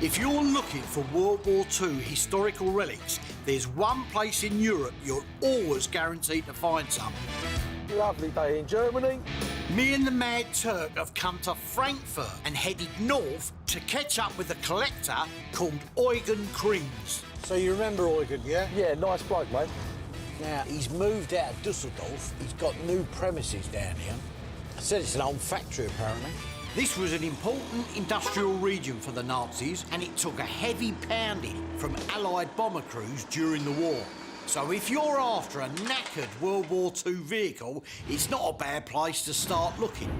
If you're looking for World War II historical relics, there's one place in Europe you're always guaranteed to find some. Lovely day in Germany. Me and the Mad Turk have come to Frankfurt and headed north to catch up with a collector called Eugen Krims. So you remember Eugen, yeah? Yeah, nice bloke, mate. Now, he's moved out of Dusseldorf. He's got new premises down here. I said it's an old factory, apparently. This was an important industrial region for the Nazis, and it took a heavy pounding from Allied bomber crews during the war. So if you're after a knackered World War II vehicle, it's not a bad place to start looking.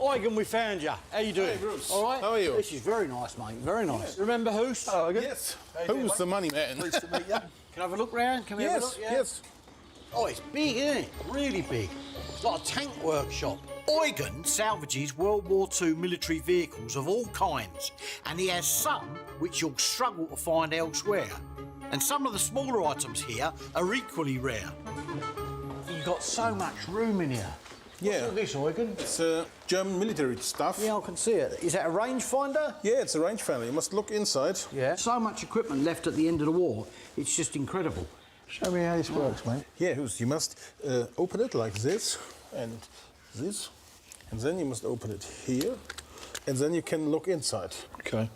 Eugen, we found you. How you doing? Hey, Bruce. All right? How are you? This is very nice, mate. Very nice. Remember Hoos? Hello, Eugen. Yes. Who's the money man? Pleased to meet you. Can I have a look round? Can we have a look? Yeah. Yes. Oh, it's big, isn't it? Really big. It's like a tank workshop. Eugen salvages World War II military vehicles of all kinds, and he has some which you'll struggle to find elsewhere. And some of the smaller items here are equally rare. You've got so much room in here. Yeah. What's all this, Eugen? It's German military stuff. Yeah, I can see it. Is that a rangefinder? Yeah, it's a rangefinder. You must look inside. Yeah. So much equipment left at the end of the war. It's just incredible. Show me how this works, mate. Yeah, you must open it like this and this. And then you must open it here. And then you can look inside. Okay.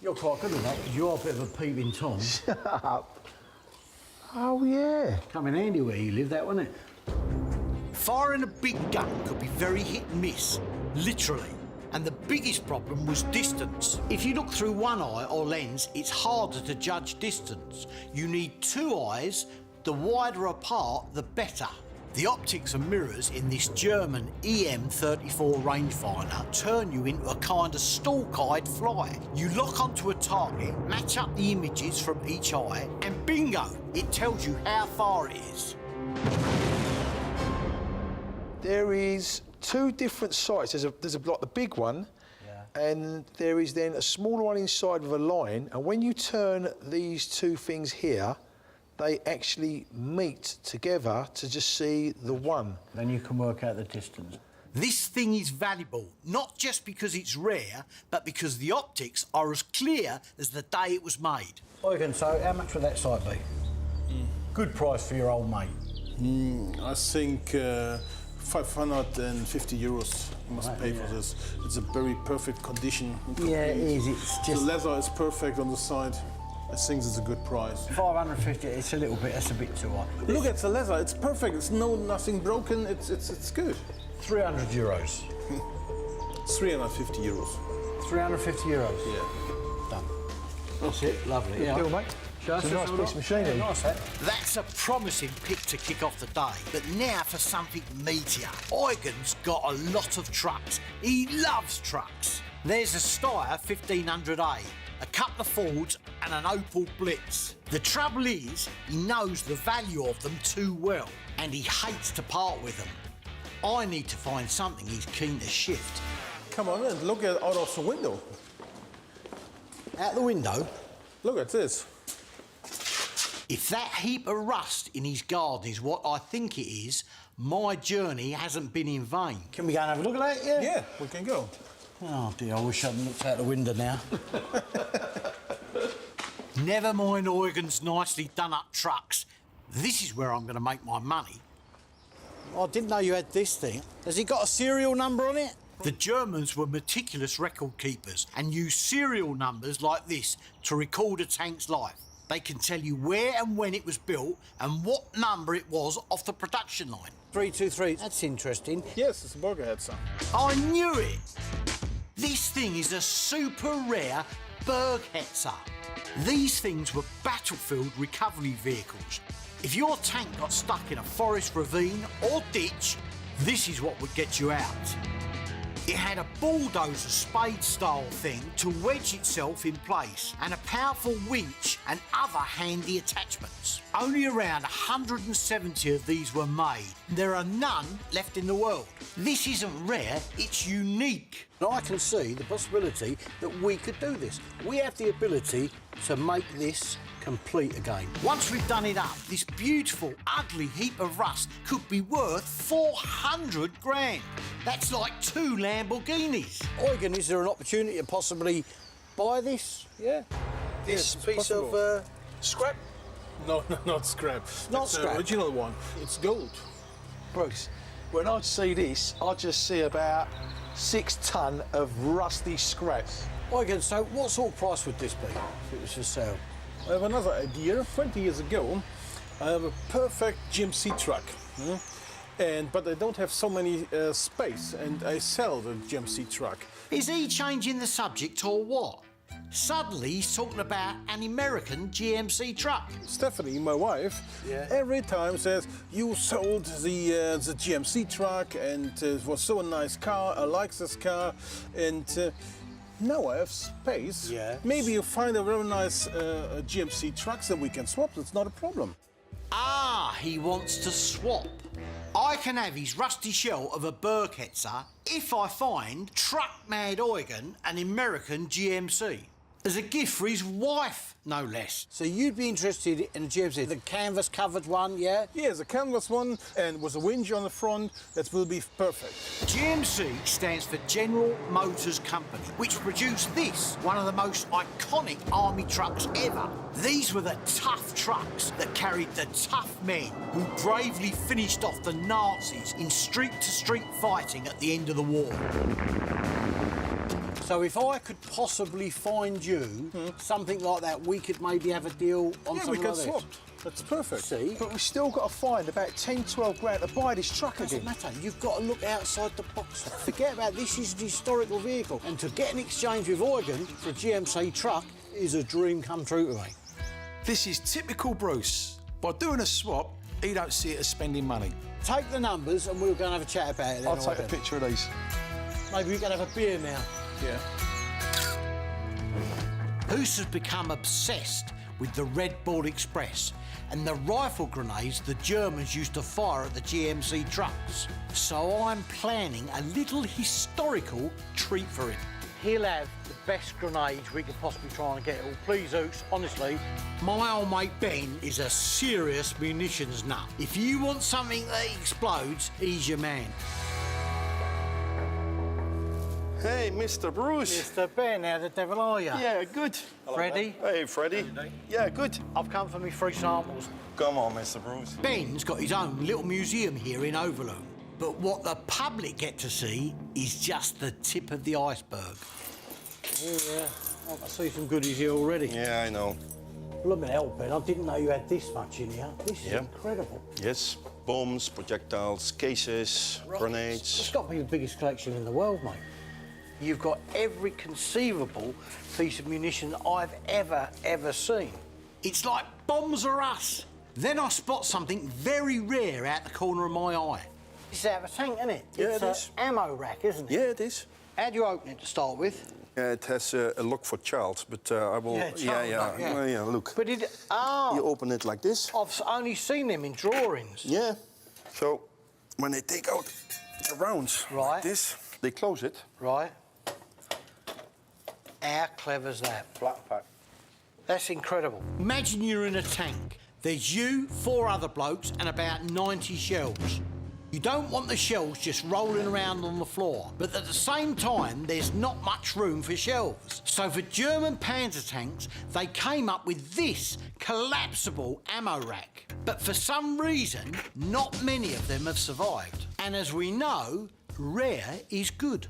You're quite good at that, because you're a bit of a peeping Tom. Shut up. Oh, yeah. Come in handy where you live, that, wouldn't it? Firing a big gun could be very hit and miss, literally. And the biggest problem was distance. If you look through one eye or lens, it's harder to judge distance. You need two eyes. The wider apart, the better. The optics and mirrors in this German EM34 rangefinder turn you into a kind of stalk-eyed fly. You lock onto a target, match up the images from each eye, and bingo, it tells you how far it is. There is two different sights. There's like the big one, and there is then a smaller one inside with a line. And when you turn these two things here, they actually meet together to just see the one. Then you can work out the distance. This thing is valuable, not just because it's rare, but because the optics are as clear as the day it was made. Eugen, so how much would that sight be? Good price for your old mate. I think 550 euros you must pay for this. It's a very perfect condition. Yeah, it is. It's The just leather is perfect on the side. I think it's a good price. 550. It's a little bit. That's a bit too high. Look at the leather. It's perfect. It's nothing broken. It's good. 300 euros. 350 euros. 350 euros. Yeah. Done. That's it. Lovely. Yeah. Deal, mate. Show us It's a nice have piece of machinery. Yeah, nice, that. That's a promising pick to kick off the day. But now for something meatier. Eugen's got a lot of trucks. He loves trucks. There's a Steyr 1500A, a couple of Fords and an Opel Blitz. The trouble is, he knows the value of them too well, and he hates to part with them. I need to find something he's keen to shift. Come on and look out of the window. Out the window. Look at this. If that heap of rust in his garden is what I think it is, my journey hasn't been in vain. Can we go and have a look at that? Yeah. Yeah, we can go. Oh dear, I wish I hadn't looked out the window now. Never mind Eugen's nicely done up trucks. This is where I'm going to make my money. I didn't know you had this thing. Has it got a serial number on it? The Germans were meticulous record keepers and used serial numbers like this to record a tank's life. They can tell you where and when it was built and what number it was off the production line. 323. That's interesting. Yes, it's a Bergehetzer. I knew it! This thing is a super rare Bergehetzer. These things were battlefield recovery vehicles. If your tank got stuck in a forest ravine or ditch, this is what would get you out. It had a bulldozer spade-style thing to wedge itself in place and a powerful winch and other handy attachments. Only around 170 of these were made. There are none left in the world. This isn't rare, it's unique. Now I can see the possibility that we could do this. We have the ability to make this complete again. Once we've done it up, this beautiful, ugly heap of rust could be worth 400 grand. That's like 2 Lamborghinis. Eugen, is there an opportunity to possibly buy this? Yeah. This it's piece possible. of scrap. No, not scrap. Not It's scrap. the original one. It's gold. Bruce, when I see this, I just see about 6 ton of rusty scrap. Eugen, so what sort of price would this be if it was for sale? I have another idea. 20 years ago, I have a perfect GMC truck. But I don't have so many space, and I sell the GMC truck. Is he changing the subject or what? Suddenly he's talking about an American GMC truck. Stephanie, my wife, every time says, you sold the GMC truck and it was so a nice car, I like this car, and now I have space. Yeah. Maybe you find a very nice GMC truck and we can swap, it's not a problem. Ah, he wants to swap. I can have his rusty shell of a Bergehetzer if I find Truck Mad Eugen an American GMC. As a gift for his wife, no less. So you'd be interested in a GMC, the canvas-covered one, yeah? Yes, a canvas one and with a winch on the front, that will be perfect. GMC stands for General Motors Company, which produced this, one of the most iconic army trucks ever. These were the tough trucks that carried the tough men who bravely finished off the Nazis in street-to-street fighting at the end of the war. So if I could possibly find you something like that, we could maybe have a deal on Yeah, we something can like this. swap. That's perfect. See? But we've still got to find about 10, 12 grand to buy this truck Doesn't again. matter. You've got to look outside the box. Forget about this is an historical vehicle. And to get an exchange with Eugen for a GMC truck is a dream come true to me. This is typical Bruce. By doing a swap, he don't see it as spending money. Take the numbers and we'll go and have a chat about it then. I'll take a Eugen. picture of these. Maybe we can have a beer now. Yeah. Hoos has become obsessed with the Red Bull Express and the rifle grenades the Germans used to fire at the GMC trucks. So I'm planning a little historical treat for him. He'll have the best grenades we could possibly try and get. Oh, please, Hoos, honestly. My old mate Ben is a serious munitions nut. If you want something that explodes, he's your man. Hey, Mr. Bruce. Mr. Ben, how the devil are you? Yeah, good. Freddie? Hey, Freddie. Yeah, good. I've come for me 3 samples. Come on, Mr. Bruce. Ben's got his own little museum here in Overloon. But what the public get to see is just the tip of the iceberg. Oh, yeah. I can see some goodies here already. Yeah, I know. Blooming hell, Ben, I didn't know you had this much in here. This is Yeah. incredible. Yes, bombs, projectiles, cases, It's grenades. got to be the biggest collection in the world, mate. You've got every conceivable piece of munition I've ever seen. It's like bombs are us. Then I spot something very rare out the corner of my eye. It's out of a tank, isn't it? Yeah, it's it is. an ammo rack, isn't it? Yeah, it is. How do you open it to start with? It has a lock for child, but I will... Yeah, Well, yeah, look. But it... Oh, You open it like this. I've only seen them in drawings. Yeah. So, when they take out the rounds Right. like this, they close it. Right. How clever's that? Flat pack. That's incredible. Imagine you're in a tank. There's you, 4 other blokes, and about 90 shells. You don't want the shells just rolling around on the floor, but at the same time, there's not much room for shells. So for German Panther tanks, they came up with this collapsible ammo rack. But for some reason, not many of them have survived. And as we know, rare is good.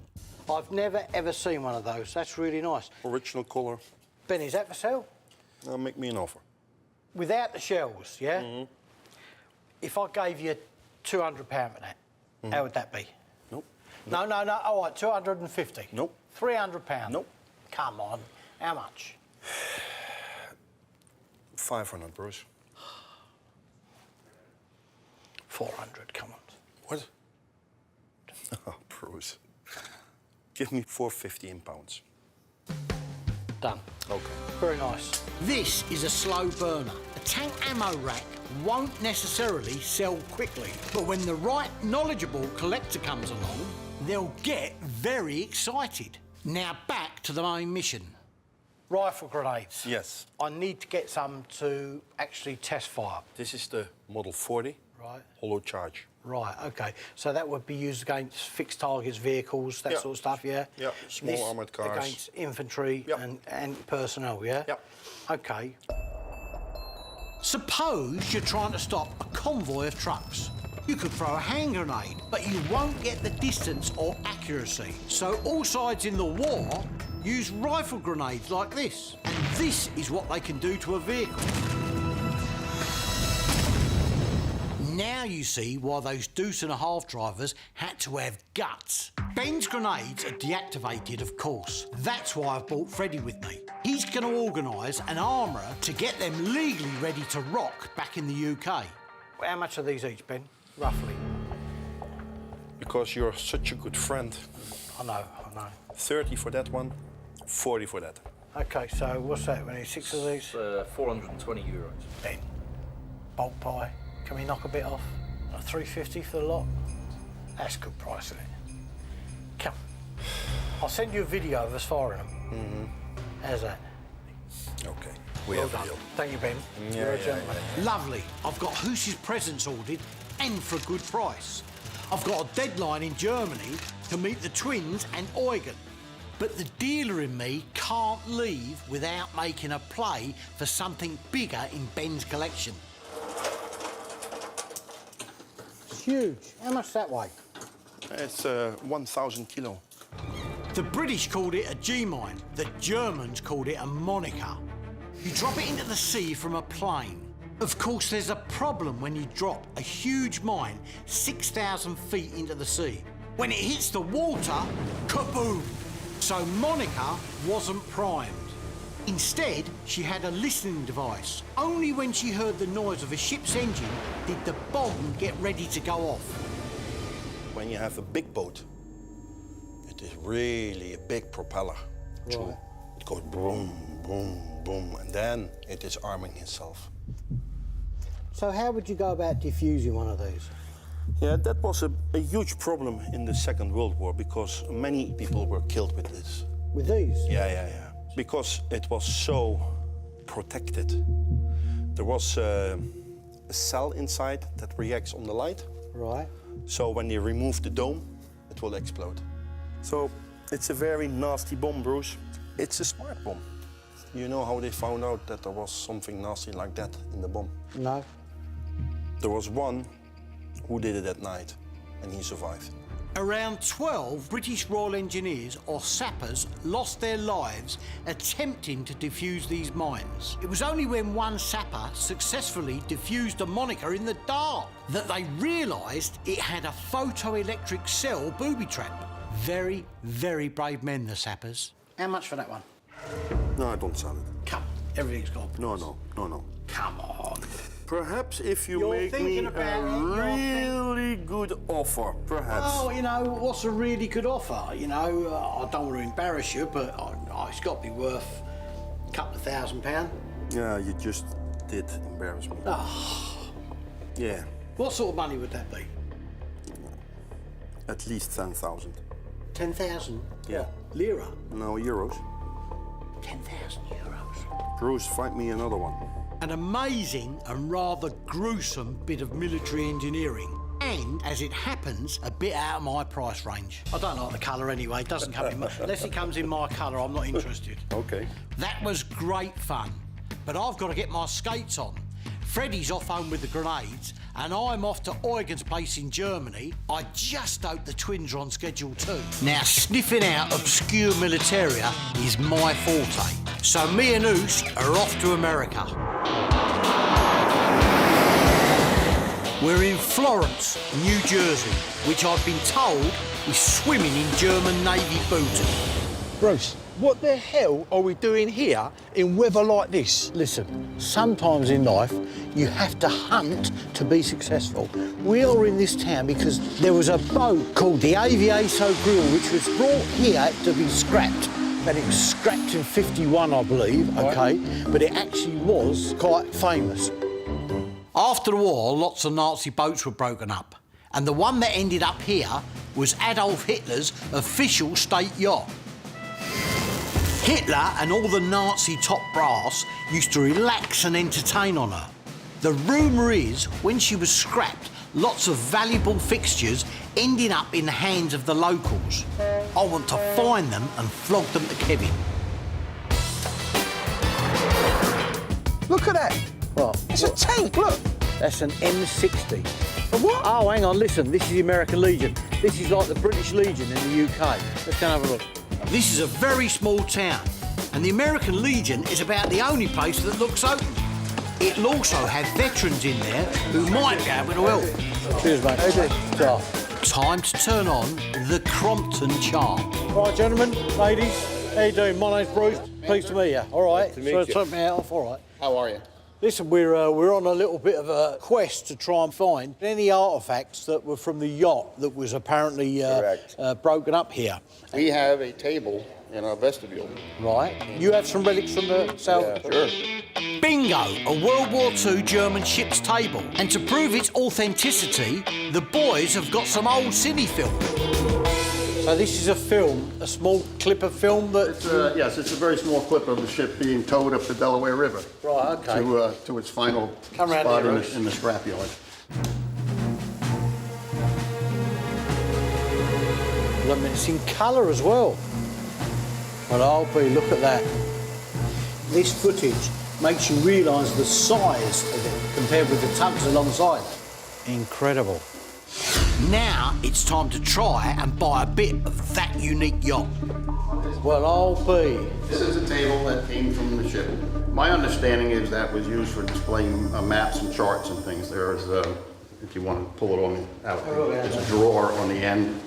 I've never, ever seen one of those. That's really nice. Original color. Ben, is that for sale? Now make me an offer. Without the shells, yeah? Mm-hmm. If I gave you £200 for that, how would that be? Nope. No. All right, 250. Nope. £300. Nope. Come on. How much? 500, Bruce. 400. Come on. What? Oh, Bruce. Give me 450 in pounds. Done. Okay. Very nice. This is a slow burner. A tank ammo rack won't necessarily sell quickly, but when the right knowledgeable collector comes along, they'll get very excited. Now back to the main mission. Rifle grenades. Yes. I need to get some to actually test fire. This is the Model 40. Right. Hollow charge. Right, OK. So that would be used against fixed targets, vehicles, that Yeah. sort of stuff, yeah? Yeah, small This armoured cars. Against infantry Yep. and personnel, yeah? Yep. OK. Suppose you're trying to stop a convoy of trucks. You could throw a hand grenade, but you won't get the distance or accuracy. So all sides in the war use rifle grenades like this. And this is what they can do to a vehicle. Now you see why those deuce-and-a-half drivers had to have guts. Ben's grenades are deactivated, of course. That's why I've brought Freddie with me. He's going to organise an armourer to get them legally ready to rock back in the UK. How much are these each, Ben? Roughly? Because you're such a good friend. I know. 30 for that one, 40 for that. OK, so what's that? We need 6 of these? 420 euros. Ben, bulk buy. Can we knock a bit off? 350 for the lot? That's a good price, isn't it? Come. I'll send you a video of us firing them. Mm-hmm. How's that? Okay, we Well have a done. deal. Thank you, Ben. Yeah, You're a yeah, gentleman. Lovely. I've got Hoose's presents ordered and for a good price. I've got a deadline in Germany to meet the twins and Eugen. But the dealer in me can't leave without making a play for something bigger in Ben's collection. It's huge. How much that weigh? It's 1,000 kilo. The British called it a G-mine. The Germans called it a Monika. You drop it into the sea from a plane. Of course, there's a problem when you drop a huge mine 6,000 feet into the sea. When it hits the water, kaboom! So Monika wasn't primed. Instead, she had a listening device. Only when she heard the noise of a ship's engine did the bomb get ready to go off. When you have a big boat, it is really a big propeller. Right. It goes boom, boom, boom, and then it is arming itself. So how would you go about diffusing one of these? Yeah, that was a huge problem in the Second World War because many people were killed with this. With these? Yeah. Because it was so protected. There was a cell inside that reacts on the light. Right. So when you remove the dome, it will explode. So it's a very nasty bomb, Bruce. It's a smart bomb. You know how they found out that there was something nasty like that in the bomb? No. There was one who did it at night, and he survived. Around 12 British Royal Engineers, or sappers, lost their lives attempting to defuse these mines. It was only when one sapper successfully defused a Monika in the dark that they realised it had a photoelectric cell booby trap. Very, very brave men, the sappers. How much for that one? No, I don't sell it. Come. Everything's got. No. Come on. Perhaps if you You're make me thinking a about it, you're really good offer, perhaps. Oh, you know, what's a really good offer? You know, I don't want to embarrass you, but it's got to be worth a couple of £1,000. Yeah, you just did embarrass me. Oh. Yeah, What sort of money would that be? at least 10,000. 10,000? Yeah. Lira? No, euros. 10,000 euros. Bruce, find me another one. An amazing and rather gruesome bit of military engineering. And, as it happens, a bit out of my price range. I don't like the colour anyway, it doesn't come in my... Unless it comes in my colour, I'm not interested. Okay. That was great fun, but I've got to get my skates on. Freddie's off home with the grenades, and I'm off to Eugen's place in Germany. I just hope the twins are on schedule too. Now, sniffing out obscure militaria is my forte. So me and Oos are off to America. We're in Florence, New Jersey, which I've been told is swimming in German Navy booty. Bruce, what the hell are we doing here in weather like this? Listen, sometimes in life you have to hunt to be successful. We are in this town because there was a boat called the Avieso Grill which was brought here to be scrapped. And it was scrapped in 51, I believe, OK? But it actually was quite famous. After the war, lots of Nazi boats were broken up, and the one that ended up here was Adolf Hitler's official state yacht. Hitler and all the Nazi top brass used to relax and entertain on her. The rumour is, when she was scrapped, lots of valuable fixtures ending up in the hands of the locals. I want to find them and flog them to Kevin. Look at that. What? It's a tank, look. That's an M60. A what? Oh, hang on, listen, this is the American Legion. This is like the British Legion in the UK. Let's go and have a look. This is a very small town, and the American Legion is about the only place that looks open. It'll also have veterans in there who might be able to help. Cheers, mate. Hey, So, Time to turn on the Crompton charm. right, gentlemen, ladies, how you doing? My name's Bruce. Pleased to meet you. All right. meet so you. take me out off. All right. How are you? Listen, we're on a little bit of a quest to try and find any artefacts that were from the yacht that was apparently Correct. broken up here. We have a table in our vestibule. Right. You have some relics from the South. Yeah, sure. Bingo, a World War II German ship's table. And to prove its authenticity, the boys have got some old cine film. So this is a film, a small clip of film that. Yes, it's a very small clip of the ship being towed up the Delaware River. Right. Okay. To its final Come round spot here, in Bruce. the scrapyard. I mean, it's in colour as well. Well, I'll be, look at that. This footage makes you realise the size of it compared with the tugs alongside. Incredible. Now it's time to try and buy a bit of that unique yacht. Well, I'll be. This is a table that came from the ship. My understanding is that was used for displaying maps and charts and things. There is, if you want to pull it on out, there's a drawer on the end.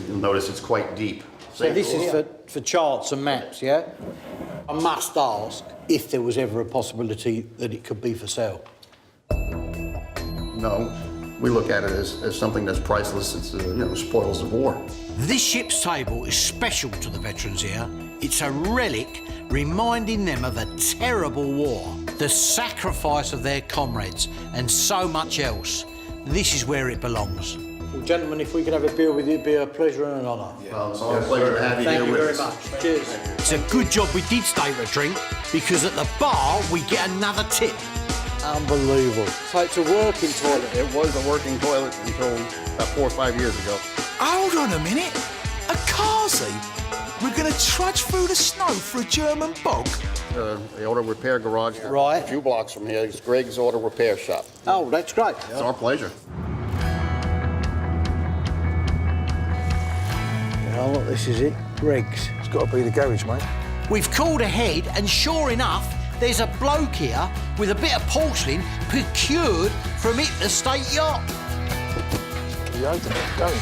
You'll notice it's quite deep. So this is for charts and maps, yeah? I must ask if there was ever a possibility that it could be for sale. No, we look at it as something that's priceless. It's spoils of war. This ship's table is special to the veterans here. It's a relic reminding them of a terrible war, the sacrifice of their comrades, and so much else. This is where it belongs. Well, gentlemen, if we could have a beer with you, it'd be a pleasure and an honour. Well, it's all a pleasure to have you Thank here you with very us. much. Cheers. It's a good job we did stay for a drink, because at the bar we get another tip. Unbelievable. So it's a working toilet. It was a working toilet until about 4 or 5 years ago. Hold on a minute. A Kazi? We're going to trudge through the snow for a German bog? The auto repair garage, Right. a few blocks from here, is Greg's Auto Repair Shop. Oh, that's great. It's our pleasure. Oh, look, this is it. Greg's. It's got to be the garage, mate. We've called ahead, and sure enough, there's a bloke here with a bit of porcelain procured from it estate yacht. You open it, go.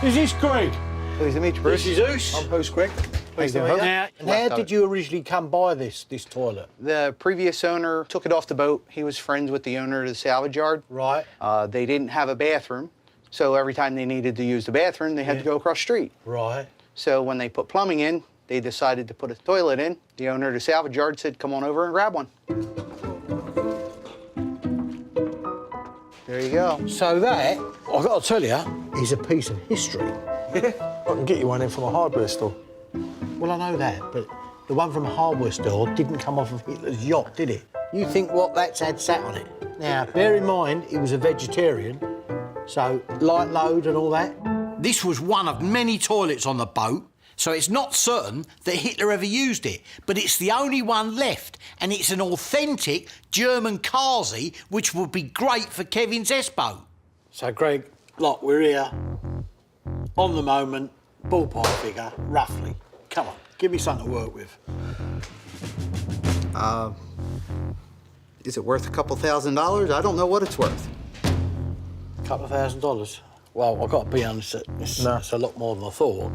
Is this Greg? Pleased to meet you, Bruce. This is Oos. I'm Bruce Greg. Pleased to meet you. Now, how did you originally come by this toilet? The previous owner took it off the boat. He was friends with the owner of the salvage yard. Right. They didn't have a bathroom, so every time they needed to use the bathroom, they had to go across the street. Right. So when they put plumbing in, they decided to put a toilet in. The owner of the salvage yard said, come on over and grab one. There you go. So that, I've got to tell you, is a piece of history. I can get you one in from a hardware store. Well, I know that, but the one from a hardware store didn't come off of Hitler's yacht, did it? You think what that's had sat on it. Now, bear in mind, he was a vegetarian, so light load and all that. This was one of many toilets on the boat, so it's not certain that Hitler ever used it, but it's the only one left, and it's an authentic German Kazi, which would be great for Kevin's S-boat. So, Greg, look, we're here, on the moment, ballpark figure, roughly. Come on, give me something to work with. Is it worth a couple $1,000s? I don't know what it's worth. Couple of $1,000. Well, I've got to be honest, it's a lot more than I thought.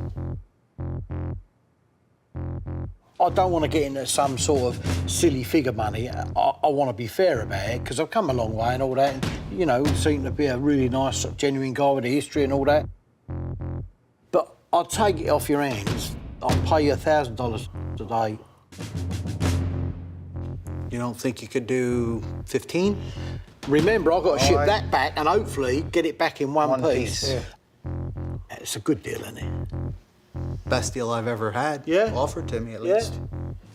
I don't want to get into some sort of silly figure money. I want to be fair about it, because I've come a long way and all that. And, you know, seem to be a really nice, genuine guy with a history and all that. But I'll take it off your hands. I'll pay you $1,000 today. You don't think you could do 15? Remember, I've got to ship right. that back and hopefully get it back in one piece. Yeah. It's a good deal, isn't it? Best deal I've ever had. Yeah. Offered to me, at Yeah. least.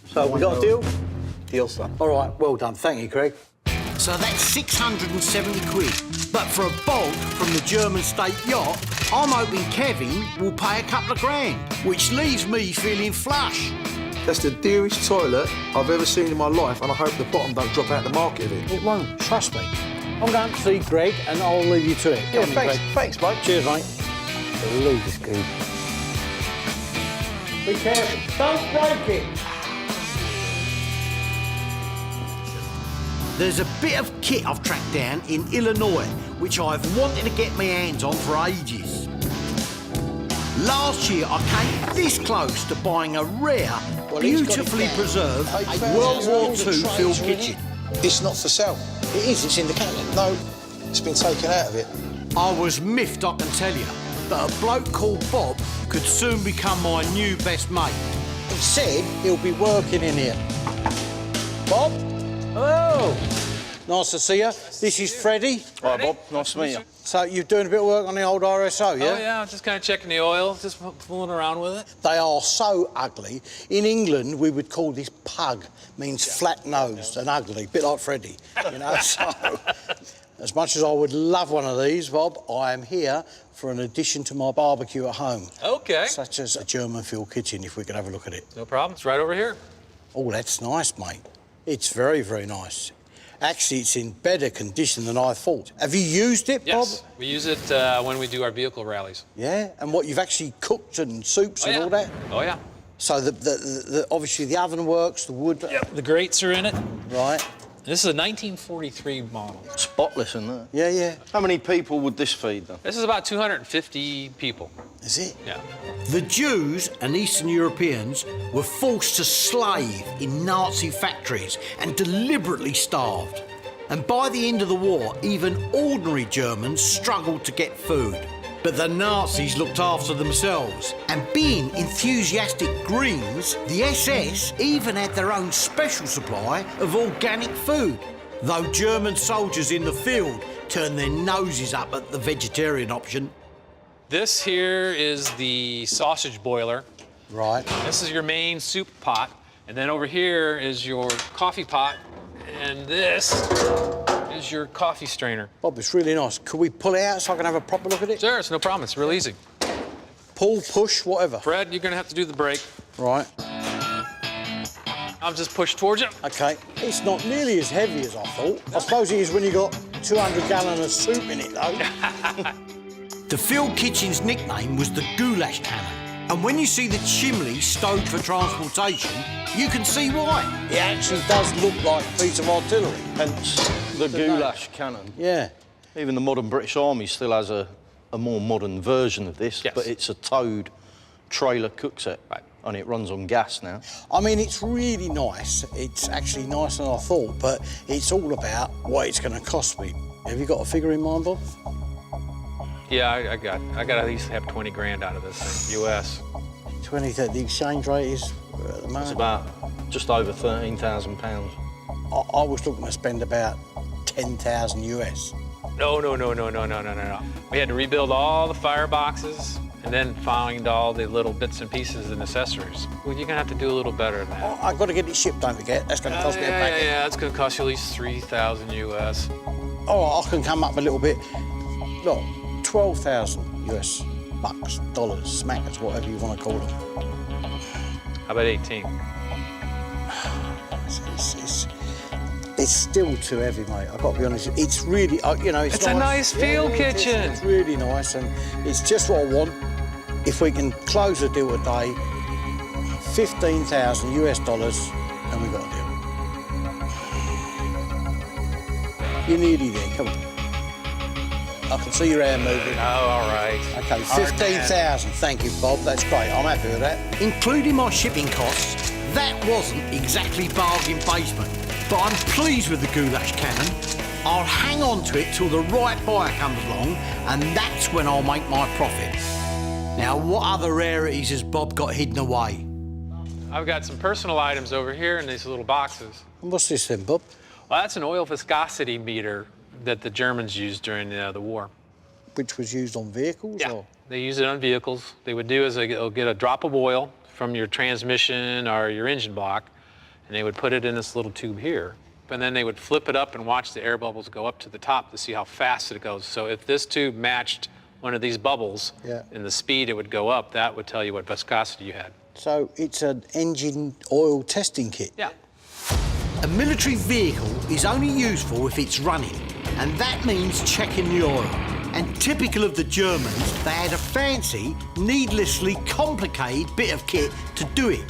So we got a deal? Deal, son. All right, well done. Thank you, Craig. so that's 670 quid. But for a bolt from the German state yacht, I'm hoping Kevin will pay a couple of grand, which leaves me feeling flush. That's the dearest toilet I've ever seen in my life, and I hope the bottom don't drop out the market of it. It won't, trust me. I'm going to see Greg and I'll leave you to it. Yeah, Come on, thanks, Greg. thanks, mate. Cheers, mate. Believe this goob. Be careful. Don't break it. There's a bit of kit I've tracked down in Illinois, which I've wanted to get my hands on for ages. Last year, I came this close to buying a rare, beautifully preserved World War II filled kitchen. It's not for sale. It is, it's in the cabinet. No, it's been taken out of it. I was miffed, I can tell you, that a bloke called Bob could soon become my new best mate. He said he'll be working in here. Bob? Hello. Nice to see you. This is Freddie. Hi, Bob. Nice to meet you. So you're doing a bit of work on the old RSO, yeah? Oh, yeah, just kind of checking the oil, just fooling around with it. They are so ugly. In England, we would call this pug, means flat-nosed and ugly, a bit like Freddie, you know? So, as much as I would love one of these, Bob, I am here for an addition to my barbecue at home. Okay. Such as a German-filled kitchen, if we could have a look at it. No problem, it's right over here. Oh, that's nice, mate. It's very, very nice. Actually, it's in better condition than I thought. Have you used it, Bob? Yes, we use it when we do our vehicle rallies. Yeah? And what, you've actually cooked and soups and all that? Oh, yeah. So obviously the oven works, the wood... Yep, the grates are in it. Right. This is a 1943 model. Spotless, isn't it? Yeah, yeah. How many people would this feed, then? This is about 250 people. Is it? Yeah. The Jews and Eastern Europeans were forced to slave in Nazi factories and deliberately starved. And by the end of the war, even ordinary Germans struggled to get food. But the Nazis looked after themselves. And being enthusiastic Greens, the SS even had their own special supply of organic food. Though German soldiers in the field turned their noses up at the vegetarian option. This here is the sausage boiler. Right. This is your main soup pot. And then over here is your coffee pot. And this is your coffee strainer. Bob, it's really nice. Could we pull it out so I can have a proper look at it? Sure, it's no problem. It's real easy. Pull, push, whatever. Fred, you're gonna have to do the brake. Right. I'll just push towards you. OK. It's not nearly as heavy as I thought. I suppose it is when you got 200 gallons of soup in it, though. The field kitchen's nickname was the goulash cannon. And when you see the chimney stowed for transportation, you can see why. It actually does look like a piece of artillery. Hence the goulash cannon. Yeah. Even the modern British Army still has a more modern version of this, Yes. but it's a towed trailer cook set. Right. And it runs on gas now. I mean, it's really nice. It's actually nicer than I thought, but it's all about what it's going to cost me. Have you got a figure in mind, Bob? Yeah, I got at least have 20 grand out of this thing, US. 20, the exchange rate is at the moment? It's about just over £13,000. I was looking to spend about 10,000 US. No. We had to rebuild all the fireboxes and then find all the little bits and pieces and accessories. Well, you're gonna have to do a little better than that. I've got to get it shipped, don't forget. That's going to cost me a packet. Yeah, it's gonna cost you at least 3,000 US. Oh, I can come up a little bit. Look, 12,000 US bucks, dollars, smackers, whatever you want to call them. How about 18? It's still too heavy, mate. I've got to be honest. It's really, you know, it's It's a nice field kitchen. It's really nice, and it's just what I want. If we can close the deal today, 15,000 US dollars, and we got a deal. You're nearly there. Come on. I can see your hair moving. Oh, all right. Okay, 15,000. Thank you, Bob. That's great. I'm happy with that. Including my shipping costs, that wasn't exactly bargain basement. But I'm pleased with the goulash cannon. I'll hang on to it till the right buyer comes along, and that's when I'll make my profit. Now, what other rarities has Bob got hidden away? I've got some personal items over here in these little boxes. And what's this then, Bob? Well, that's an oil viscosity meter that the Germans used during the war. Which was used on vehicles? Yeah, Or? they use it on vehicles. They would do is they'll get a drop of oil from your transmission or your engine block, and they would put it in this little tube here. and then they would flip it up and watch the air bubbles go up to the top to see how fast it goes. So if this tube matched one of these bubbles and the speed it would go up, that would tell you what viscosity you had. So it's an engine oil testing kit? Yeah. A military vehicle is only useful if it's running, and that means checking the oil. And typical of the Germans, they had a fancy, needlessly complicated bit of kit to do it.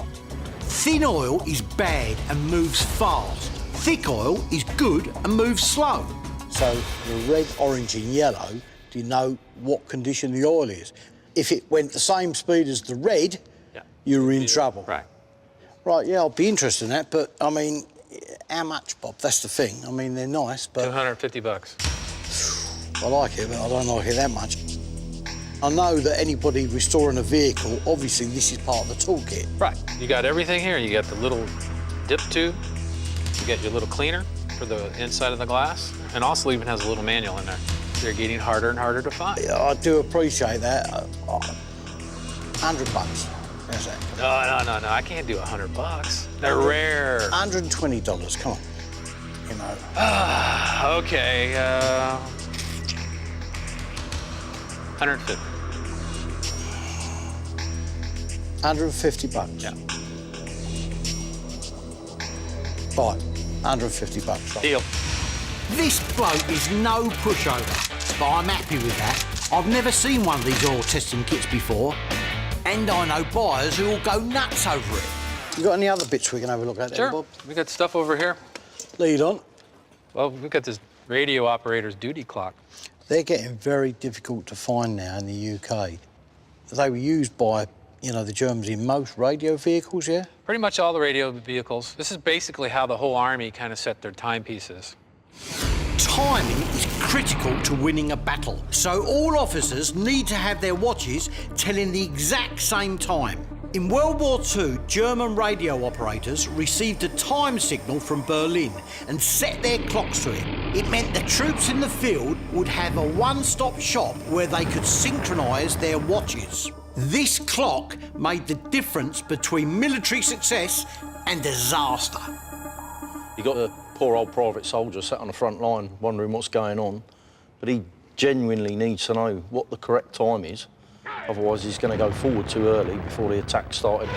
Thin oil is bad and moves fast. Thick oil is good and moves slow. So the red, orange and yellow, do you know what condition the oil is? If it went the same speed as the red, you were in trouble. Right. Right, yeah, I'll be interested in that, but, I mean, how much, Bob? That's the thing. I mean, they're nice, but... $250. I like it, but I don't like it that much. I know that anybody restoring a vehicle, obviously this is part of the toolkit. Right. You got everything here. You got the little dip tube. You got your little cleaner for the inside of the glass, and also even has a little manual in there. They're getting harder and harder to find. Yeah, I do appreciate that. $100. How's that? No. I can't do $100. They're rare. $120. Come on. You know. Okay. 150. $150. Yeah. Right. $150. Deal. This bloke is no pushover, but I'm happy with that. I've never seen one of these oil testing kits before, and I know buyers who will go nuts over it. You got any other bits we can have a look at, Sure. Bob? We got stuff over here. Lead on. Well, we've got this radio operator's duty clock. They're getting very difficult to find now in the UK. They were used by, you know, the Germans in most radio vehicles, yeah? Pretty much all the radio vehicles. This is basically how the whole army kind of set their timepieces. Timing is critical to winning a battle, so all officers need to have their watches telling the exact same time. In World War II, German radio operators received a time signal from Berlin and set their clocks to it. It meant the troops in the field would have a one-stop shop where they could synchronise their watches. This clock made the difference between military success and disaster. You got the poor old private soldier sat on the front line wondering what's going on, but he genuinely needs to know what the correct time is. Otherwise, he's going to go forward too early before the attack started.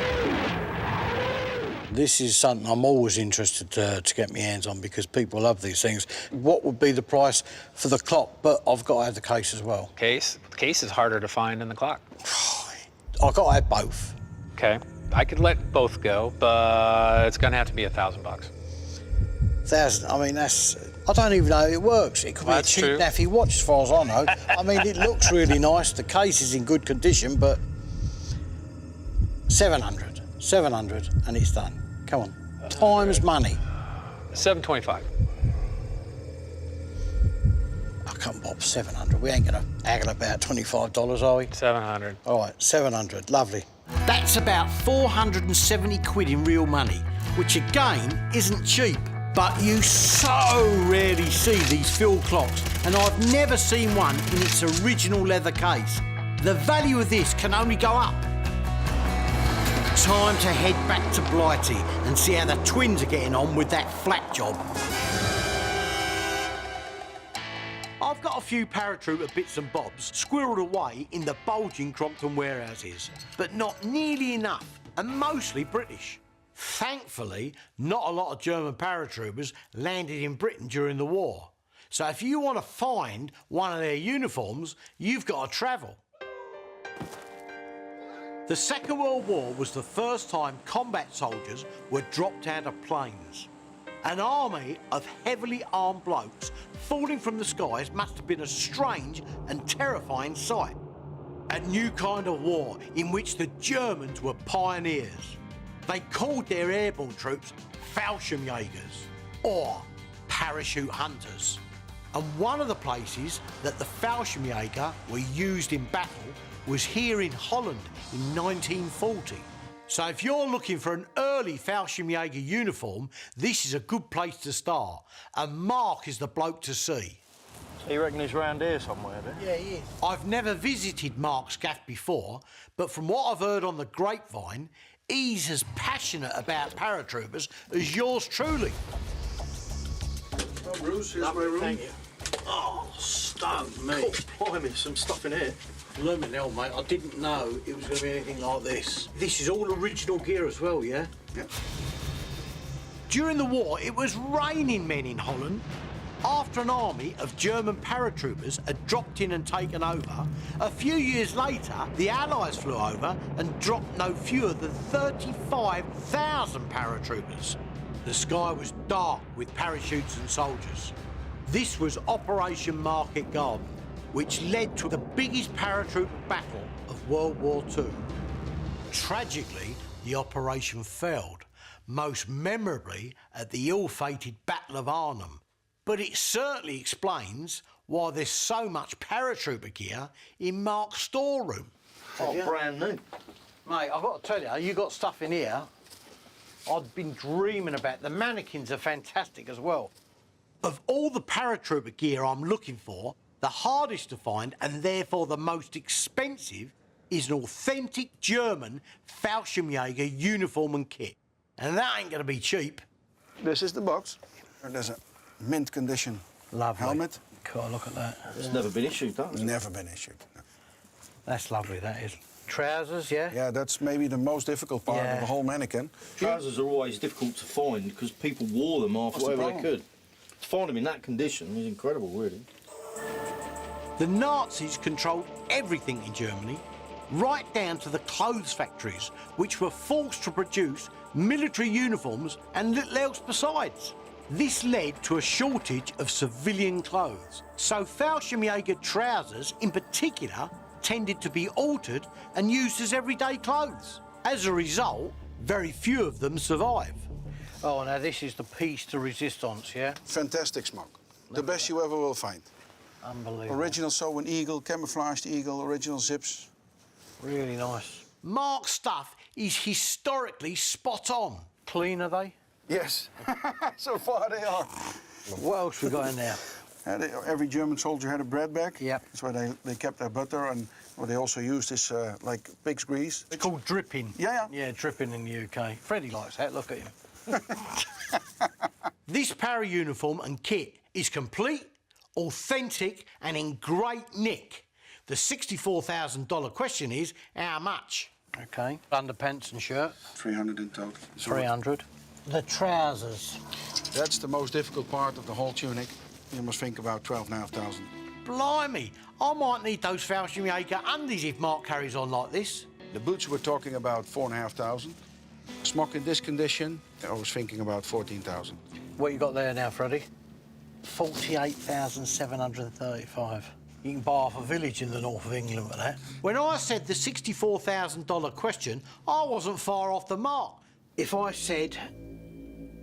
This is something I'm always interested to get my hands on because people love these things. What would be the price for the clock? But I've got to have the case as well. Case? The case is harder to find than the clock. I've got to have both. Okay. I could let both go, but it's going to have to be $1,000. 1,000, I mean, that's... I don't even know it works. It could be a cheap naffy watch as far as I know. I mean, it looks really nice. The case is in good condition, but 700, and it's done. Come on. Time's money. $725. Oh, come on, Bob, 700. We ain't gonna haggle about $25, are we? 700. All right, 700, lovely. That's about 470 quid in real money, which again isn't cheap. But you so rarely see these field clocks, and I've never seen one in its original leather case. The value of this can only go up. Time to head back to Blighty and see how the twins are getting on with that flak job. I've got a few paratrooper bits and bobs squirreled away in the bulging Crompton warehouses, but not nearly enough, and mostly British. Thankfully, not a lot of German paratroopers landed in Britain during the war. So if you want to find one of their uniforms, you've got to travel. The Second World War was the first time combat soldiers were dropped out of planes. An army of heavily armed blokes falling from the skies must have been a strange and terrifying sight. A new kind of war in which the Germans were pioneers. They called their airborne troops Fallschirmjägers, or parachute hunters. And one of the places that the Fallschirmjäger were used in battle was here in Holland in 1940. So if you're looking for an early Fallschirmjäger uniform, this is a good place to start. And Mark is the bloke to see. So you reckon he's round here somewhere, do you? Yeah, he is. I've never visited Mark's gaff before, but from what I've heard on the grapevine, he's as passionate about paratroopers as yours truly. Oh, Bruce, here's my room. Thank you. Oh, stone me. Blimey, some stuff in here. Blooming hell, mate. I didn't know it was going to be anything like this. This is all original gear as well, yeah? Yeah. During the war, it was raining men in Holland. After an army of German paratroopers had dropped in and taken over, a few years later, the Allies flew over and dropped no fewer than 35,000 paratroopers. The sky was dark with parachutes and soldiers. This was Operation Market Garden, which led to the biggest paratrooper battle of World War II. Tragically, the operation failed, most memorably at the ill-fated Battle of Arnhem. But it certainly explains why there's so much paratrooper gear in Mark's storeroom. Oh, brand new. Mate, I've got to tell you, you got stuff in here I've been dreaming about. The mannequins are fantastic as well. Of all the paratrooper gear I'm looking for, the hardest to find and therefore the most expensive is an authentic German Fallschirmjäger uniform and kit. And that ain't going to be cheap. This is the box. There's a mint condition helmet. Cool, look at that. It's never been issued, that. Never been issued. No. That's lovely, that is. Trousers, yeah? Yeah, that's maybe the most difficult part of the whole mannequin. Trousers are always difficult to find because people wore them after whatever they could. To find them in that condition was incredible, really. The Nazis controlled everything in Germany, right down to the clothes factories, which were forced to produce military uniforms and little else besides. This led to a shortage of civilian clothes, so Fallschirmjäger trousers in particular tended to be altered and used as everyday clothes. As a result, very few of them survive. Oh, now this is the piece de resistance, yeah? Fantastic smoke. The best you ever will find. Unbelievable. Original sewn eagle, camouflaged eagle, original zips. Really nice. Mark's stuff is historically spot on. Clean, are they? Yes, so far they are. What else we got in there? Every German soldier had a bread bag. Yep. That's why they kept their butter, and what they also used is like pig's grease. It's called dripping. Yeah. Yeah, dripping in the UK. Freddie likes that, look at him. This para uniform and kit is complete, authentic and in great nick. The $64,000 question is, how much? Okay. Underpants and shirt. 300 in total. 300. The trousers. That's the most difficult part of the whole tunic. You must think about 12,500. Blimey, I might need those Fallschirmjäger undies if Mark carries on like this. The boots we're talking about 4,500. Smock in this condition, I was thinking about 14,000. What you got there now, Freddie? 48,735. You can buy off a village in the north of England for that. When I said the $64,000 question, I wasn't far off the mark. If I said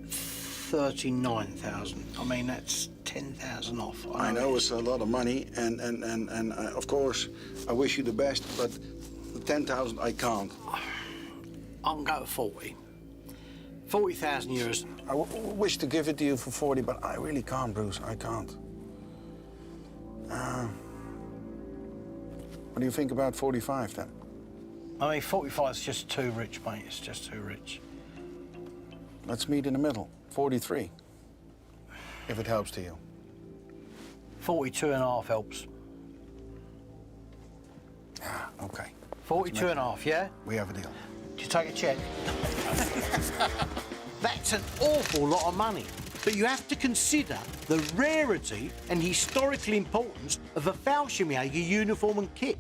39,000, I mean, that's 10,000 off. I know it's a lot of money, and of course, I wish you the best, but the 10,000 I can't. I can go to 40. 40,000 euros. I wish to give it to you for 40, but I really can't, Bruce. I can't. What do you think about 45 then? I mean, 45 is just too rich, mate. It's just too rich. Let's meet in the middle. 43, if it helps to you. 42 and a half helps. Okay. 42 and a half, yeah? We have a deal. Do you take a check? That's an awful lot of money. But you have to consider the rarity and historical importance of a Fallschirmjäger uniform and kit.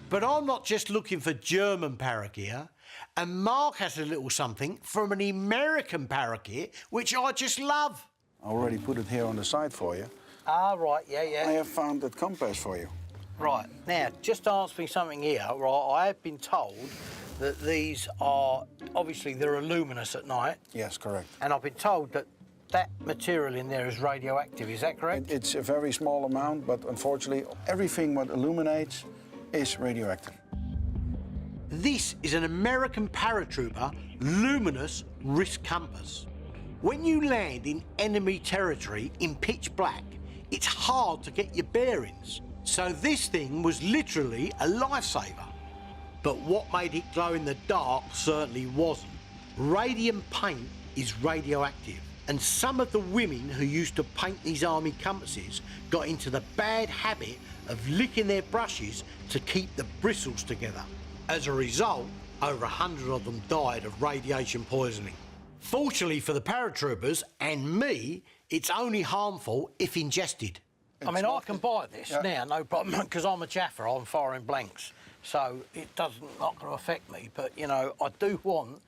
But I'm not just looking for German paragear, and Mark has a little something from an American paragear, which I just love. I already put it here on the side for you. Ah, right, yeah. I have found that compass for you. Right, now, just ask me something here, right? I have been told that these are, obviously, they're luminous at night. Yes, correct. And I've been told that that material in there is radioactive, is that correct? It's a very small amount, but unfortunately, everything what illuminates is radioactive. This is an American paratrooper luminous wrist compass. When you land in enemy territory in pitch black, it's hard to get your bearings. So this thing was literally a lifesaver. But what made it glow in the dark certainly wasn't. Radium paint is radioactive. And some of the women who used to paint these army compasses got into the bad habit of licking their brushes to keep the bristles together. As a result, over 100 of them died of radiation poisoning. Fortunately for the paratroopers and me, it's only harmful if ingested. I mean, I can buy this now, no problem, because I'm a jaffer, I'm firing blanks. So it not going to affect me, but, you know, I do want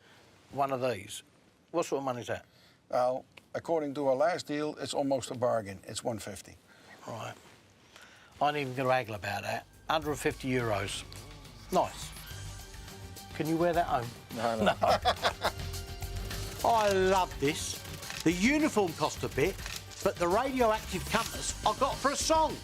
one of these. What sort of money is that? Well, according to our last deal, it's almost a bargain. It's 150. Right. I ain't even going to haggle about that. 150 euros. Nice. Can you wear that home? No. I love this. The uniform cost a bit, but the radioactive compass I got for a song.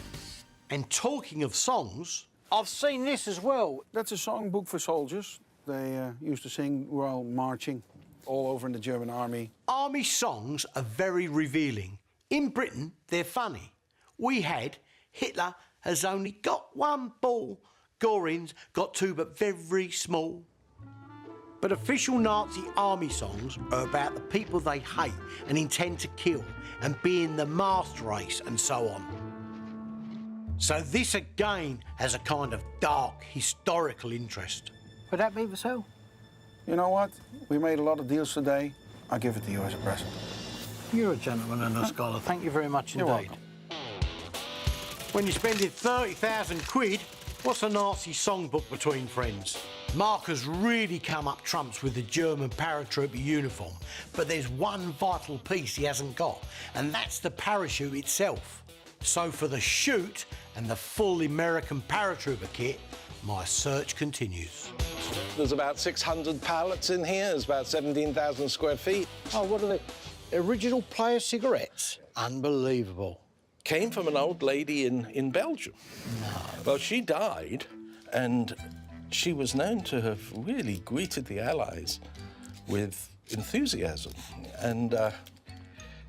And talking of songs, I've seen this as well. That's a songbook for soldiers. They used to sing while marching all over in the German army. Army songs are very revealing. In Britain, they're funny. We had Hitler has only got one ball. Göring's got two, but very small. But official Nazi army songs are about the people they hate and intend to kill and being the master race and so on. So this again has a kind of dark historical interest. Would that be for sale? You know what? We made a lot of deals today. I'll give it to you as a present. You're a gentleman and a scholar. Thank you very much You're indeed. welcome. When you're spending 30,000 quid, what's a Nazi songbook between friends? Mark has really come up trumps with the German paratrooper uniform, but there's one vital piece he hasn't got, and that's the parachute itself. So for the chute and the full American paratrooper kit, my search continues. There's about 600 pallets in here. There's about 17,000 square feet. Oh, what are they? Original player cigarettes? Unbelievable. Came from an old lady in Belgium. No. Well, she died, and she was known to have really greeted the Allies with enthusiasm. And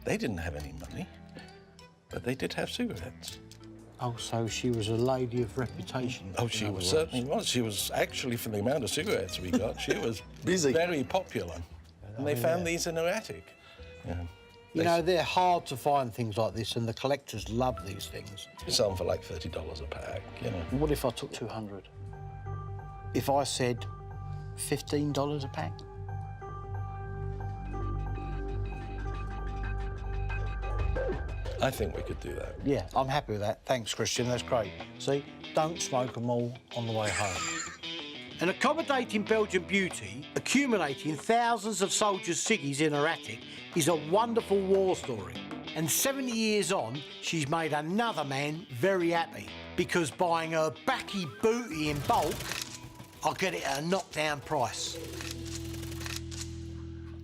they didn't have any money, but they did have cigarettes. Oh, so she was a lady of reputation. Oh, she was, certainly was. She was actually, for the amount of cigarettes we got, she was very popular. And they found these in her attic. Yeah. You know, they're hard to find things like this, and the collectors love these things. You sell them for like $30 a pack, you know. What if I took 200? If I said $15 a pack? I think we could do that. Yeah, I'm happy with that. Thanks, Christian, that's great. See, don't smoke them all on the way home. An accommodating Belgian beauty, accumulating thousands of soldiers' ciggies in her attic, is a wonderful war story. And 70 years on, she's made another man very happy, because buying her backy booty in bulk, I'll get it at a knockdown price.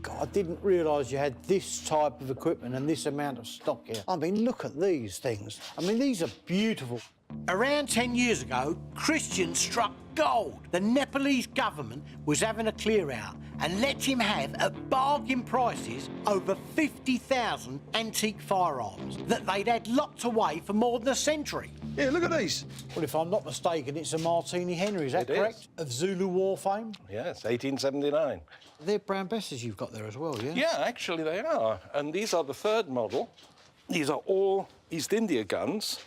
God, I didn't realise you had this type of equipment and this amount of stock here. I mean, look at these things. I mean, these are beautiful. Around 10 years ago, Christian struck gold. The Nepalese government was having a clear out and let him have, at bargain prices, over 50,000 antique firearms that they'd had locked away for more than a century. Yeah, look at these. Well, if I'm not mistaken, it's a Martini Henry, is that correct? Of Zulu war fame? Yes, 1879. They're Brown Besses you've got there as well, yeah? Yeah, actually they are. And these are the third model. These are all East India guns.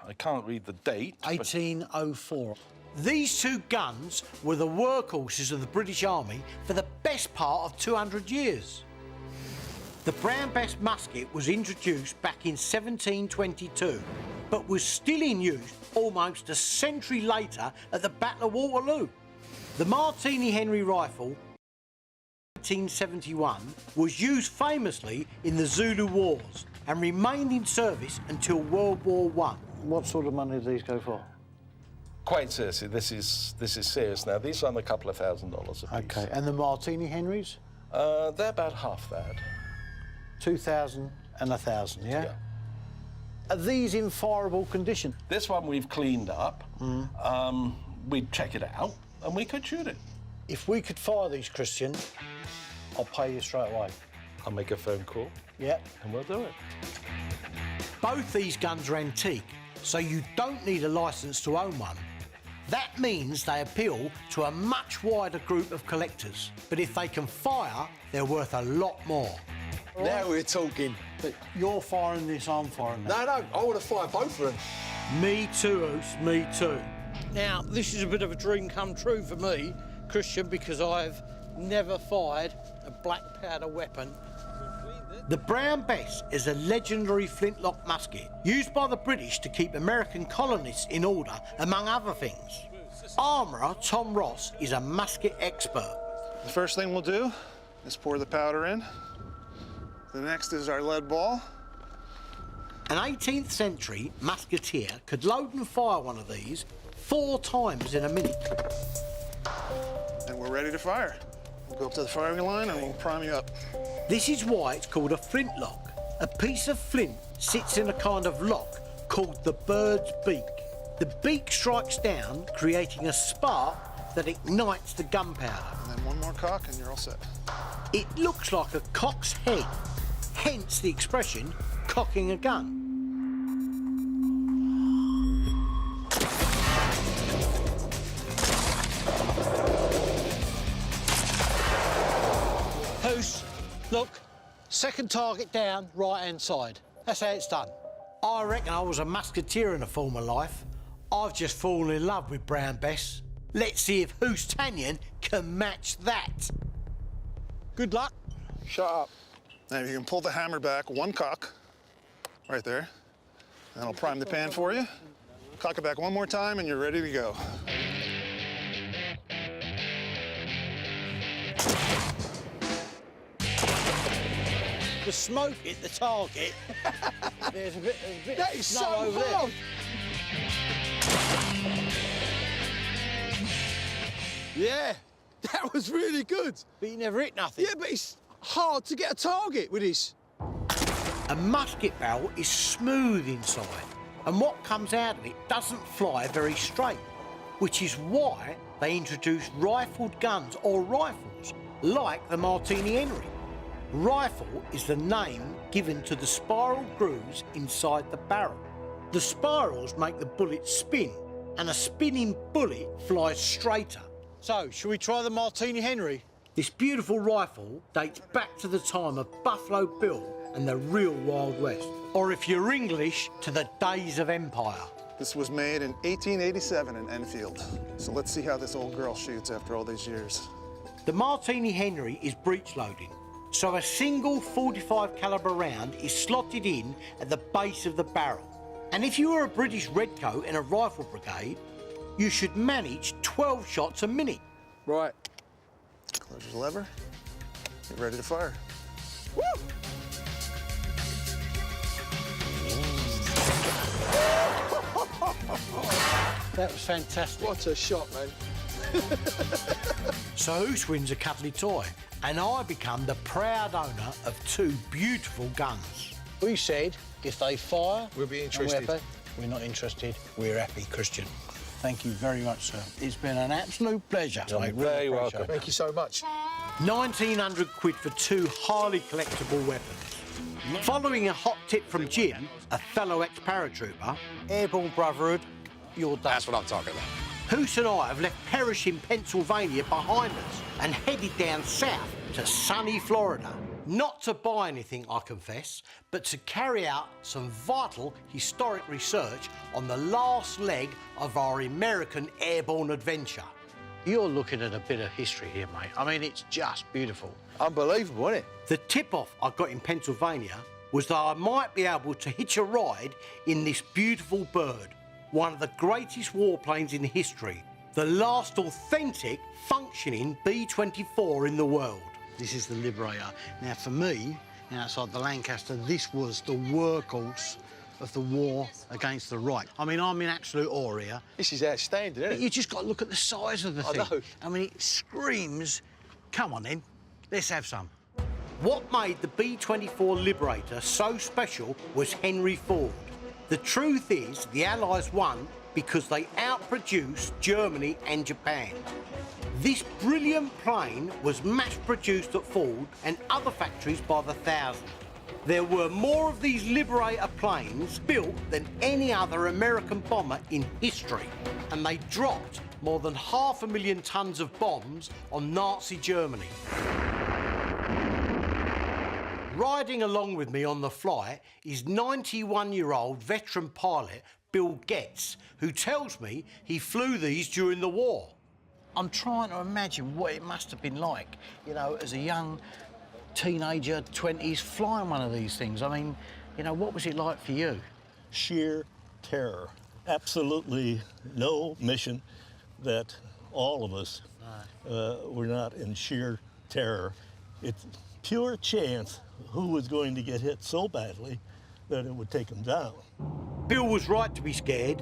I can't read the date. 1804. These two guns were the workhorses of the British Army for the best part of 200 years. The Brown Bess musket was introduced back in 1722, but was still in use almost a century later at the Battle of Waterloo. The Martini Henry rifle, 1871, was used famously in the Zulu Wars and remained in service until World War I. What sort of money do these go for? Quite seriously, this is serious now. These are on a couple of $1,000 a piece. OK, and the Martini Henrys? They're about half that. 2,000 and 1,000, yeah? Yeah. Are these in fireable condition? This one we've cleaned up. We'd check it out, and we could shoot it. If we could fire these, Christian, I'll pay you straight away. I'll make a phone call. Yeah. And we'll do it. Both these guns are antique, so you don't need a licence to own one. That means they appeal to a much wider group of collectors. But if they can fire, they're worth a lot more. Now we're talking. But you're firing this, I'm firing that. No, I want to fire both of them. Me too, Oos, me too. Now, this is a bit of a dream come true for me, Christian, because I've never fired a black powder weapon. The Brown Bess is a legendary flintlock musket used by the British to keep American colonists in order, among other things. Armourer Tom Ross is a musket expert. The first thing we'll do is pour the powder in. The next is our lead ball. An 18th century musketeer could load and fire one of these 4 times in a minute. And we're ready to fire. We'll go up to the firing line and we'll prime you up. This is why it's called a flintlock. A piece of flint sits in a kind of lock called the bird's beak. The beak strikes down, creating a spark that ignites the gunpowder. And then one more cock and you're all set. It looks like a cock's head, hence the expression, cocking a gun. Hoos, look, second target down, right-hand side. That's how it's done. I reckon I was a musketeer in a former life. I've just fallen in love with Brown Bess. Let's see if Hoos Tanyan can match that. Good luck. Shut up. Now you can pull the hammer back, one cock, right there. And I'll prime the pan for you. Cock it back one more time and you're ready to go. The smoke hit the target. There's a bit That of is snow so over hard. there. Yeah, that was really good. But you never hit nothing. Yeah, but it's hard to get a target with this. A musket barrel is smooth inside, and what comes out of it doesn't fly very straight, which is why they introduced rifled guns or rifles, like the Martini Henry. Rifle is the name given to the spiral grooves inside the barrel. The spirals make the bullet spin, and a spinning bullet flies straighter. So, shall we try the Martini Henry? This beautiful rifle dates back to the time of Buffalo Bill and the real Wild West. Or if you're English, to the days of empire. This was made in 1887 in Enfield. So let's see how this old girl shoots after all these years. The Martini Henry is breech loading, so a single 45 caliber round is slotted in at the base of the barrel. And if you were a British redcoat in a rifle brigade, you should manage 12 shots a minute. Right. Close your lever. Get ready to fire. Woo! That was fantastic. What a shot, man. So Hoos wins a cuddly toy, and I become the proud owner of 2 beautiful guns. We said if they fire, We'll be and interested. We're not interested. We're happy, Christian. Thank you very much, sir. It's been an absolute pleasure. You're mate. very Really welcome. appreciate it. Thank you so much. 1,900 quid for 2 highly collectible weapons. Following a hot tip from Jim, a fellow ex-paratrooper, Airborne Brotherhood, you're done. That's what I'm talking about. Hoos and I have left Perishing, Pennsylvania behind us and headed down south to sunny Florida. Not to buy anything, I confess, but to carry out some vital historic research on the last leg of our American airborne adventure. You're looking at a bit of history here, mate. I mean, it's just beautiful. Unbelievable, isn't it? The tip-off I got in Pennsylvania was that I might be able to hitch a ride in this beautiful bird, one of the greatest warplanes in history, the last authentic functioning B-24 in the world. This is the Liberator. Now, for me, outside the Lancaster, this was the workhorse of the war against the Reich. I mean, I'm in absolute awe here. This is outstanding, isn't But it? you just got to look at the size of the I thing. know. I mean, it screams, come on then, let's have some. What made the B-24 Liberator so special was Henry Ford. The truth is, the Allies won because they outproduced Germany and Japan. This brilliant plane was mass-produced at Ford and other factories by the thousand. There were more of these Liberator planes built than any other American bomber in history, and they dropped more than 500,000 tons of bombs on Nazi Germany. Riding along with me on the flight is 91-year-old veteran pilot Bill Getz, who tells me he flew these during the war. I'm trying to imagine what it must have been like, you know, as a young teenager, 20s, flying one of these things. I mean, you know, what was it like for you? Sheer terror. Absolutely no mission that all of us were not in sheer terror. It's pure chance who was going to get hit so badly that it would take them down. Bill was right to be scared.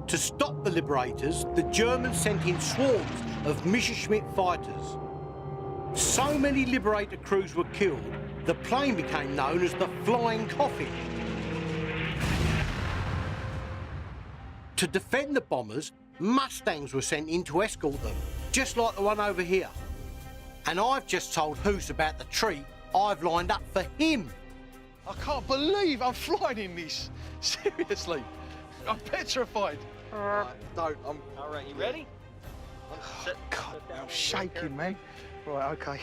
To stop the liberators, the Germans sent in swarms of Messerschmitt fighters. So many Liberator crews were killed, the plane became known as the Flying Coffin. To defend the bombers, Mustangs were sent in to escort them, just like the one over here. And I've just told Hoos about the treat I've lined up for him. I can't believe I'm flying in this. Seriously, I'm petrified. No, I'm... All right, you ready? God, I'm shaking, man. Right, okay.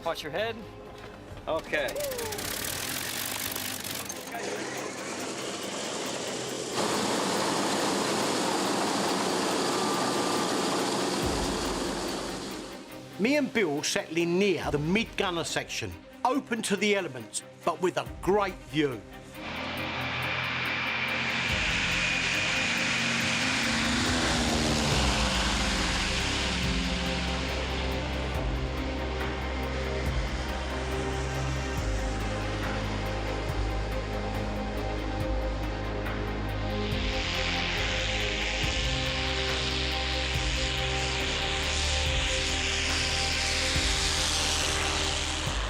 Watch your head. Okay. Me and Bill settle in near the mid-gunner section, open to the elements, but with a great view.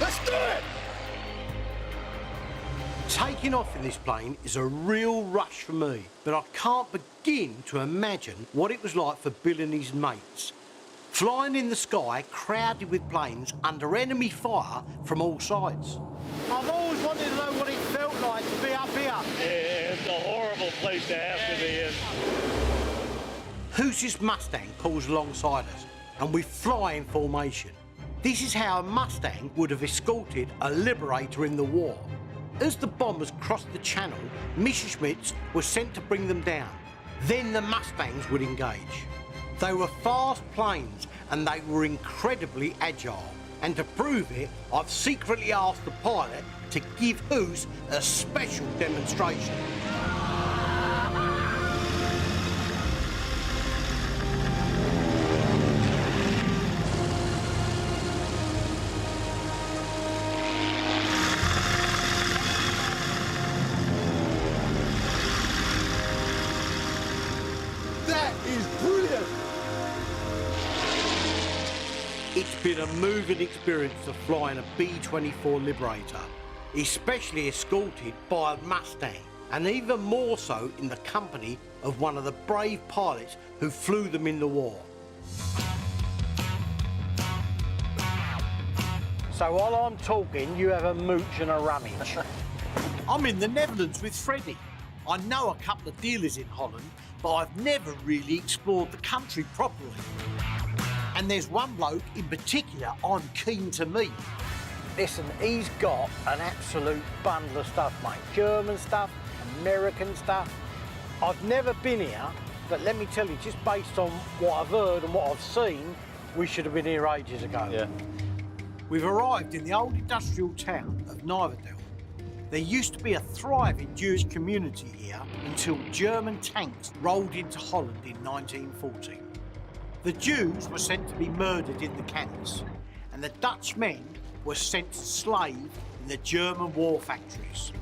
Let's do it! Taking off in this plane is a real rush for me, but I can't begin to imagine what it was like for Bill and his mates. Flying in the sky, crowded with planes under enemy fire from all sides. I've always wanted to know what it felt like to be up here. Yeah, it's a horrible place to have to be in. Hoos's Mustang pulls alongside us, and we fly in formation. This is how a Mustang would have escorted a Liberator in the war. As the bombers crossed the channel, Messerschmitts were sent to bring them down. Then the Mustangs would engage. They were fast planes and they were incredibly agile. And to prove it, I've secretly asked the pilot to give Hoos a special demonstration. It's been a moving experience to fly in a B-24 Liberator, especially escorted by a Mustang, and even more so in the company of one of the brave pilots who flew them in the war. So while I'm talking, you have a mooch and a rummage. I'm in the Netherlands with Freddie. I know a couple of dealers in Holland, but I've never really explored the country properly. And there's one bloke in particular I'm keen to meet. Listen, he's got an absolute bundle of stuff, mate. German stuff, American stuff. I've never been here, but let me tell you, just based on what I've heard and what I've seen, we should have been here ages ago. Yeah. We've arrived in the old industrial town of Nijverdal. There used to be a thriving Jewish community here until German tanks rolled into Holland in 1940. The Jews were sent to be murdered in the camps, and the Dutch men were sent to slave in the German war factories.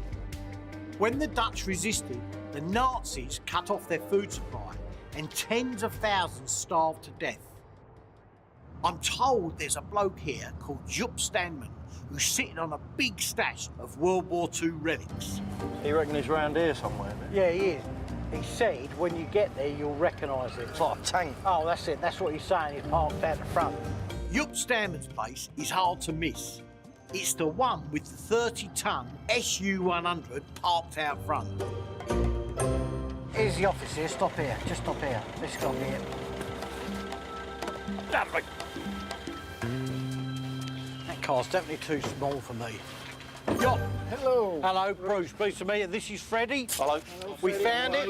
When the Dutch resisted, the Nazis cut off their food supply, and tens of thousands starved to death. I'm told there's a bloke here called Jupp Standman who's sitting on a big stash of World War II relics. You reckon he's round here somewhere? Yeah, he is. He said when you get there, you'll recognise it. It's like a tank. Oh, that's it. That's what he's saying. He's parked out the front. Jupp Standman's place is hard to miss. It's the one with the 30-ton SU-100 parked out front. Here's the office here. Stop here. Just stop here. Let's go here. Lovely. That car's definitely too small for me. Yacht. Hello. Hello, Bruce. Pleased to meet you. This is Freddie. Hello. We found it.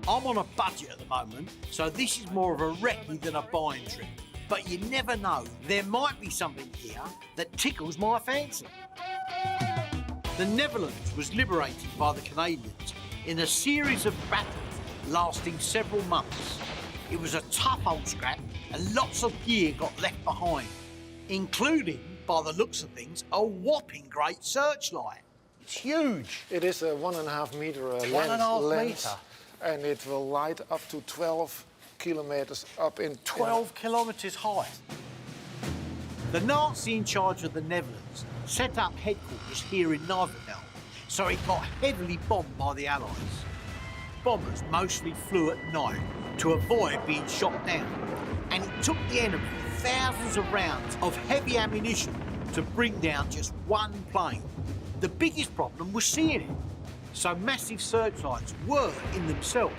I'm on a budget at the moment, so this is more of a recce than a buying trip. But you never know, there might be something here that tickles my fancy. The Netherlands was liberated by the Canadians in a series of battles lasting several months. It was a tough old scrap and lots of gear got left behind, including, by the looks of things, a whopping great searchlight. It's huge. It is a 1.5 meter length, 1.5 metre. And it will light up to 12 kilometers up in 12 kilometres high. The Nazi in charge of the Netherlands set up headquarters here in Nijverdal, so it got heavily bombed by the Allies. Bombers mostly flew at night to avoid being shot down, and it took the enemy thousands of rounds of heavy ammunition to bring down just one plane. The biggest problem was seeing it, so massive searchlights were, in themselves,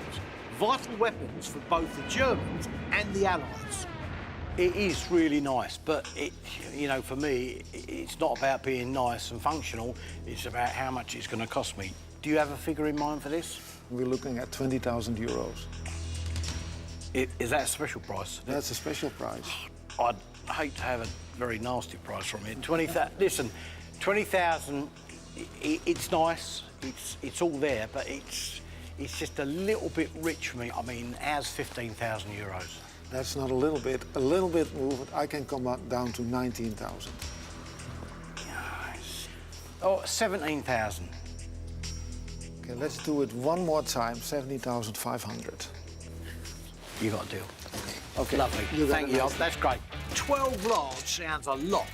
vital weapons for both the Germans and the Allies. It is really nice, but you know, for me, it's not about being nice and functional. It's about how much it's going to cost me. Do you have a figure in mind for this? We're looking at 20,000 euros. Is that a special price? That's a special price. I'd hate to have a very nasty price from it. 20,000. Listen, 20,000. It's nice. It's all there, but it's just a little bit rich for me. I mean, how's 15,000 euros? That's not a little bit moved. I can come down to 19,000. Yes. Oh, 17,000. Okay, let's do it one more time. 70,500. You got a deal. Okay, lovely. Thank you. That's great. 12 large sounds a lot,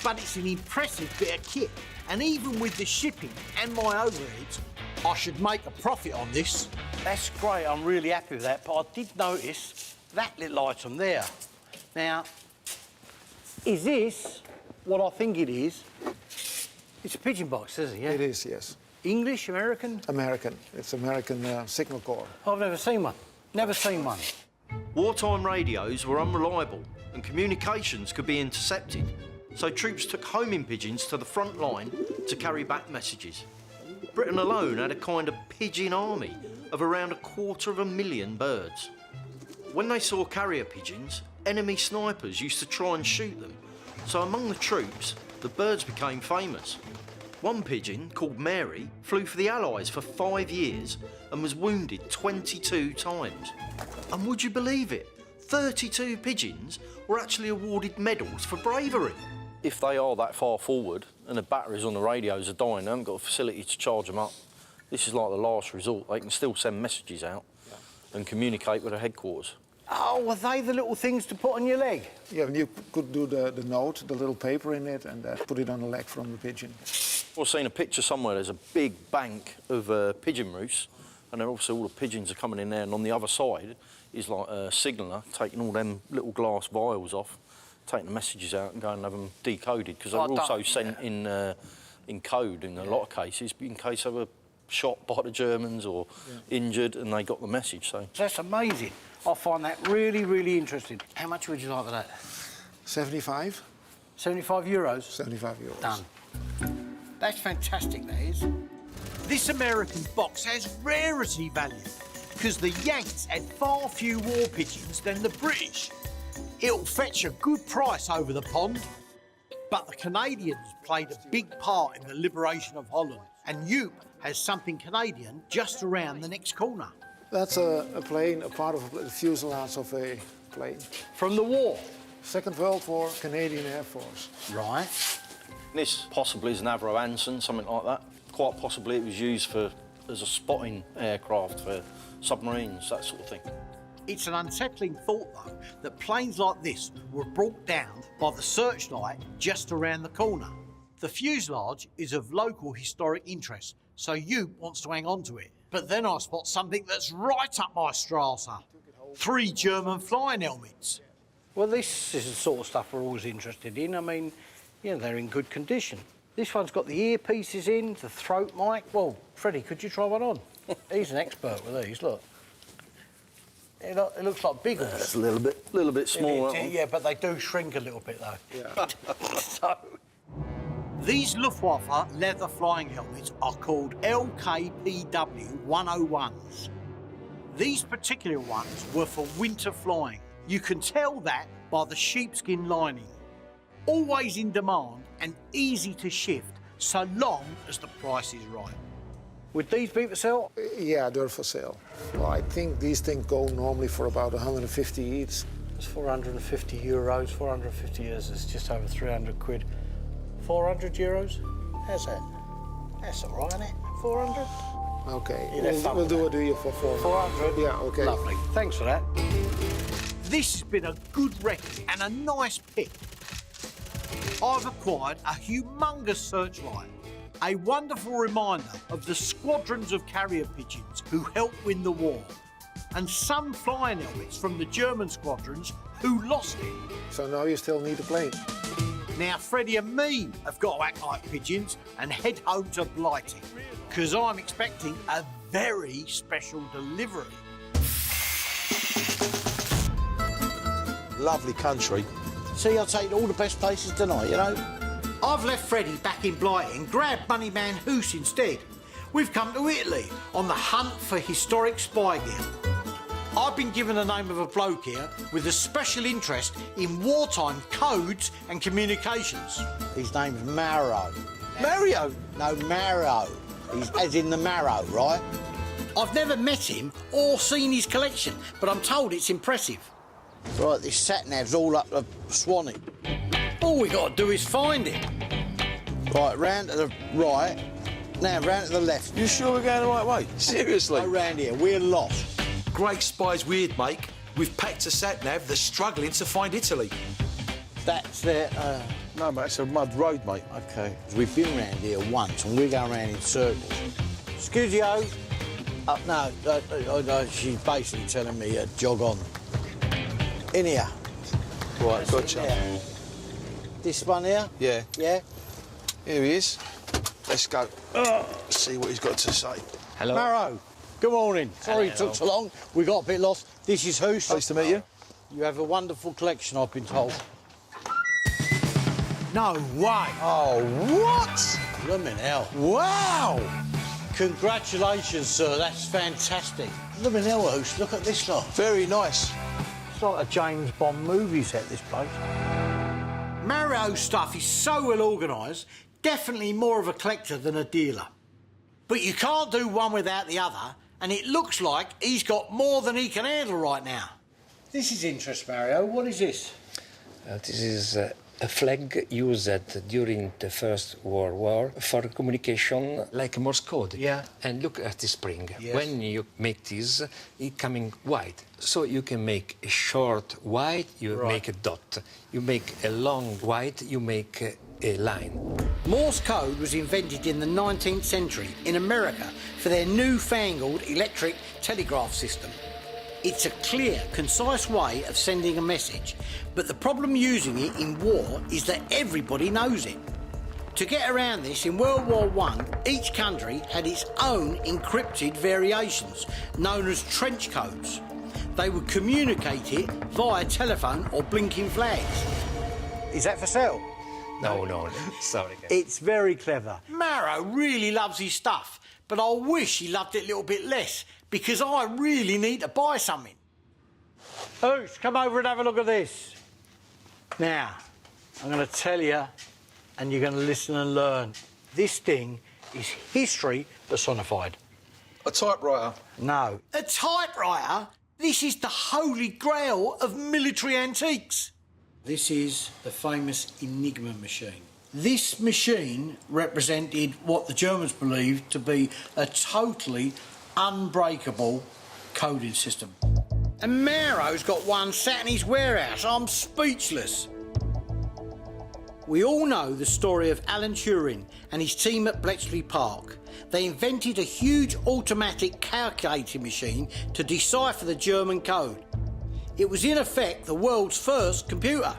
but it's an impressive bit of kit. And even with the shipping and my overheads, I should make a profit on this. That's great. I'm really happy with that. But I did notice that little item there. Now, is this what I think it is? It's a pigeon box, isn't it? Yeah? It is, yes. English, American? American. It's American signal corps. I've never seen one. Never seen one. Wartime radios were unreliable and communications could be intercepted, so troops took homing pigeons to the front line to carry back messages. Britain alone had a kind of pigeon army of around 250,000 birds. When they saw carrier pigeons, enemy snipers used to try and shoot them, so among the troops, the birds became famous. One pigeon, called Mary, flew for the Allies for 5 years and was wounded 22 times. And would you believe it? 32 pigeons were actually awarded medals for bravery. If they are that far forward and the batteries on the radios are dying, they haven't got a facility to charge them up. This is like the last resort. They can still send messages out and communicate with the headquarters. Oh, were they the little things to put on your leg? Yeah, and you could do the note, the little paper in it, and put it on the leg from the pigeon. I've seen a picture somewhere, there's a big bank of pigeon roosts, and then obviously all the pigeons are coming in there, and on the other side is like a signaller taking all them little glass vials off, taking the messages out and going and have them decoded, because they're also sent in code in a lot of cases, in case they were shot by the Germans or injured and they got the message. So that's amazing. I find that really, really interesting. How much would you like for that? 75. 75 euros? 75 euros. Done. That's fantastic, that is. This American box has rarity value, because the Yanks had far fewer war pigeons than the British. It'll fetch a good price over the pond. But the Canadians played a big part in the liberation of Holland, and Joop has something Canadian just around the next corner. That's a plane, a part of the fuselage of a plane. From the war? Second World War, Canadian Air Force. Right. this possibly is an Avro Anson, something like that. Quite possibly it was used as a spotting aircraft for submarines, that sort of thing. It's an unsettling thought, though, that planes like this were brought down by the searchlight just around the corner. The fuselage is of local historic interest, so Joop wants to hang on to it. But then I spot something that's right up my Strasse. 3 German flying helmets. Well, this is the sort of stuff we're always interested in. I mean, you know, they're in good condition. This one's got the earpieces in, the throat mic. Well, Freddie, could you try one on? He's an expert with these, look. It looks like big ones. It's a little bit small. That one. Yeah, but they do shrink a little bit though. Yeah. So, These Luftwaffe leather flying helmets are called LKPW 101s. These particular ones were for winter flying. You can tell that by the sheepskin lining. Always in demand and easy to shift, so long as the price is right. would these be for sale? Yeah, they're for sale. Well, I think these things go normally for about 150 each. It's 450 euros, 450 years is just over 300 quid. 400 euros? How's that? That's all right, isn't it? 400? Okay, Yeah, we'll do a deal for 400. 400? Yeah, okay. Lovely. Thanks for that. This has been a good record and a nice pick. I've acquired a humongous searchlight, a wonderful reminder of the squadrons of carrier pigeons who helped win the war, and some flying helmets from the German squadrons who lost it. So now you still need a plane. Now Freddie and me have got to act like pigeons and head home to Blighty, because I'm expecting a very special delivery. Lovely country. See, I'll take all the best places tonight, you know? I've left Freddie back in Blighty and grabbed Moneyman Hoos instead. We've come to Italy on the hunt for historic spy gear. I've been given the name of a bloke here with a special interest in wartime codes and communications. His name's Marrow. Mario? No, Marrow. He's as in the marrow, right? I've never met him or seen his collection, but I'm told it's impressive. Right, this sat-nav's all up the Swanee. All we got to do is find it. Right, round to the right. Now, round to the left. You sure we're going the right way? Seriously? Go round here, we're lost. Great spy's weird, mate. We've packed a sat-nav that's struggling to find Italy. That's their... No, mate, it's a mud road, mate. OK. We've been round here once and we're going round in circles. Excuse you. No, she's basically telling me jog on. In here. Right, gotcha. Yeah. This one here? Yeah. Yeah? Here he is. Let's go. See what he's got to say. Hello. Marrow, good morning. Sorry it took so long. We got a bit lost. This is Hoos. Nice to meet you. You have a wonderful collection, I've been told. No way. Oh, what? Blimmin' hell. Wow! Congratulations, sir. That's fantastic. Blimmin' hell, Hoos. Look at this lot. Very nice. It's like a James Bond movie set, this place. Mario's stuff is so well organised, definitely more of a collector than a dealer. But you can't do one without the other, and it looks like he's got more than he can handle right now. This is interesting, Mario. What is this? This is a flag used during the First World War for communication, like Morse code. Yeah. And look at the spring. Yes. When you make this, it's coming wide. So you can make a short wide, you make a dot. You make a long wide, you make a line. Morse code was invented in the 19th century in America for their newfangled electric telegraph system. It's a clear, concise way of sending a message, but the problem using it in war is that everybody knows it. To get around this, in World War I, each country had its own encrypted variations, known as trench codes. They would communicate it via telephone or blinking flags. Is that for sale? No, sorry. It's very clever. Marrow really loves his stuff, but I wish he loved it a little bit less, because I really need to buy something. Hoos, come over and have a look at this. Now, I'm going to tell you, and you're going to listen and learn. This thing is history personified. A typewriter? No. A typewriter? This is the holy grail of military antiques. This is the famous Enigma Machine. This machine represented what the Germans believed to be a totally unbreakable coding system. And Marrow's got one sat in his warehouse. I'm speechless. We all know the story of Alan Turing and his team at Bletchley Park. They invented a huge automatic calculating machine to decipher the German code. It was in effect the world's first computer.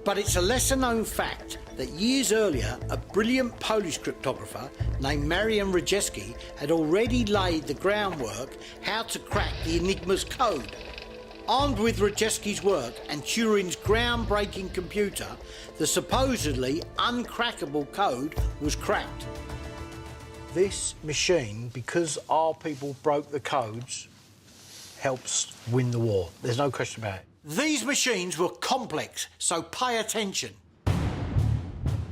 But it's a lesser known fact that years earlier, a brilliant Polish cryptographer named Marian Rejewski had already laid the groundwork how to crack the Enigma's code. Armed with Rejewski's work and Turing's groundbreaking computer, the supposedly uncrackable code was cracked. This machine, because our people broke the codes, helps win the war. There's no question about it. These machines were complex, so pay attention.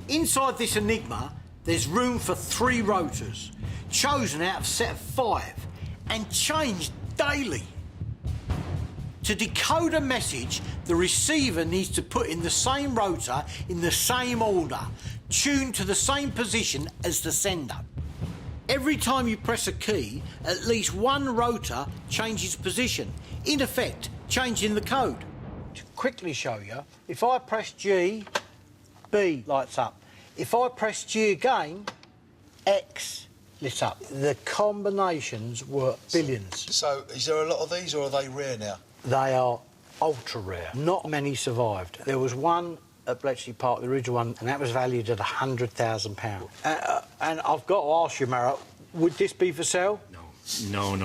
Inside this Enigma, there's room for 3 rotors, chosen out of a set of 5, and changed daily. To decode a message, the receiver needs to put in the same rotor in the same order, tuned to the same position as the sender. Every time you press a key, at least one rotor changes position, in effect, changing the code. To quickly show you, if I press G, B lights up. If I press G again, X lit up. The combinations were billions. So, is there a lot of these, or are they rare now? They are ultra rare. Not many survived. There was one at Bletchley Park, the original one, and that was valued at £100,000. And I've got to ask you, Mara, would this be for sale? No.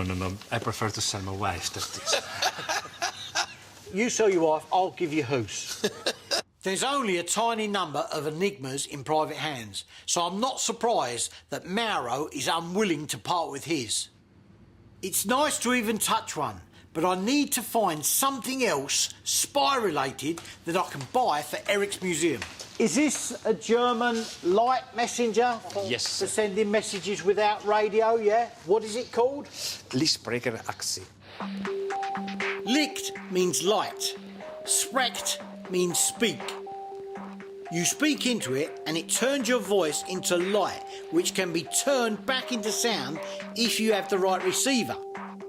I prefer to sell my wife than this. You sell your wife, I'll give you hoose. There's only a tiny number of Enigmas in private hands, so I'm not surprised that Mauro is unwilling to part with his. It's nice to even touch one, but I need to find something else spy-related that I can buy for Eric's museum. Is this a German light messenger? Yes. For sending messages without radio, yeah? What is it called? Lightsprechgerat. Licht means light. Sprecht means speak. You speak into it and it turns your voice into light, which can be turned back into sound if you have the right receiver.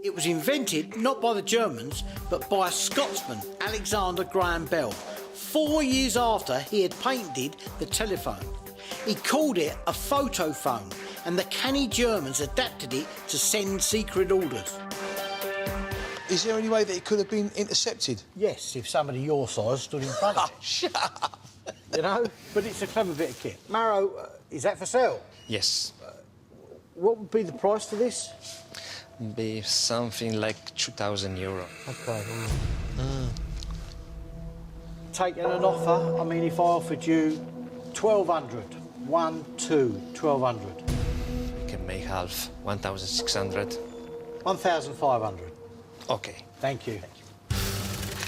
It was invented not by the Germans, but by a Scotsman, Alexander Graham Bell, 4 years after he had patented the telephone. He called it a photophone, and the canny Germans adapted it to send secret orders. Is there any way that it could have been intercepted? Yes, if somebody your size stood in front of it. Shut up! You know, but it's a clever bit of kit. Maro, is that for sale? Yes. What would be the price for this? Be something like €2,000. Okay. Taking an offer, I mean, if I offered you 1,200, 1,200. We can make half, 1,600. 1,500. Okay. Thank you.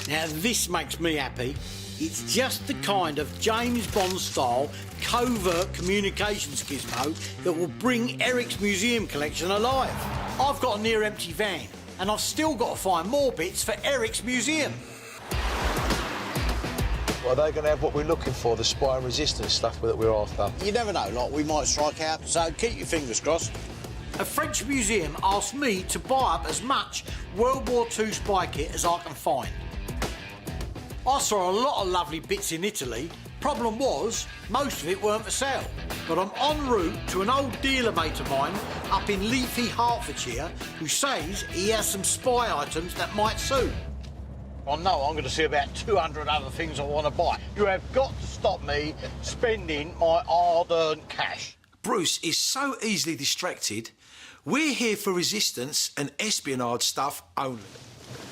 Now, this makes me happy. It's just the kind of James Bond-style covert communications gizmo that will bring Eric's museum collection alive. I've got a near-empty van, and I've still got to find more bits for Eric's museum. Well, are they going to have what we're looking for, the spy and resistance stuff that we're after? You never know, like, we might strike out, so keep your fingers crossed. A French museum asked me to buy up as much World War II spy kit as I can find. I saw a lot of lovely bits in Italy. Problem was, most of it weren't for sale. But I'm en route to an old dealer mate of mine up in leafy Hertfordshire who says he has some spy items that might suit. I know I'm going to see about 200 other things I want to buy. You have got to stop me spending my hard-earned cash. Bruce is so easily distracted. We're here for resistance and espionage stuff only.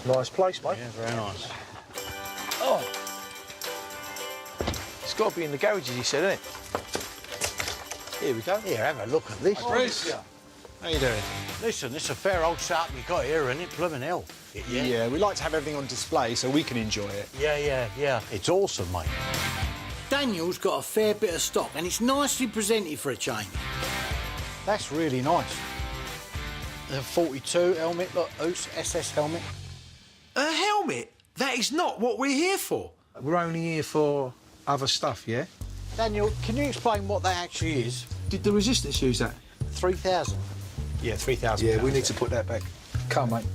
Nice place, mate. Yeah, very nice. Oh! It's got to be in the garages, he said, isn't it? Here we go. Here, have a look at this. Bruce, how you doing? Listen, it's a fair old setup you got here, isn't it? Blooming hell. Yeah, we like to have everything on display so we can enjoy it. Yeah. It's awesome, mate. Daniel's got a fair bit of stock, and it's nicely presented for a change. That's really nice. The 42 helmet, look, SS helmet. A helmet? That is not what we're here for. We're only here for other stuff, yeah? Daniel, can you explain what that actually is? Did the resistance use that? 3,000. Yeah, 3,000. Yeah, we need to put that back. Come on, mate.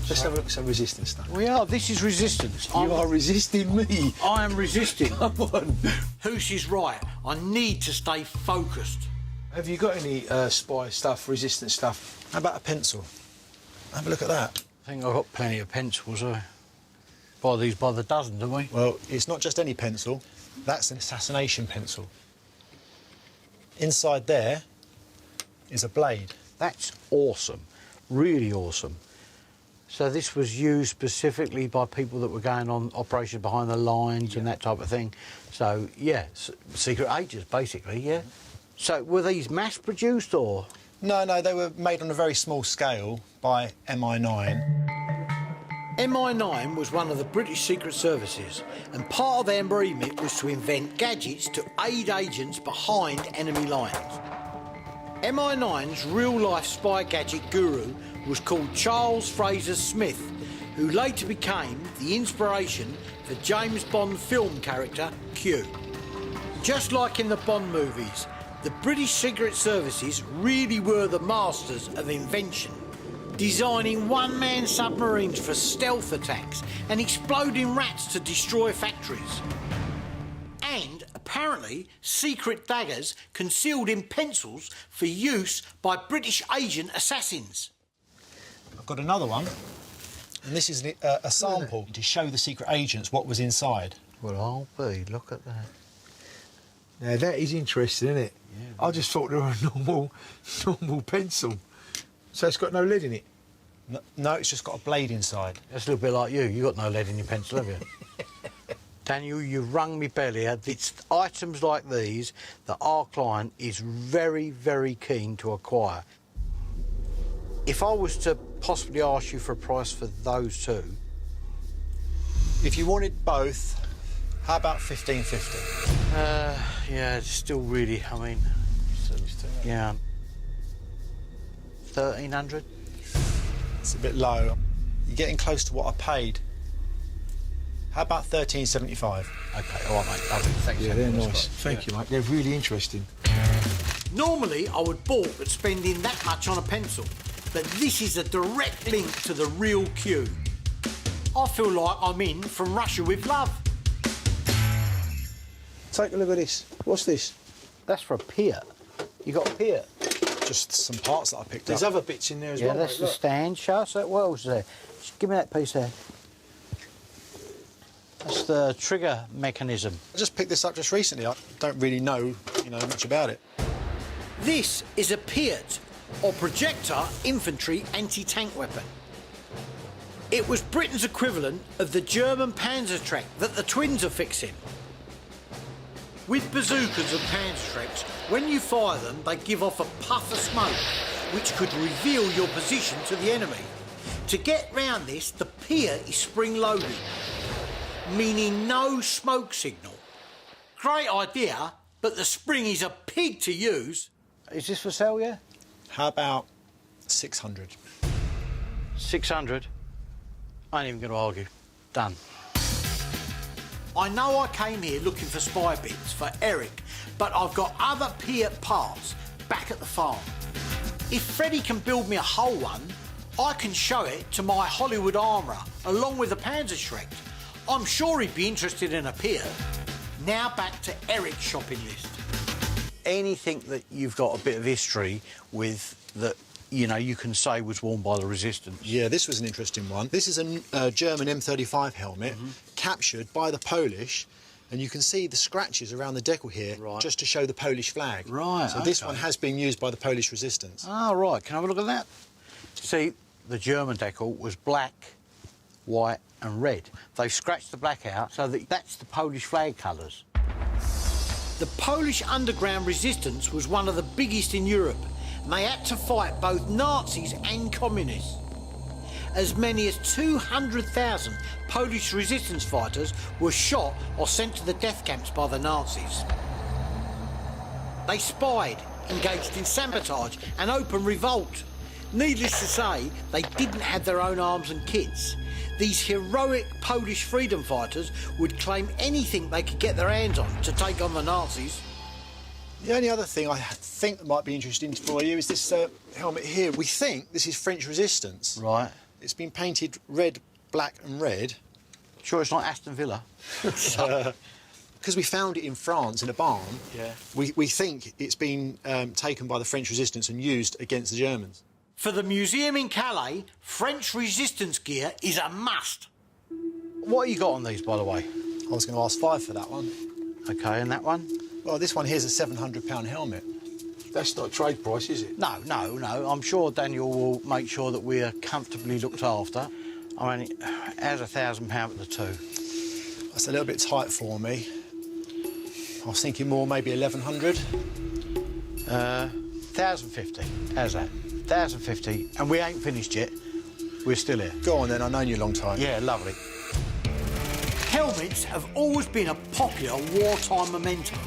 Let's have a look at some resistance stuff. We are. This is resistance. You are resisting me. I am resisting. Come on. Hoos is right. I need to stay focused. Have you got any spy stuff, resistance stuff? How about a pencil? Have a look at that. I think I've got plenty of pencils. Buy these by the dozen, don't we? Well, it's not just any pencil. That's an assassination pencil. Inside there is a blade. That's awesome, really awesome. So this was used specifically by people that were going on operations behind the lines and that type of thing. So, yeah, secret agents, basically, yeah. So were these mass-produced or...? No, they were made on a very small scale by MI9. MI9 was one of the British Secret Services, and part of their remit was to invent gadgets to aid agents behind enemy lines. MI9's real-life spy gadget guru was called Charles Fraser Smith, who later became the inspiration for James Bond film character Q. Just like in the Bond movies, the British Secret Services really were the masters of invention, designing one-man submarines for stealth attacks and exploding rats to destroy factories. And apparently secret daggers concealed in pencils for use by British agent assassins. I've got another one, and this is a sample to show the secret agents what was inside. Well, I'll be. Look at that. Now, that is interesting, isn't it? Yeah, I just thought they were a normal pencil. So it's got no lead in it? No, it's just got a blade inside. That's a little bit like you. You got no lead in your pencil, have you? Daniel, you've rung me belly. It's items like these that our client is very, very keen to acquire. If I was to possibly ask you for a price for those two... If you wanted both, how about $15.50? Yeah, it's still really, I mean... Yeah. 1,300? It's a bit low. You're getting close to what I paid. How about $13.75? OK, all right, mate. Lovely. Thanks. Yeah, they're nice. Thank you, mate. They're really interesting. Normally, I would balk at spending that much on a pencil, but this is a direct link to the real Q. I feel like I'm in From Russia with Love. Take a look at this. What's this? That's for a pier. You got a pier? Just some parts that I picked There's up. other bits in there as yeah, well. Yeah, that's mate, the look. stand. Show us that. What else is there? Just give me that piece there. That's the trigger mechanism. I just picked this up just recently. I don't really know, much about it. This is a Piat, or projector infantry anti-tank weapon. It was Britain's equivalent of the German Panzertreck that the twins are fixing. With bazookas and Panzertrecks, when you fire them, they give off a puff of smoke, which could reveal your position to the enemy. To get round this, the Piat is spring-loaded, meaning no smoke signal. Great idea, but the spring is a pig to use. Is this for sale, yeah? How about 600? 600? I ain't even going to argue. Done. I know I came here looking for spy bits for Eric, but I've got other Piat parts back at the farm. If Freddie can build me a whole one, I can show it to my Hollywood armourer along with the Panzerschreck. I'm sure he'd be interested in a Piat. Now back to Eric's shopping list. Anything that you've got a bit of history with that, you can say was worn by the Resistance. Yeah, this was an interesting one. This is a German M35 helmet captured by the Polish, and you can see the scratches around the decal here just to show the Polish flag. Right, So this one has been used by the Polish Resistance. Ah, right. Can I have a look at that? See, the German decal was black, white and red. They've scratched the black out so that's the Polish flag colours. The Polish underground resistance was one of the biggest in Europe, and they had to fight both Nazis and communists. As many as 200,000 Polish resistance fighters were shot or sent to the death camps by the Nazis. They spied, engaged in sabotage and open revolt. Needless to say, they didn't have their own arms and kits. These heroic Polish freedom fighters would claim anything they could get their hands on to take on the Nazis. The only other thing I think that might be interesting for you is this helmet here. We think this is French Resistance. Right. It's been painted red, black and red. Sure it's not Aston Villa? Because we found it in France in a barn, yeah. we think it's been taken by the French Resistance and used against the Germans. For the museum in Calais, French resistance gear is a must. What have you got on these, by the way? I was going to ask £5 for that one. OK, and that one? Well, this one here's a £700 helmet. That's not trade price, is it? No, no, no. I'm sure Daniel will make sure that we are comfortably looked after. I mean, how's £1,000 at the two? That's a little bit tight for me. I was thinking more maybe 1,100. 1,050. How's that? 1,050, and we ain't finished yet. We're still here. Go on then, I've known you a long time. Yeah, lovely. Helmets have always been a popular wartime memento,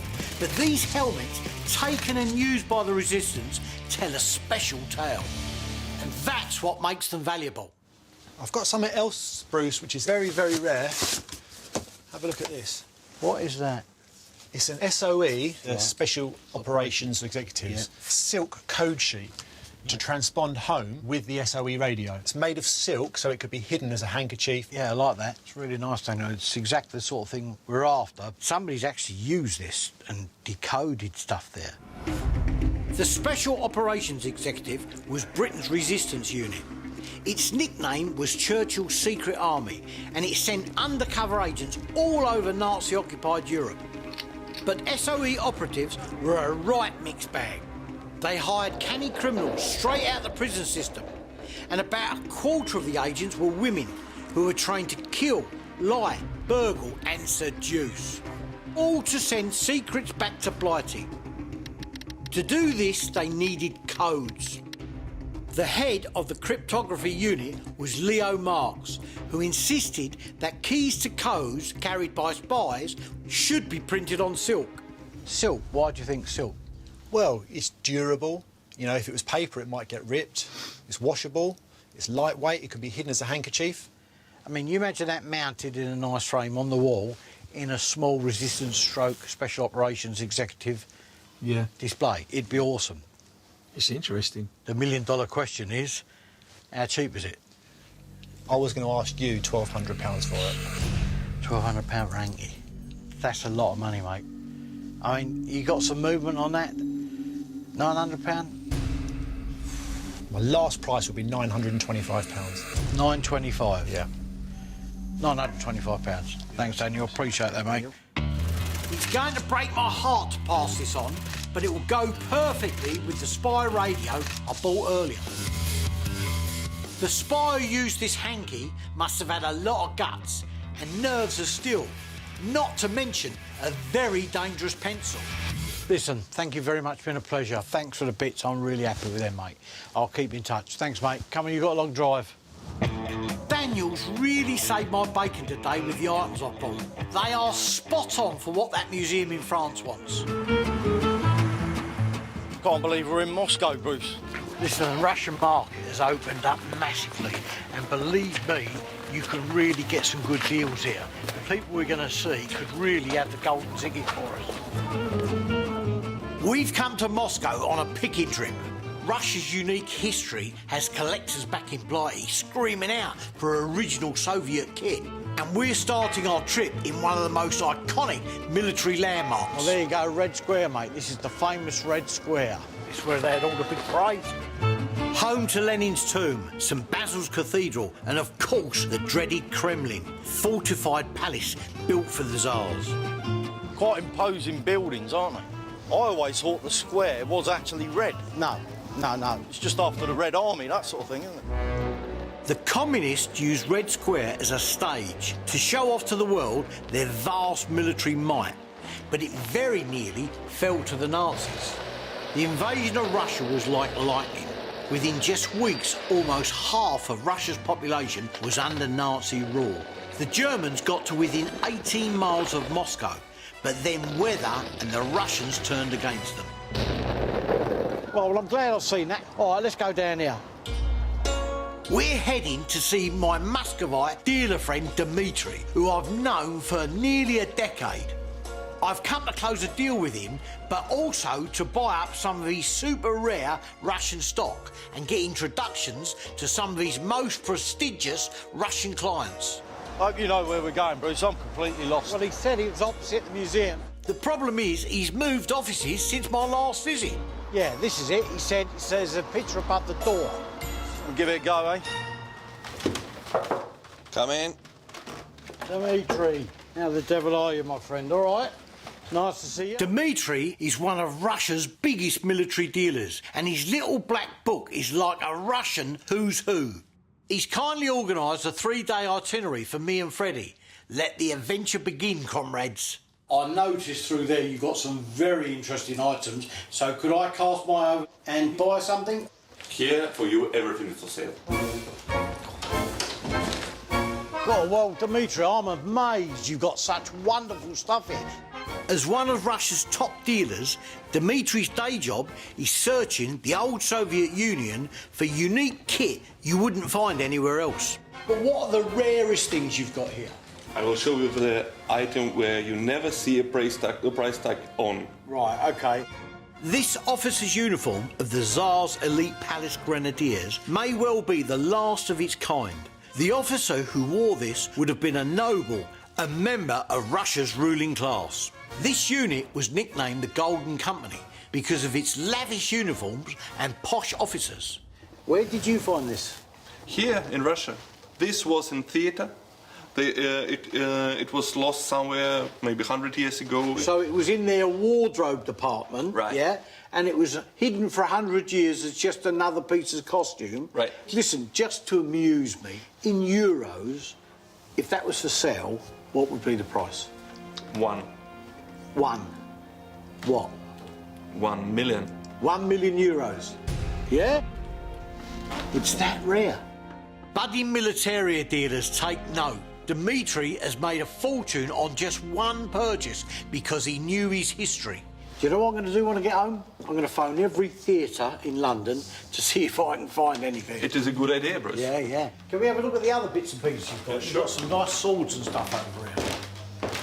but these helmets, taken and used by the Resistance, tell a special tale. And that's what makes them valuable. I've got something else, Bruce, which is very, very rare. Have a look at this. What is that? It's an SOE, Special Operations Executives, silk code sheet to transpond home with the SOE radio. It's made of silk, so it could be hidden as a handkerchief. Yeah, I like that. It's really nice, Daniel. It's exactly the sort of thing we're after. Somebody's actually used this and decoded stuff there. The Special Operations Executive was Britain's resistance unit. Its nickname was Churchill's Secret Army, and it sent undercover agents all over Nazi-occupied Europe. But SOE operatives were a right mixed bag. They hired canny criminals straight out of the prison system, and about a quarter of the agents were women who were trained to kill, lie, burgle and seduce, all to send secrets back to Blighty. To do this, they needed codes. The head of the cryptography unit was Leo Marx, who insisted that keys to codes carried by spies should be printed on silk. Silk? Why do you think silk? Well, it's durable. You know, if it was paper, it might get ripped. It's washable. It's lightweight. It can be hidden as a handkerchief. I mean, you imagine that mounted in a nice frame on the wall in a small resistance stroke special operations executive display. It'd be awesome. It's interesting. The million-dollar question is, how cheap is it? I was going to ask you £1,200 for it. £1,200 ranky. That's a lot of money, mate. I mean, you got some movement on that? £900? My last price would be £925. £925? Yeah. £925. Thanks, Daniel. Appreciate that, mate. It's going to break my heart to pass this on, but it will go perfectly with the spy radio I bought earlier. The spy who used this hanky must have had a lot of guts and nerves of steel, not to mention a very dangerous pencil. Listen, thank you very much. It's been a pleasure. Thanks for the bits. I'm really happy with them, mate. I'll keep in touch. Thanks, mate. Come on, you've got a long drive. Daniel's really saved my bacon today with the items I bought. They are spot on for what that museum in France wants. Can't believe we're in Moscow, Bruce. Listen, the Russian market has opened up massively, and believe me, you can really get some good deals here. The people we're going to see could really have the golden ticket for us. We've come to Moscow on a picking trip. Russia's unique history has collectors back in Blighty screaming out for original Soviet kit. And we're starting our trip in one of the most iconic military landmarks. Well, there you go, Red Square, mate. This is the famous Red Square. It's where they had all the big parades. Home to Lenin's tomb, St Basil's Cathedral, and of course the dreaded Kremlin, fortified palace built for the Tsars. Quite imposing buildings, aren't they? I always thought the square was actually red. No. It's just after the Red Army, that sort of thing, isn't it? The communists used Red Square as a stage to show off to the world their vast military might, but it very nearly fell to the Nazis. The invasion of Russia was like lightning. Within just weeks, almost half of Russia's population was under Nazi rule. The Germans got to within 18 miles of Moscow, but then weather and the Russians turned against them. Well, I'm glad I've seen that. All right, let's go down here. We're heading to see my Muscovite dealer friend Dmitri, who I've known for nearly a decade. I've come to close a deal with him, but also to buy up some of his super rare Russian stock and get introductions to some of his most prestigious Russian clients. Hope you know where we're going, Bruce. I'm completely lost. Well, he said he was opposite the museum. The problem is he's moved offices since my last visit. Yeah, this is it. He said there's a picture above the door. We'll give it a go, eh? Come in. Dmitri, how the devil are you, my friend? All right? Nice to see you. Dmitri is one of Russia's biggest military dealers, and his little black book is like a Russian who's who. He's kindly organised a 3-day itinerary for me and Freddie. Let the adventure begin, comrades. I noticed through there you've got some very interesting items, so could I cast my eye and buy something? Here, for you, everything is for sale. God, well, Dmitri, I'm amazed you've got such wonderful stuff here. As one of Russia's top dealers, Dmitri's day job is searching the old Soviet Union for unique kit you wouldn't find anywhere else. But what are the rarest things you've got here? I will show you the item where you never see a price tag on. Right, OK. This officer's uniform of the Tsar's elite palace grenadiers may well be the last of its kind. The officer who wore this would have been a noble, a member of Russia's ruling class. This unit was nicknamed the Golden Company because of its lavish uniforms and posh officers. Where did you find this? Here in Russia. This was in theatre. It was lost somewhere maybe 100 years ago. So it was in their wardrobe department, right? Yeah, and it was hidden for 100 years as just another piece of costume. Right. Listen, just to amuse me, in euros, if that was for sale, what would be the price? One. What? 1 million. 1 million euros. Yeah? It's that rare. Budding militaria dealers take note. Dmitri has made a fortune on just one purchase because he knew his history. Do you know what I'm going to do when I get home? I'm going to phone every theatre in London to see if I can find anything. It is a good idea, Bruce. Yeah, yeah. Can we have a look at the other bits and pieces you've got? You've got some nice swords and stuff over here.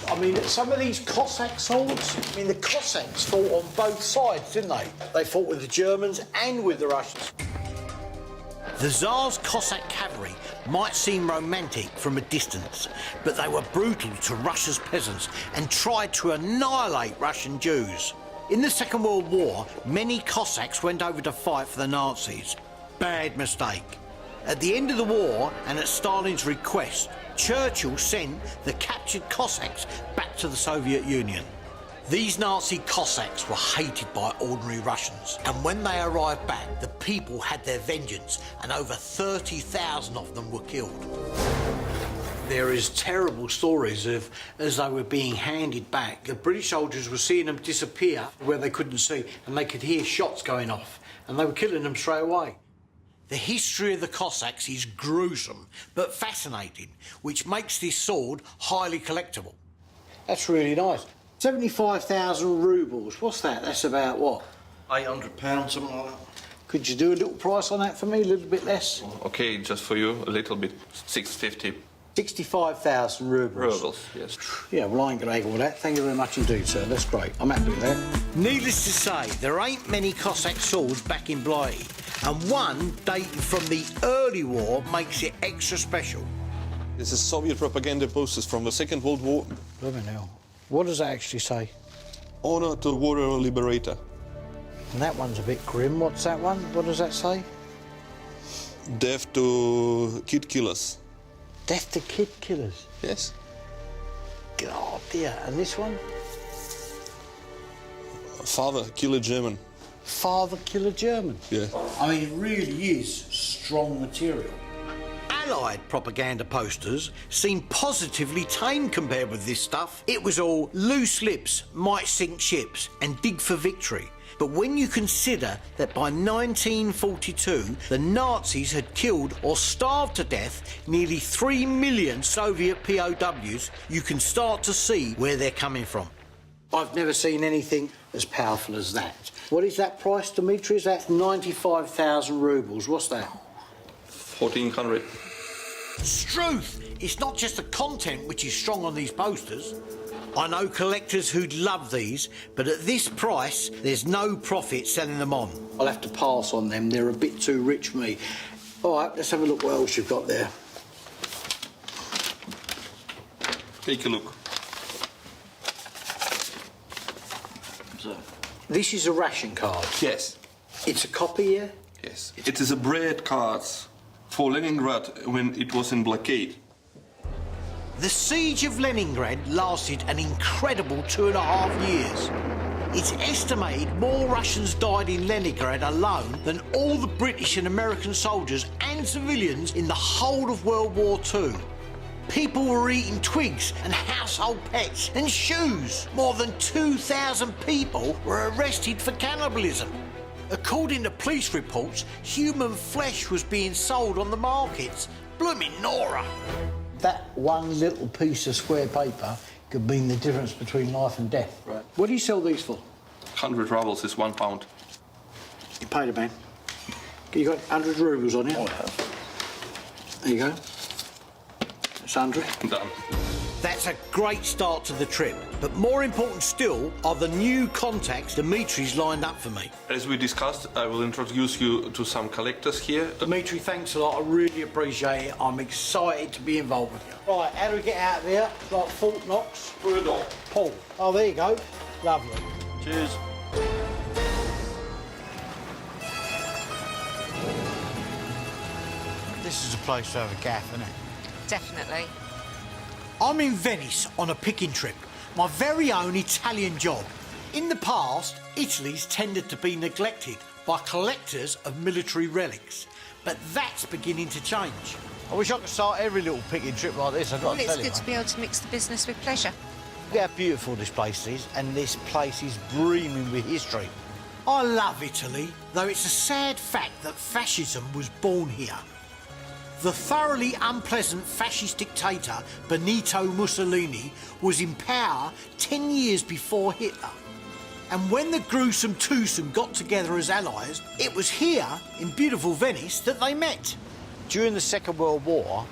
I mean, some of these Cossack swords, I mean, the Cossacks fought on both sides, didn't they? They fought with the Germans and with the Russians. The Tsar's Cossack cavalry might seem romantic from a distance, but they were brutal to Russia's peasants and tried to annihilate Russian Jews. In the Second World War, many Cossacks went over to fight for the Nazis. Bad mistake. At the end of the war, and at Stalin's request, Churchill sent the captured Cossacks back to the Soviet Union. These Nazi Cossacks were hated by ordinary Russians, and when they arrived back, the people had their vengeance, and over 30,000 of them were killed. There is terrible stories of, as they were being handed back, the British soldiers were seeing them disappear where they couldn't see, and they could hear shots going off, and they were killing them straight away. The history of the Cossacks is gruesome, but fascinating, which makes this sword highly collectible. That's really nice. 75,000 rubles. What's that? That's about what? £800, something like that. Could you do a little price on that for me? A little bit less? Okay, just for you, a little bit. 650. 65,000 rubles. Rubles, yes. Yeah, well, I ain't going to haggle with that. Thank you very much indeed, sir. That's great. I'm happy with that. Needless to say, there ain't many Cossack swords back in Blighty, and one dating from the early war makes it extra special. This is Soviet propaganda posters from the Second World War. Blooming hell. What does that actually say? Honor to warrior liberator. And that one's a bit grim. What's that one? What does that say? Death to kid killers. Death to kid killers? Yes. God dear. And this one? Father, kill a German. Father, kill a German? Yeah. I mean, it really is strong material. Allied propaganda posters seem positively tame compared with this stuff. It was all loose lips, might sink ships, and dig for victory. But when you consider that by 1942 the Nazis had killed or starved to death nearly 3 million Soviet POWs, you can start to see where they're coming from. I've never seen anything as powerful as that. What is that price, Dmitri? Is that 95,000 rubles? What's that? 1,400. Struth! It's not just the content which is strong on these posters. I know collectors who'd love these, but at this price, there's no profit selling them on. I'll have to pass on them. They're a bit too rich for me. All right, let's have a look what else you've got there. Take a look. So, this is a ration card? Yes. It's a copy, yeah? Yes. It is a bread card for Leningrad when it was in blockade. The siege of Leningrad lasted an incredible 2.5 years. It's estimated more Russians died in Leningrad alone than all the British and American soldiers and civilians in the whole of World War II. People were eating twigs and household pets and shoes. More than 2,000 people were arrested for cannibalism. According to police reports, human flesh was being sold on the markets. Blooming Nora. That one little piece of square paper could mean the difference between life and death. Right. What do you sell these for? 100 rubles is £1. You paid a man. You got 100 rubles on you? I have. There you go. It's 100. Done. That's a great start to the trip, but more important still are the new contacts Dimitri's lined up for me. As we discussed, I will introduce you to some collectors here. Dimitri, thanks a lot. I really appreciate it. I'm excited to be involved with you. Right, how do we get out of here? Like Fort Knox? Through the door. Paul. Oh, there you go. Lovely. Cheers. This is a place to have a gaff, isn't it? Definitely. I'm in Venice on a picking trip, my very own Italian job. In the past, Italy's tended to be neglected by collectors of military relics, but that's beginning to change. I wish I could start every little picking trip like this, I've got Well, to it's tell you. good to be able to mix the business with pleasure. Look how beautiful this place is, and this place is brimming with history. I love Italy, though it's a sad fact that fascism was born here. The thoroughly unpleasant fascist dictator Benito Mussolini was in power 10 years before Hitler. And when the gruesome twosome got together as allies, it was here, in beautiful Venice, that they met. During the Second World War,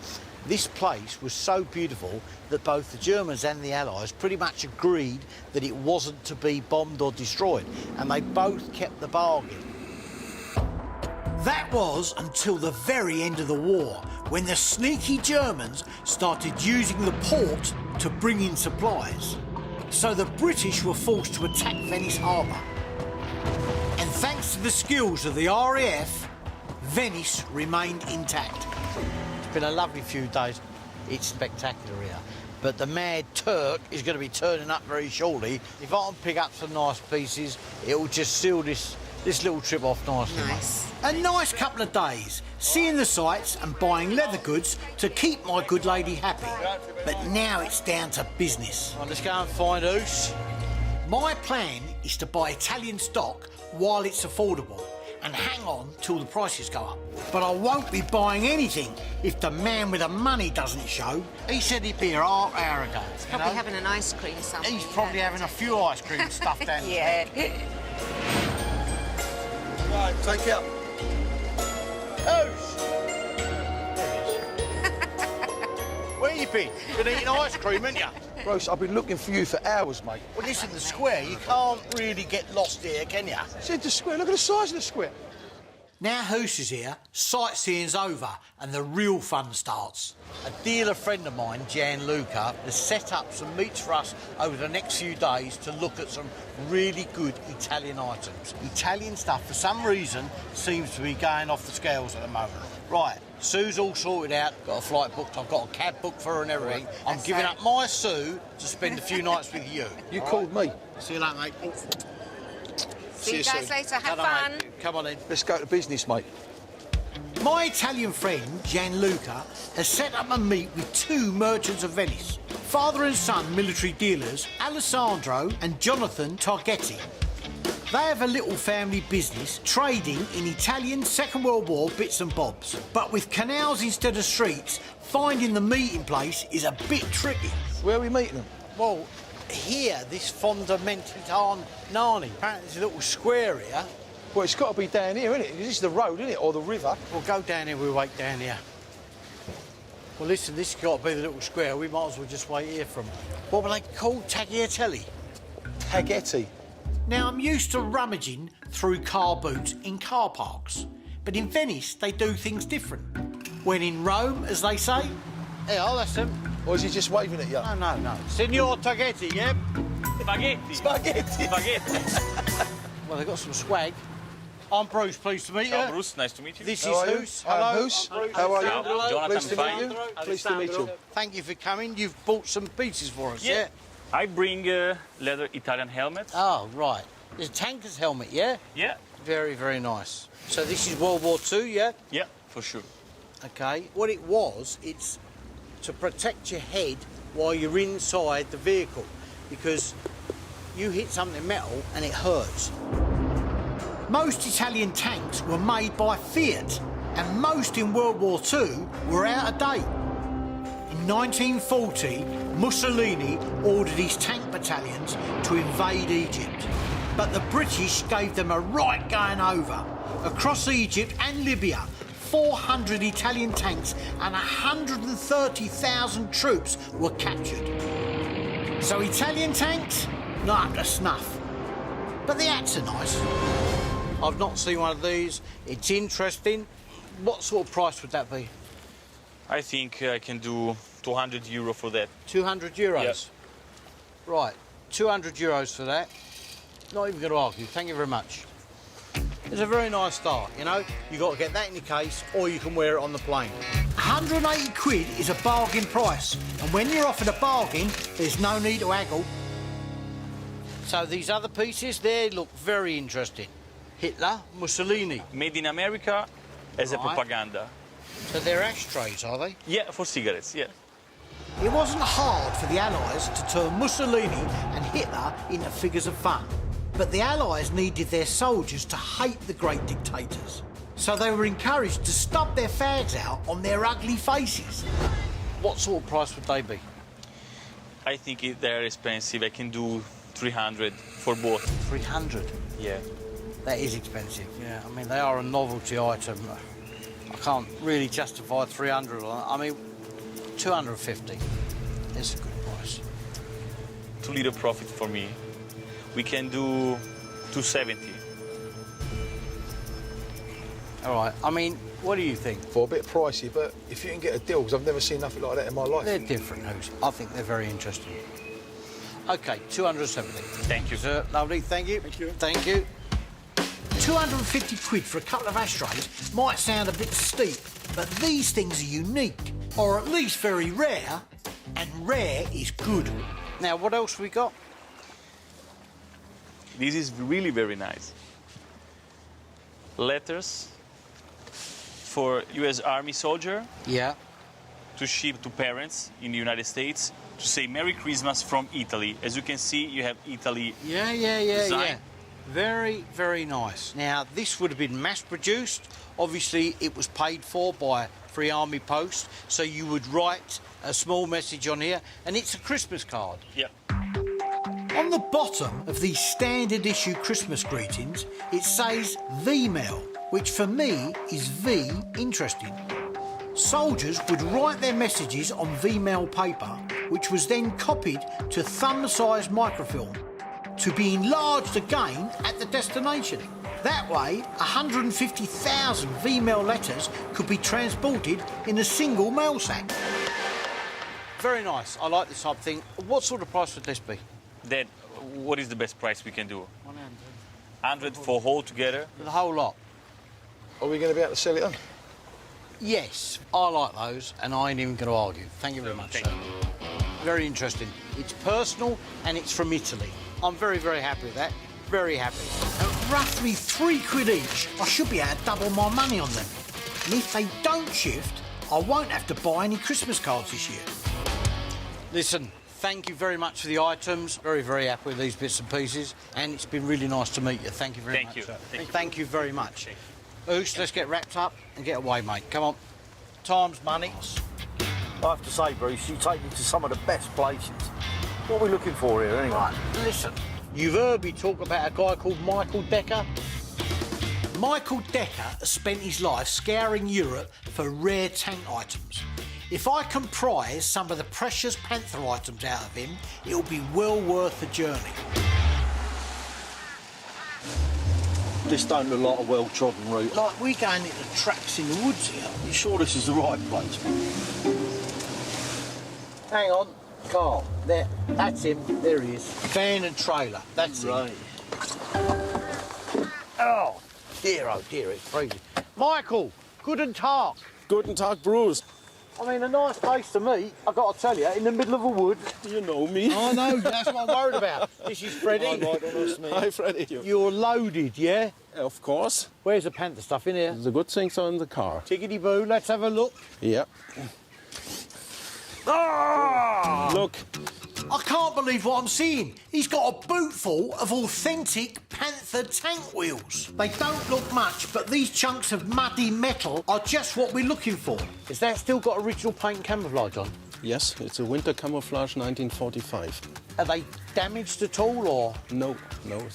this place was so beautiful that both the Germans and the Allies pretty much agreed that it wasn't to be bombed or destroyed, and they both kept the bargain. That was until the very end of the war, when the sneaky Germans started using the port to bring in supplies. So the British were forced to attack Venice harbour. And thanks to the skills of the RAF, Venice remained intact. It's been a lovely few days. It's spectacular here. But the Mad Turk is going to be turning up very shortly. If I can pick up some nice pieces, it'll just seal this little trip off nicely. Nice. A nice couple of days, seeing the sights and buying leather goods to keep my good lady happy. But now it's down to business. Right, let's go and find Oos. My plan is to buy Italian stock while it's affordable and hang on till the prices go up. But I won't be buying anything if the man with the money doesn't show. He said he'd be here half hour ago. He's probably having an ice cream somewhere. He's probably having a few ice cream stuff down Yeah. Right, take it up. Oos! Where you been? Been eating ice cream, haven't you? Bruce, I've been looking for you for hours, mate. Well, listen, the square, you can't really get lost here, can you? Said the square, look at the size of the square. Now Hoos is here, sightseeing's over and the real fun starts. A dealer friend of mine, Gianluca, has set up some meets for us over the next few days to look at some really good Italian items. Italian stuff, for some reason, seems to be going off the scales at the moment. Right, Sue's all sorted out, got a flight booked, I've got a cab booked for her and everything. I'm giving up my Sue to spend a few nights with you. You called me. See you later, mate. See you guys later. Have Ta-da, fun. mate. Come on in. Let's go to business, mate. My Italian friend, Gianluca, has set up a meet with two merchants of Venice, father and son military dealers, Alessandro and Jonathan Targetti. They have a little family business trading in Italian Second World War bits and bobs. But with canals instead of streets, finding the meeting place is a bit tricky. Where are we meeting them? Well, here, this Fondamentale Nani. Apparently there's a little square here. Well, it's got to be down here, isn't it? This is the road, isn't it? Or the river. We'll go down here, we'll wait down here. Well, listen, this has got to be the little square. We might as well just wait here for them. What were they called? Tagliatelle? Tagetti. Now, I'm used to rummaging through car boots in car parks, but in Venice, they do things different. When in Rome, as they say. Yeah, that's him. Or is he just waving at you? No. Signor Targetti, yeah? Spaghetti. Spaghetti. Spaghetti. Well, they've got some swag. I'm Bruce, pleased to meet you. Bruce, nice to meet you. This How is are you? Bruce. I'm Hello. Bruce. I'm Bruce. How are you? Hello. Jonathan, Pleased to meet fine. you. Pleased to meet you. Thank you for coming. You've bought some pieces for us, yeah? I bring a leather Italian helmet. Oh, right. There's a tanker's helmet, yeah? Yeah. Very, very nice. So this is World War II, yeah? Yeah, for sure. Okay. What it was, it's to protect your head while you're inside the vehicle, because you hit something metal and it hurts. Most Italian tanks were made by Fiat, and most in World War II were out of date. In 1940, Mussolini ordered his tank battalions to invade Egypt, but the British gave them a right going over. Across Egypt and Libya, 400 Italian tanks and 130,000 troops were captured. So Italian tanks, not up to snuff. But the hats are nice. I've not seen one of these. It's interesting. What sort of price would that be? I think I can do 200 euro for that. 200 euros? Yes. Right, 200 euros for that. Not even going to argue. Thank you very much. It's a very nice start, you know. You got to get that in your case, or you can wear it on the plane. 180 quid is a bargain price, and when you're offered a bargain, there's no need to haggle. So these other pieces, they look very interesting. Hitler, Mussolini. Made in America as a Right. propaganda. So they're ashtrays, are they? Yeah, for cigarettes, yeah. It wasn't hard for the Allies to turn Mussolini and Hitler into figures of fun. But the Allies needed their soldiers to hate the great dictators. So they were encouraged to stub their fags out on their ugly faces. What sort of price would they be? I think they're expensive. I can do 300 for both. 300? Yeah. That is expensive, yeah. I mean, they are a novelty item. I can't really justify 300 on it. I mean, 250 is a good price. Too little profit for me. We can do 270. All right. I mean, what do you think? For a bit pricey, but if you can get a deal, because I've never seen nothing like that in my life. They're different, Hoosh. I think they're very interesting. OK, 270. Thank you. Sir, lovely. Thank you. Thank you. Thank you. 250 quid for a couple of ashtrays might sound a bit steep, but these things are unique, or at least very rare, and rare is good. Now, what else we got? This is really very nice. Letters for U.S. Army soldier. Yeah. To ship to parents in the United States to say Merry Christmas from Italy. As you can see, you have Italy design. Very, very nice. Now, this would have been mass-produced. Obviously, it was paid for by Free Army Post, so you would write a small message on here, and it's a Christmas card. Yep. On the bottom of these standard issue Christmas greetings, it says V-mail, which for me is V interesting. Soldiers would write their messages on V-mail paper, which was then copied to thumb-sized microfilm to be enlarged again at the destination. That way, 150,000 V-mail letters could be transported in a single mail sack. Very nice. I like this type of thing. What sort of price would this be? Then, what is the best price we can do? 100 for whole together? The whole lot. Are we going to be able to sell it on? Yes, I like those, and I ain't even going to argue. Thank you very much, sir. Very interesting. It's personal, and it's from Italy. I'm very, very happy with that. Very happy. At roughly 3 quid each, I should be able to double my money on them. And if they don't shift, I won't have to buy any Christmas cards this year. Listen, thank you very much for the items. Very, very happy with these bits and pieces, and it's been really nice to meet you. Thank you very much, sir. Thank you very much. Oosh, let's get wrapped up and get away, mate. Come on. Time's money. I have to say, Bruce, you take me to some of the best places. What are we looking for here, anyway? Right, listen. You've heard me talk about a guy called Michael Decker? Michael Decker has spent his life scouring Europe for rare tank items. If I can prize some of the precious Pantha items out of him, it'll be well worth the journey. This don't look like a well-trodden route. Like, we're going into tracks in the woods here. You sure this is the right place? Hang on. Carl, there, that's him. There he is. Van and trailer. That's right. Oh, Dear, oh dear, it's freezing. Michael, guten Tag. Guten Tag, Bruce. I mean, a nice place to meet, I've got to tell you, in the middle of a wood. You know me. I know, that's what I'm worried about. This is Freddie. Hi, Michael, nice to meet you. Hi, Freddie. You're loaded, yeah? Of course. Where's the Panther stuff in here? The good things are in the car. Tickety-boo, let's have a look. Yeah. Ah! Look. I can't believe what I'm seeing. He's got a boot full of authentic Panther tank wheels. They don't look much, but these chunks of muddy metal are just what we're looking for. Is that still got original paint and camouflage on? Yes, it's a winter camouflage 1945. Are they damaged at all, or? No.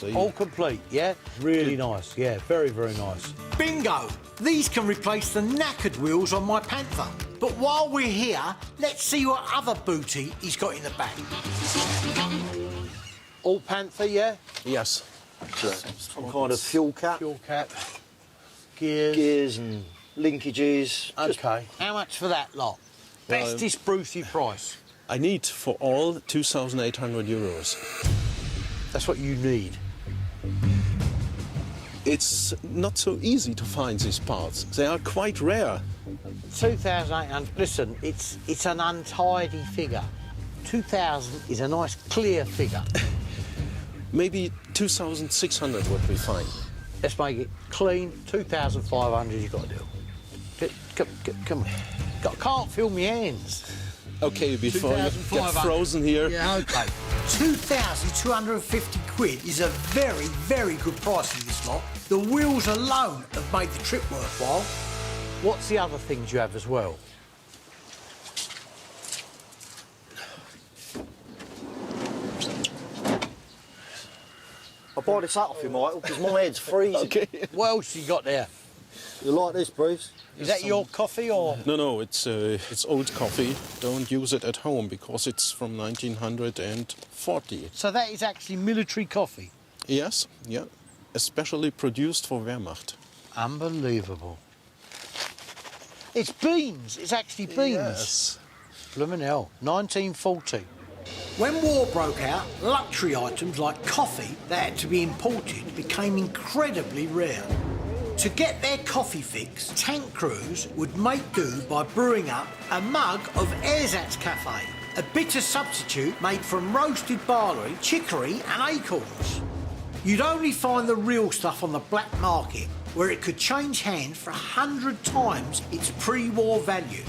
They... All complete, yeah? Really nice, yeah, very, very nice. Bingo! These can replace the knackered wheels on my Panther. But while we're here, let's see what other booty he's got in the back. All Panther, yeah? Yes. Some kind of fuel cap. Fuel cap. Gears. Gears and linkages. OK. How much for that lot? Bestest Brucey price. I need for all 2,800 euros. That's what you need. It's not so easy to find these parts. They are quite rare. 2,800. Listen, it's an untidy figure. 2,000 is a nice clear figure. Maybe 2,600 would be fine. Let's make it clean. 2,500. You've got to do. Come on. Can't feel my hands. OK, before you get frozen here. Yeah, OK. 2,250 quid is a very, very good price for this lot. The wheels alone have made the trip worthwhile. What's the other things you have as well? I'll buy this hat off you, Michael, because my head's freezing. OK. What else you got there? You like this, Bruce? Is that your coffee, or...? No, it's old coffee. Don't use it at home, because it's from 1940. So that is actually military coffee? Yes, yeah. Especially produced for Wehrmacht. Unbelievable. It's beans. It's actually beans. Yes. Bloomin' hell. 1940. When war broke out, luxury items like coffee that had to be imported became incredibly rare. To get their coffee fix, tank crews would make do by brewing up a mug of Ersatzkaffee, a bitter substitute made from roasted barley, chicory and acorns. You'd only find the real stuff on the black market, where it could change hands for 100 times its pre-war value.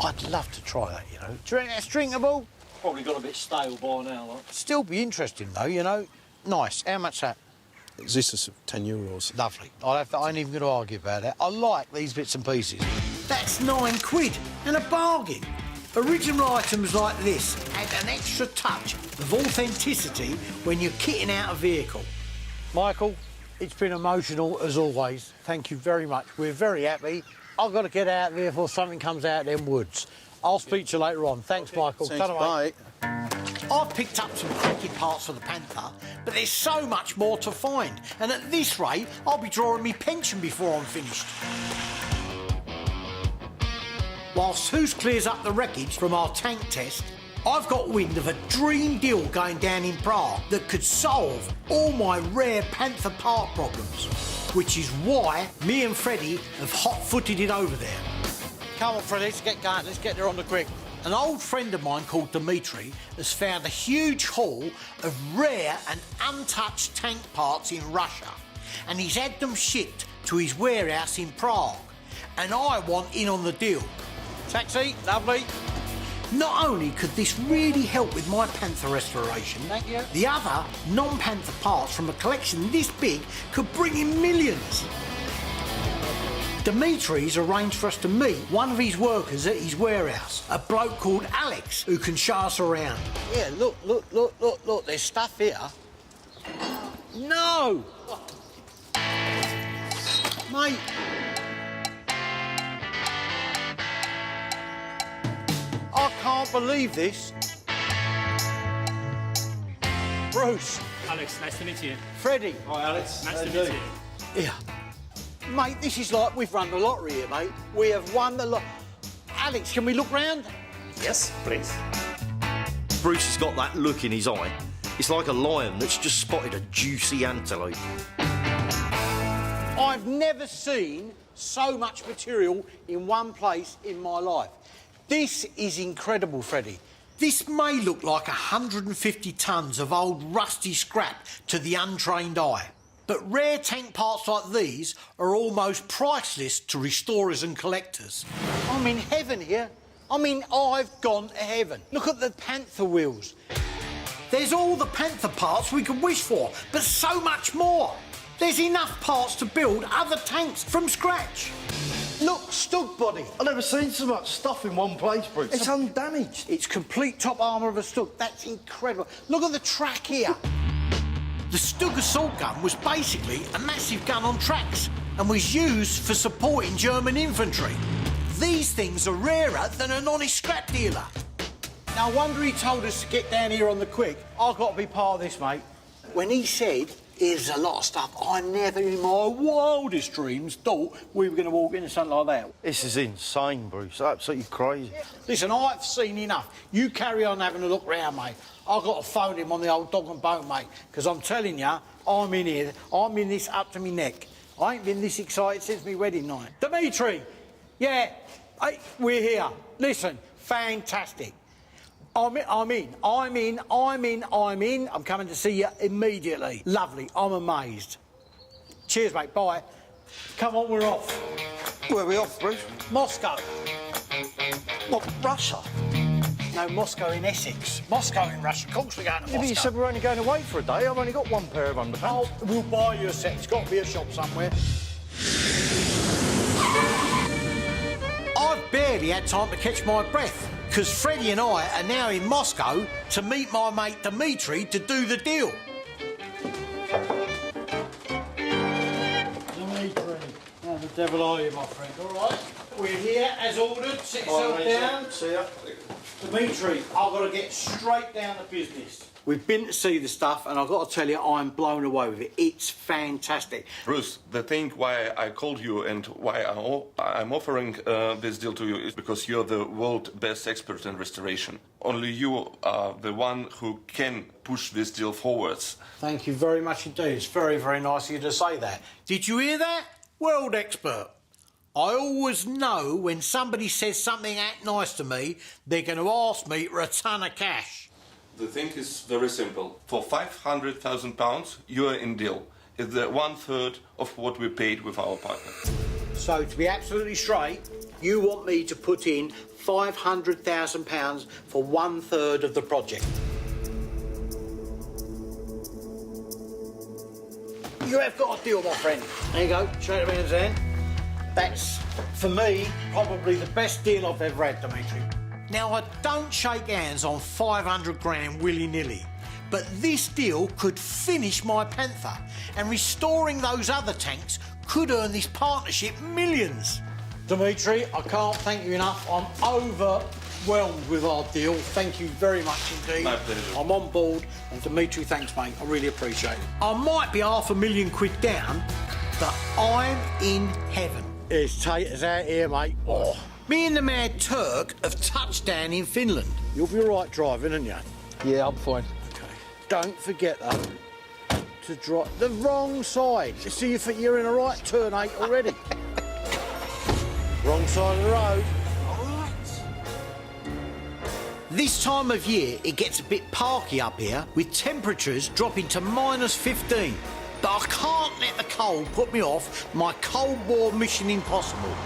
I'd love to try that, you know. Do you reckon that's drinkable? Probably got a bit stale by now, like. Still be interesting, though, you know. Nice. How much that? This is 10 euros. Lovely. I ain't even going to argue about that. I like these bits and pieces. That's 9 quid and a bargain. Original items like this add an extra touch of authenticity when you're kitting out a vehicle. Michael, it's been emotional as always. Thank you very much. We're very happy. I've got to get out there before something comes out of them woods. I'll speak to you later on. Thanks, okay. Michael. Thanks, bye. I've picked up some cracking parts for the Panther, but there's so much more to find. And at this rate, I'll be drawing me pension before I'm finished. Whilst Hoos clears up the wreckage from our tank test, I've got wind of a dream deal going down in Prague that could solve all my rare Panther part problems, which is why me and Freddie have hot-footed it over there. Come on, Freddie, let's get going. Let's get there on the quick. An old friend of mine called Dimitri has found a huge haul of rare and untouched tank parts in Russia, and he's had them shipped to his warehouse in Prague, and I want in on the deal. Taxi, lovely. Not only could this really help with my Panther restoration, thank you. The other non-Panther parts from a collection this big could bring in millions. Dimitri's arranged for us to meet one of his workers at his warehouse, a bloke called Alex, who can show us around. Yeah, look, there's stuff here. No! Mate. I can't believe this. Bruce. Alex, nice to meet you. Freddie. Hi, Alex. Nice to meet you. Yeah. Mate, this is like we've run the lottery here, mate. We have won the lot. Alex, can we look round? Yes, please. Bruce has got that look in his eye. It's like a lion that's just spotted a juicy antelope. I've never seen so much material in one place in my life. This is incredible, Freddie. This may look like 150 tonnes of old rusty scrap to the untrained eye, but rare tank parts like these are almost priceless to restorers and collectors. I'm in heaven here. I mean, I've gone to heaven. Look at the Panther wheels. There's all the Panther parts we could wish for, but so much more. There's enough parts to build other tanks from scratch. Look, Stug body. I've never seen so much stuff in one place, Bruce. It's undamaged. It's complete top armour of a Stug. That's incredible. Look at the track here. The Stug assault gun was basically a massive gun on tracks and was used for supporting German infantry. These things are rarer than an honest scrap dealer. No wonder he told us to get down here on the quick. I've got to be part of this, mate. When he said, here's a lot of stuff, I never in my wildest dreams thought we were going to walk into something like that. This is insane, Bruce. Absolutely crazy. Listen, I've seen enough. You carry on having a look round, mate. I've got to phone him on the old dog and bone, mate, because I'm telling you, I'm in here. I'm in this up to me neck. I ain't been this excited since my wedding night. Dimitri, yeah, we're here. Listen, fantastic. I'm in. I'm coming to see you immediately. Lovely. I'm amazed. Cheers, mate. Bye. Come on, we're off. Where are we off, Bruce? Moscow. What, Russia? No, Moscow in Essex. Moscow in Russia. Of course we're going to Moscow. Yeah, but you said we're only going away for a day. I've only got one pair of underpants. Oh, we'll buy you a set. It's got to be a shop somewhere. I've barely had time to catch my breath, because Freddie and I are now in Moscow to meet my mate Dimitri to do the deal. Dimitri, how the devil are you, my friend? All right? We're here as ordered. Sit yourself down. See ya. Dimitri, I've got to get straight down to business. We've been to see the stuff, and I've got to tell you, I'm blown away with it. It's fantastic. Bruce, the thing why I called you and why I'm offering this deal to you is because you're the world best expert in restoration. Only you are the one who can push this deal forwards. Thank you very much indeed. It's very, very nice of you to say that. Did you hear that? World expert. I always know when somebody says something that nice to me, they're going to ask me for a ton of cash. The thing is very simple. For £500,000, you are in deal. It's the 1/3 of what we paid with our partner. So, to be absolutely straight, you want me to put in £500,000 for 1/3 of the project. You have got a deal, my friend. There you go, shake the man's hand. That's, for me, probably the best deal I've ever had, Dimitri. Now, I don't shake hands on 500 grand willy-nilly, but this deal could finish my Panther, and restoring those other tanks could earn this partnership millions. Dimitri, I can't thank you enough. I'm overwhelmed with our deal. Thank you very much indeed. My pleasure. I'm on board, and Dimitri, thanks, mate. I really appreciate it. I might be £500,000 down, but I'm in heaven. It's taters out here, mate. Oh. Me and the Mad Turk have touched down in Finland. You'll be all right driving, aren't you? Yeah, I'm fine. OK. Don't forget, though, to drive the wrong side. You see, you're in a right turn 8 already. Wrong side of the road. This time of year, it gets a bit parky up here, with temperatures dropping to -15. But I can't let the cold put me off my Cold War Mission Impossible.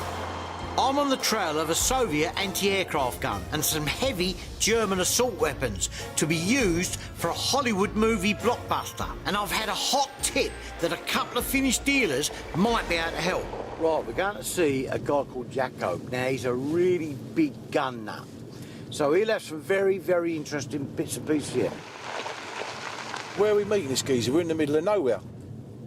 I'm on the trail of a Soviet anti-aircraft gun and some heavy German assault weapons to be used for a Hollywood movie blockbuster. And I've had a hot tip that a couple of Finnish dealers might be able to help. Right, we're going to see a guy called Jacob. Now, he's a really big gun nut. So he'll have some very, very interesting bits and pieces here. Where are we meeting this geezer? We're in the middle of nowhere.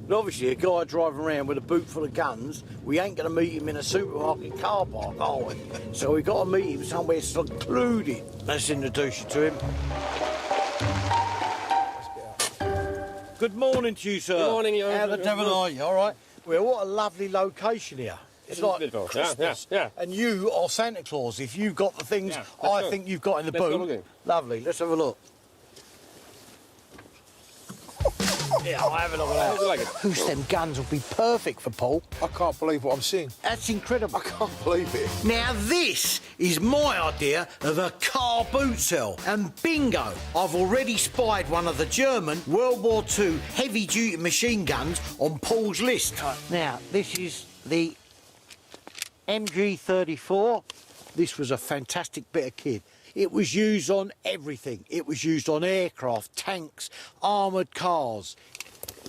But obviously, a guy driving around with a boot full of guns, we ain't going to meet him in a supermarket car park, are we? So we've got to meet him somewhere secluded. Let's introduce you to him. Good morning to you, sir. Good morning, you. How the devil are you? All right? Well, what a lovely location here. It's like beautiful. Christmas. Yeah. And you are Santa Claus if you've got the things I think you've got in the boot. Go looking. Lovely. Let's have a look. Yeah, I'll have a look at that. How do you like it? Who's them guns will be perfect for Paul. I can't believe what I'm seeing. That's incredible. I can't believe it. Now this is my idea of a car boot cell. And bingo, I've already spied one of the German World War II heavy-duty machine guns on Paul's list. Now, this is the MG34. This was a fantastic bit of kit. It was used on everything. It was used on aircraft, tanks, armoured cars.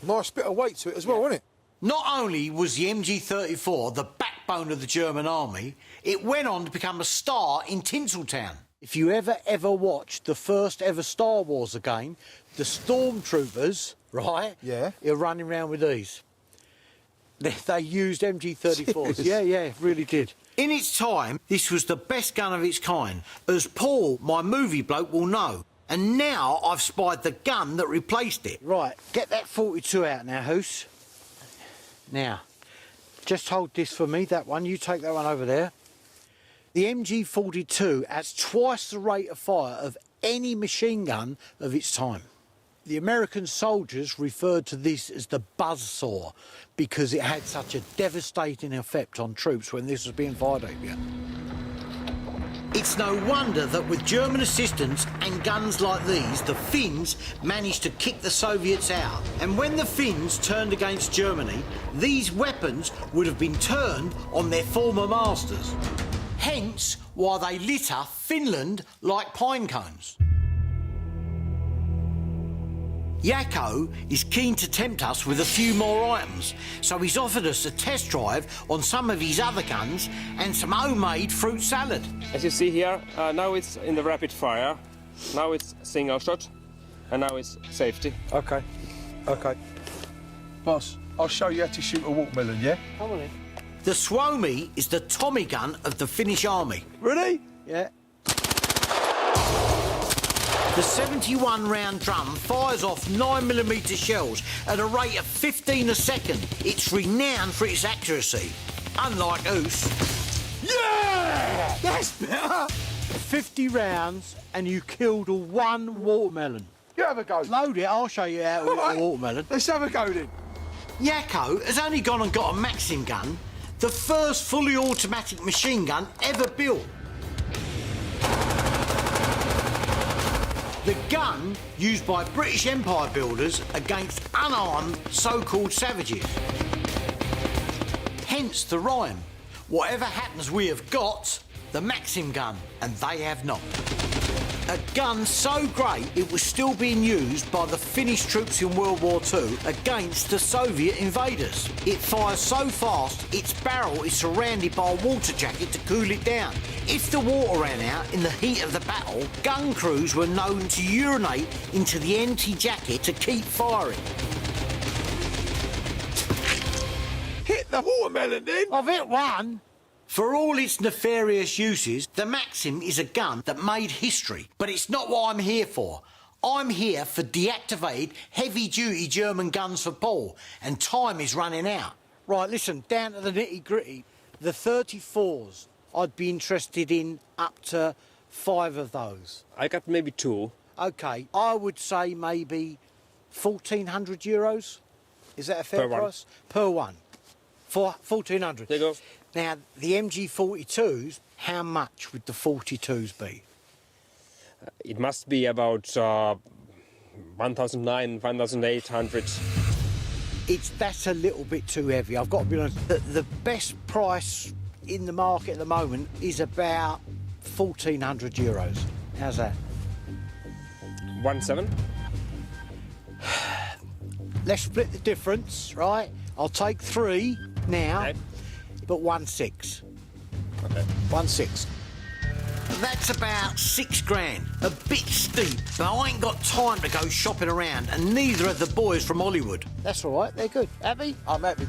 Nice bit of weight to it as well, wasn't it? Not only was the MG34 the backbone of the German army, it went on to become a star in Tinseltown. If you ever watched the first ever Star Wars again, the stormtroopers, right? Yeah. Are running around with these. They used MG34s. Serious? Yeah, really did. In its time, this was the best gun of its kind, as Paul, my movie bloke, will know. And now I've spied the gun that replaced it. Right, get that 42 out now, Hoos. Now, just hold this for me, that one. You take that one over there. The MG42 has twice the rate of fire of any machine gun of its time. The American soldiers referred to this as the buzzsaw because it had such a devastating effect on troops when this was being fired at you. It's no wonder that with German assistance and guns like these, the Finns managed to kick the Soviets out. And when the Finns turned against Germany, these weapons would have been turned on their former masters. Hence why they litter Finland like pine cones. Yakko is keen to tempt us with a few more items, so he's offered us a test drive on some of his other guns and some homemade fruit salad. As you see here, now it's in the rapid fire, now it's single shot, and now it's safety. OK. Boss, I'll show you how to shoot a watermelon, yeah? Come on in. The Suomi is the Tommy gun of the Finnish army. Ready? Yeah. The 71-round drum fires off 9mm shells at a rate of 15 a second. It's renowned for its accuracy, unlike Oos. Yeah! That's better! 50 rounds and you killed one watermelon. You have a go. Load it, I'll show you how to hit a watermelon. Let's have a go then. Yakko has only gone and got a Maxim gun, the first fully automatic machine gun ever built. The gun used by British Empire builders against unarmed so-called savages. Hence the rhyme. Whatever happens we have got the Maxim gun, and they have not. A gun so great it was still being used by the Finnish troops in World War II against the Soviet invaders. It fires so fast, its barrel is surrounded by a water jacket to cool it down. If the water ran out in the heat of the battle, gun crews were known to urinate into the empty jacket to keep firing. Hit the watermelon then. I've hit one. For all its nefarious uses, the Maxim is a gun that made history. But it's not what I'm here for. I'm here for deactivated, heavy-duty German guns for Paul, and time is running out. Right, listen, down to the nitty-gritty. The 34s, I'd be interested in up to 5 of those. I got maybe 2. OK, I would say maybe 1,400 euros. Is that a fair price? Per one. For 1,400. There you go. Now, the MG42s, how much would the 42s be? It must be about 1,900, 1,800. That's a little bit too heavy. I've got to be honest. The best price in the market at the moment is about 1,400 euros. How's that? 1,700. Let's split the difference, right? I'll take 3 now. Okay. But 1,600. Okay. 1,600. That's about $6,000. A bit steep, but I ain't got time to go shopping around, and neither have the boys from Hollywood. That's all right, they're good. Happy? I'm happy.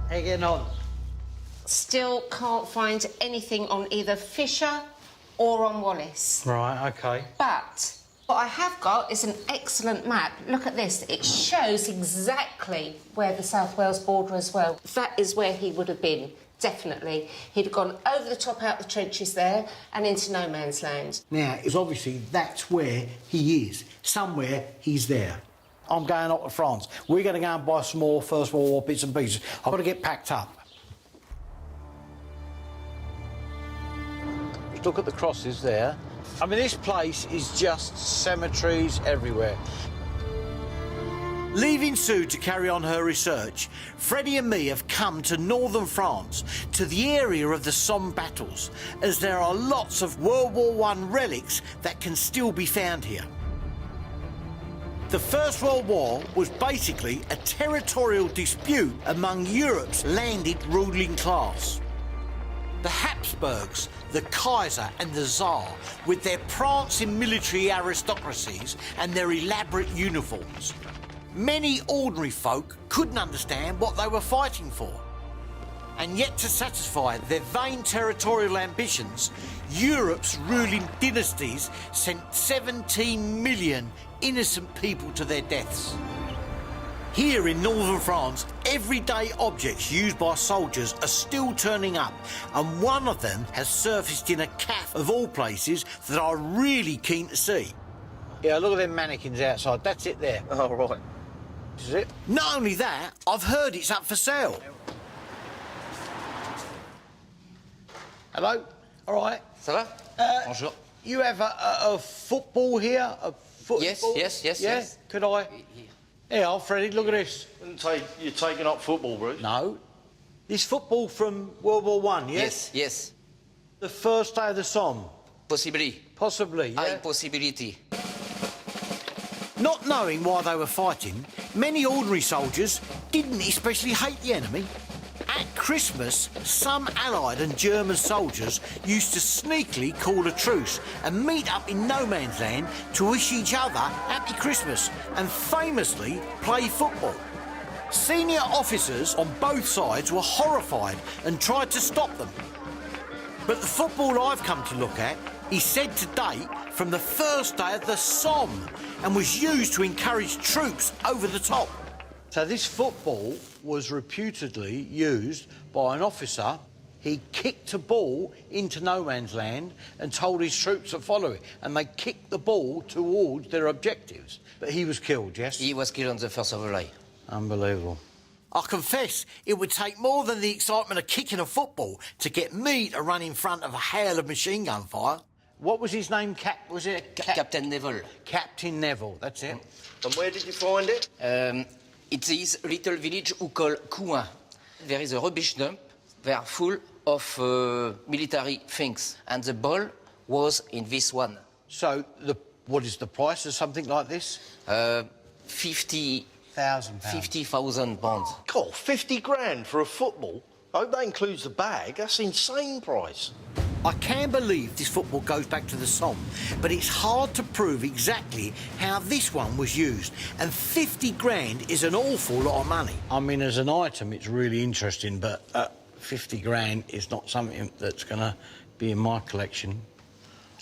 How you getting on? Still can't find anything on either Fisher or on Wallace. Right, OK. But what I have got is an excellent map. Look at this. It shows exactly where the South Wales border as well. That is where he would have been. Definitely. He'd have gone over the top out the trenches there and into no man's land. Now, it's obviously that's where he is. Somewhere he's there. I'm going up to France. We're going to go and buy some more First World War bits and pieces. I've got to get packed up. Just look at the crosses there. I mean, this place is just cemeteries everywhere. Leaving Sue to carry on her research, Freddie and me have come to northern France, to the area of the Somme battles, as there are lots of World War I relics that can still be found here. The First World War was basically a territorial dispute among Europe's landed ruling class. The Habsburgs, the Kaiser and the Tsar, with their prancing military aristocracies and their elaborate uniforms. Many ordinary folk couldn't understand what they were fighting for. And yet to satisfy their vain territorial ambitions, Europe's ruling dynasties sent 17 million innocent people to their deaths. Here in northern France, everyday objects used by soldiers are still turning up, and one of them has surfaced in a cafe of all places that I'm really keen to see. Yeah, look at them mannequins outside. That's it there. Oh, right. This is it. Not only that, I've heard it's up for sale. Hello. All right. Ça va? Bonjour. You have a football here? A football? Yes. Could I? Here, Freddie, look at this. You're taking up football, Bruce? No. This football from World War I, yes? Yes. The first day of the Somme? Possibly. Possibly, yeah. High possibility. Not knowing why they were fighting, many ordinary soldiers didn't especially hate the enemy. At Christmas, some Allied and German soldiers used to sneakily call a truce and meet up in no man's land to wish each other Happy Christmas and famously play football. Senior officers on both sides were horrified and tried to stop them. But the football I've come to look at is said to date from the first day of the Somme and was used to encourage troops over the top. So this football was reputedly used by an officer. He kicked a ball into no man's land and told his troops to follow it, and they kicked the ball towards their objectives. But he was killed, yes? He was killed on the 1st of July. Unbelievable. I confess it would take more than the excitement of kicking a football to get me to run in front of a hail of machine gun fire. What was his name? Was it Captain Neville. Captain Neville, that's it. And where did you find it? It is a little village who call Coin. There is a rubbish dump. They are full of military things, and the ball was in this one. So, what is the price of something like this? 50,000 pounds. God, 50 grand for a football? I hope that includes the bag. That's an insane price. I can believe this football goes back to the Somme, but it's hard to prove exactly how this one was used, and 50 grand is an awful lot of money. I mean, as an item, it's really interesting, but 50 grand is not something that's going to be in my collection.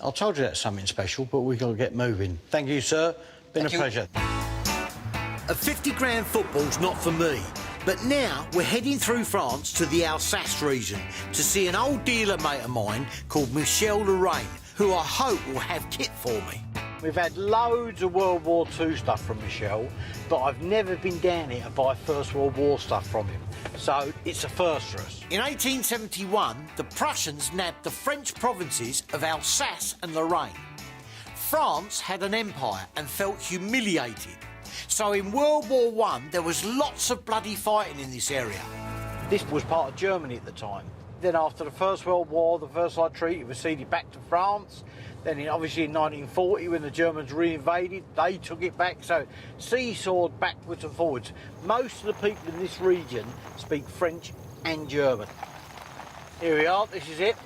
I told you that's something special, but we've got to get moving. Thank you, sir. Been a pleasure. A 50 grand football's not for me. But now we're heading through France to the Alsace region to see an old dealer mate of mine called Michel Lorraine, who I hope will have kit for me. We've had loads of World War II stuff from Michel, but I've never been down here to buy First World War stuff from him. So it's a first for us. In 1871, the Prussians nabbed the French provinces of Alsace and Lorraine. France had an empire and felt humiliated. So in World War I, there was lots of bloody fighting in this area. This was part of Germany at the time. Then after the First World War, the Versailles Treaty was ceded back to France. Then obviously in 1940, when the Germans reinvaded, they took it back. So seesawed backwards and forwards. Most of the people in this region speak French and German. Here we are, this is it.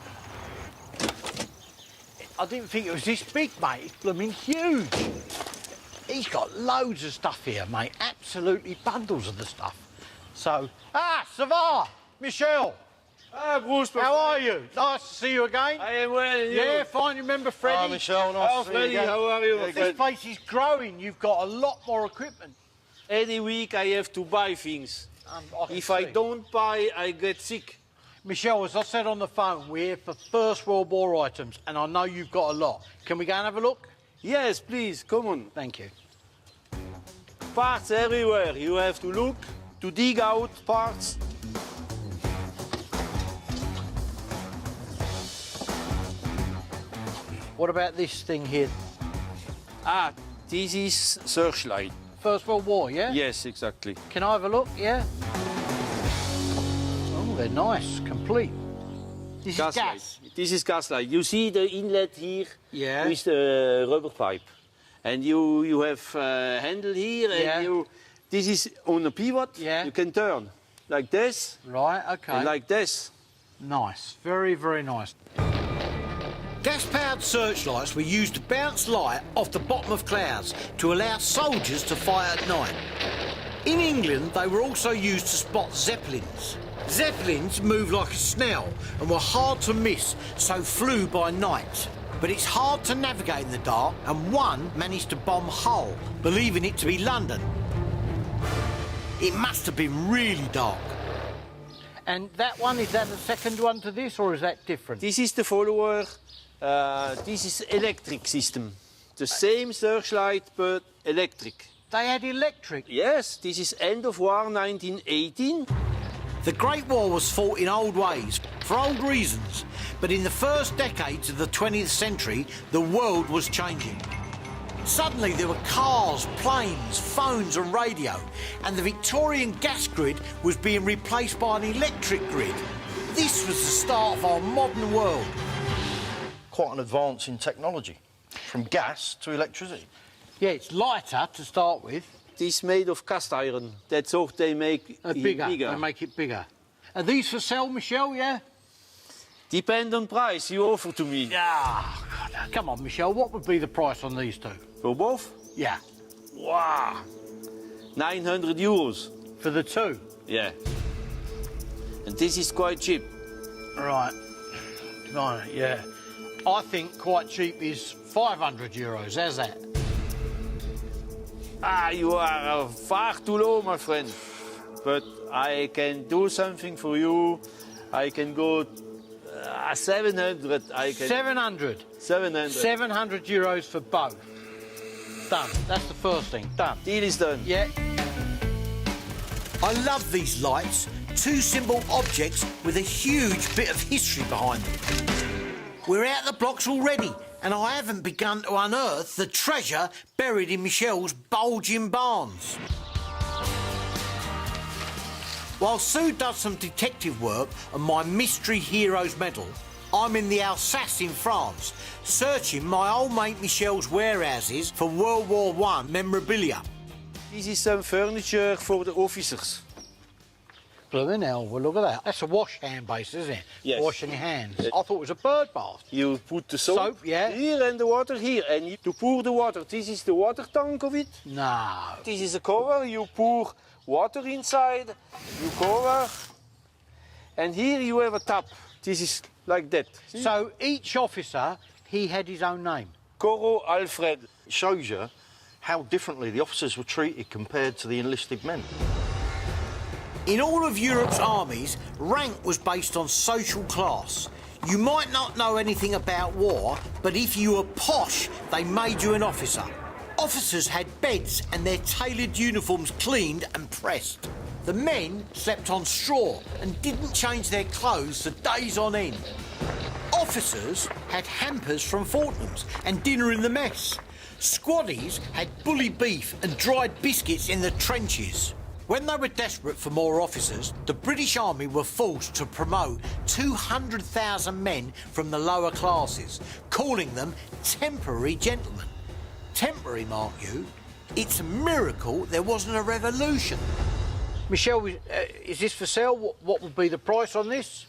I didn't think it was this big, mate. It's blooming huge. He's got loads of stuff here, mate. Absolutely bundles of the stuff. So, ça va, Michel. Bruce, how are you? Nice to see you again. I am well, and you? Yeah, fine. You remember Freddie? Hi, Michel. Nice to see you again. How are you? This place is growing. You've got a lot more equipment. Any week I have to buy things. If I don't buy, I get sick. Michelle, as I said on the phone, we're here for First World War items, and I know you've got a lot. Can we go and have a look? Yes, please, come on. Thank you. Parts everywhere. You have to look, to dig out parts. What about this thing here? Ah, this is Searchlight. First World War, yeah? Yes, exactly. Can I have a look, yeah? Oh, they're nice, complete. This is gas? This is gas light. You see the inlet here Yeah. with the rubber pipe. And you have a handle here, and this is on a pivot. Yeah. You can turn like this. Right, okay. And like this. Nice, very, very nice. Gas-powered searchlights were used to bounce light off the bottom of clouds to allow soldiers to fire at night. In England, they were also used to spot zeppelins. Zeppelins moved like a snail and were hard to miss, so flew by night. But it's hard to navigate in the dark, and one managed to bomb Hull, believing it to be London. It must have been really dark. And that one, is that the second one to this, or is that different? This is the follower. This is electric system. The same searchlight, but electric. They had electric? Yes, this is end of war 1918. The Great War was fought in old ways, for old reasons, but in the first decades of the 20th century, the world was changing. Suddenly there were cars, planes, phones and radio, and the Victorian gas grid was being replaced by an electric grid. This was the start of our modern world. Quite an advance in technology, from gas to electricity. Yeah, it's lighter to start with. This made of cast iron. That's all they make bigger. They make it bigger. Are these for sale, Michelle, yeah? Depend on price you offer to me. Yeah. God, come on, Michelle, what would be the price on these two? For both? Yeah. Wow. 900 euros. For the two? Yeah. And this is quite cheap. Right. Right, yeah. I think quite cheap is 500 euros. How's that? Ah, you are far too low, my friend. But I can do something for you. I can go 700. 700? 700. 700 euros for both. Done. That's the first thing. Done. Deal is done. Yeah. I love these lights. Two simple objects with a huge bit of history behind them. We're out the blocks already, and I haven't begun to unearth the treasure buried in Michelle's bulging barns. While Sue does some detective work on my Mystery Heroes medal, I'm in the Alsace in France, searching my old mate Michelle's warehouses for World War I memorabilia. This is some furniture for the officers. Blooming hell, well, look at that. That's a wash hand base, isn't it? Yes. Washing your hands. I thought it was a bird bath. You put the soap, yeah. Here and the water here. And to pour the water, this is the water tank of it. No. This is a cover. You pour water inside, you cover. And here you have a tap. This is like that. See? So each officer, he had his own name? Coro Alfred. It shows you how differently the officers were treated compared to the enlisted men. In all of Europe's armies, rank was based on social class. You might not know anything about war, but if you were posh, they made you an officer. Officers had beds and their tailored uniforms cleaned and pressed. The men slept on straw and didn't change their clothes for days on end. Officers had hampers from Fortnum's and dinner in the mess. Squaddies had bully beef and dried biscuits in the trenches. When they were desperate for more officers, the British Army were forced to promote 200,000 men from the lower classes, calling them temporary gentlemen. Temporary, mark you. It's a miracle there wasn't a revolution. Michelle, is this for sale? What would be the price on this?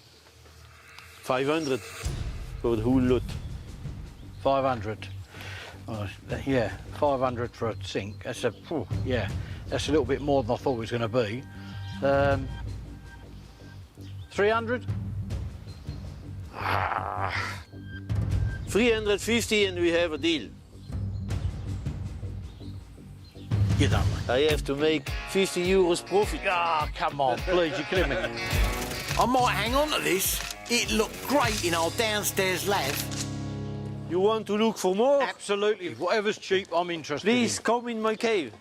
500 for the whole lot. 500. Oh, yeah, 500 for a sink. That's a, yeah. That's a little bit more than I thought it was going to be. 300? 350 and we have a deal. You don't, mate. I have to make 50 euros profit. Ah, come on, please, you're kidding me. I might hang on to this. It looked great in our downstairs lab. You want to look for more? Absolutely. Whatever's cheap, I'm interested Please in. come in my cave.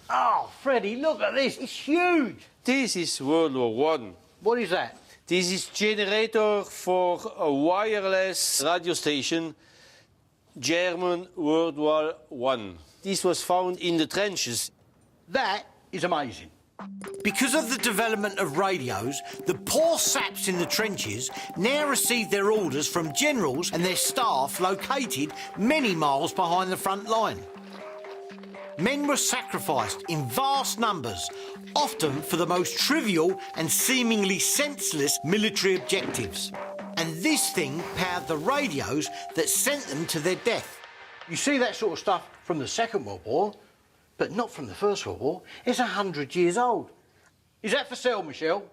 Oh, Freddie, look at this. It's huge. This is World War One. What is that? This is generator for a wireless radio station, German World War One. This was found in the trenches. That is amazing. Because of the development of radios, the poor saps in the trenches now receive their orders from generals and their staff located many miles behind the front line. Men were sacrificed in vast numbers, often for the most trivial and seemingly senseless military objectives. And this thing powered the radios that sent them to their death. You see that sort of stuff from the Second World War, but not from the First World War. It's 100 years old. Is that for sale, Michelle?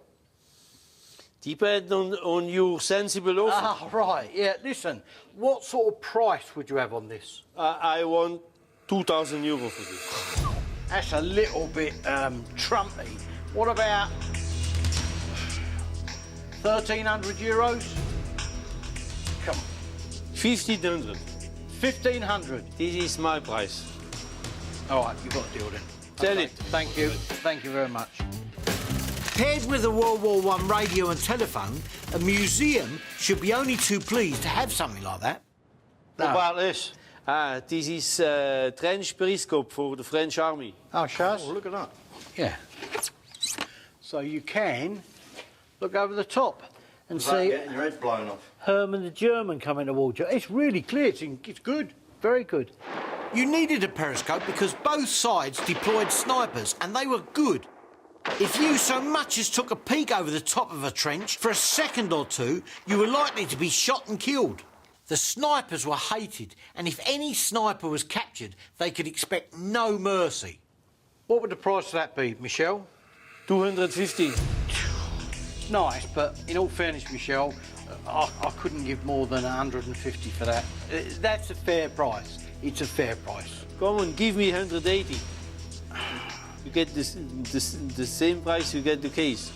Depends on your sensible offer. Ah, right, yeah. Listen, what sort of price would you have on this? I want 2,000 euro for this. That's a little bit trumpy. What about 1,300 euros? Come on. 1,500. 1,500. This is my price. All right, you've got a deal then. Sell it. Thank you. Thank you very much. Paired with a World War I radio and telephone, a museum should be only too pleased to have something like that. What about this? This is trench periscope for the French army. Oh, Shaz? Oh, look at that. Yeah. So you can look over the top and Without see getting your head blown off. Herman the German coming towards you. It's really clear. It's good. Very good. You needed a periscope because both sides deployed snipers and they were good. If you so much as took a peek over the top of a trench for a second or two, you were likely to be shot and killed. The snipers were hated, and if any sniper was captured, they could expect no mercy. What would the price of that be, Michelle? 250. Nice, but in all fairness, Michelle, I couldn't give more than 150 for that. That's a fair price. It's a fair price. Come on, give me 180. You get the same price you get the case.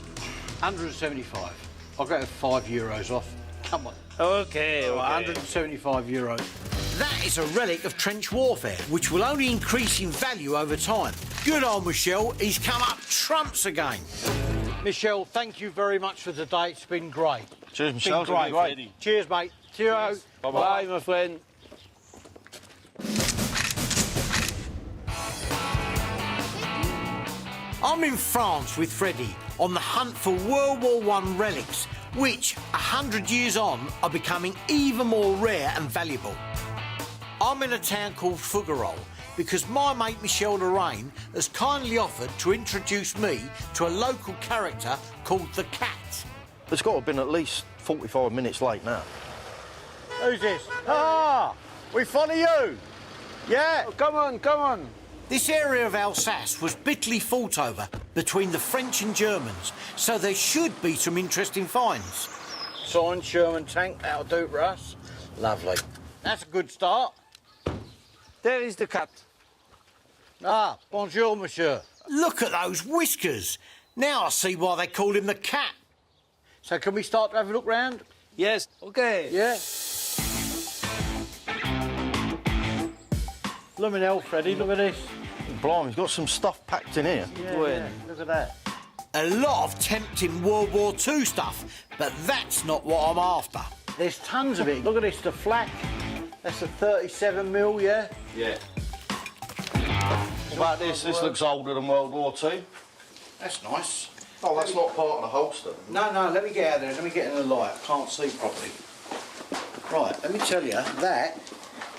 175. I'll go 5 euros off. Come on. Okay, okay. 175 euros. That is a relic of trench warfare, which will only increase in value over time. Good old Michelle, he's come up trumps again. Michelle, thank you very much for today. It's been great. Cheers, Michelle. It's been great. Cheers, mate. Cheers. Bye-bye, my friend. I'm in France with Freddie on the hunt for World War I relics, which, 100 years on, are becoming even more rare and valuable. I'm in a town called Fougerolles because my mate Michelle Lorraine has kindly offered to introduce me to a local character called the Cat. It's got to have been at least 45 minutes late now. Who's this? Ah, we follow you. Yeah. Oh, come on, come on. This area of Alsace was bitterly fought over between the French and Germans, so there should be some interesting finds. Signed Sherman tank, that'll do for us. Lovely. That's a good start. There is the cat. Ah, bonjour, monsieur. Look at those whiskers. Now I see why they call him the Cat. So can we start to have a look round? Yes, okay. Yeah. Blooming hell, Freddie, look at this. Blimey, he's got some stuff packed in here. Yeah, look at that. A lot of tempting World War II stuff, but that's not what I'm after. There's tons of it. Look at this, the flak. That's a 37mm, yeah? Yeah. What about this? This looks older than World War II. That's nice. Oh, that's not part of the holster. No, let me get out there. Let me get in the light. I can't see properly. Right, let me tell you, that,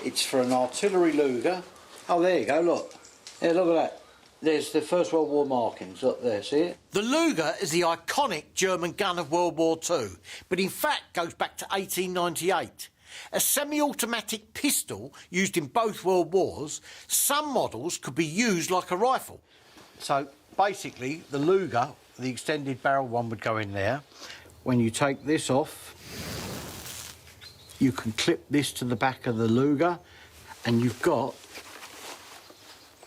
it's for an artillery Luger. Oh, there you go, look. Yeah, look at that. There's the First World War markings up there, see it? The Luger is the iconic German gun of World War II, but in fact goes back to 1898. A semi-automatic pistol used in both World Wars, some models could be used like a rifle. So, basically, the Luger, the extended barrel one, would go in there. When you take this off, you can clip this to the back of the Luger, and you've got,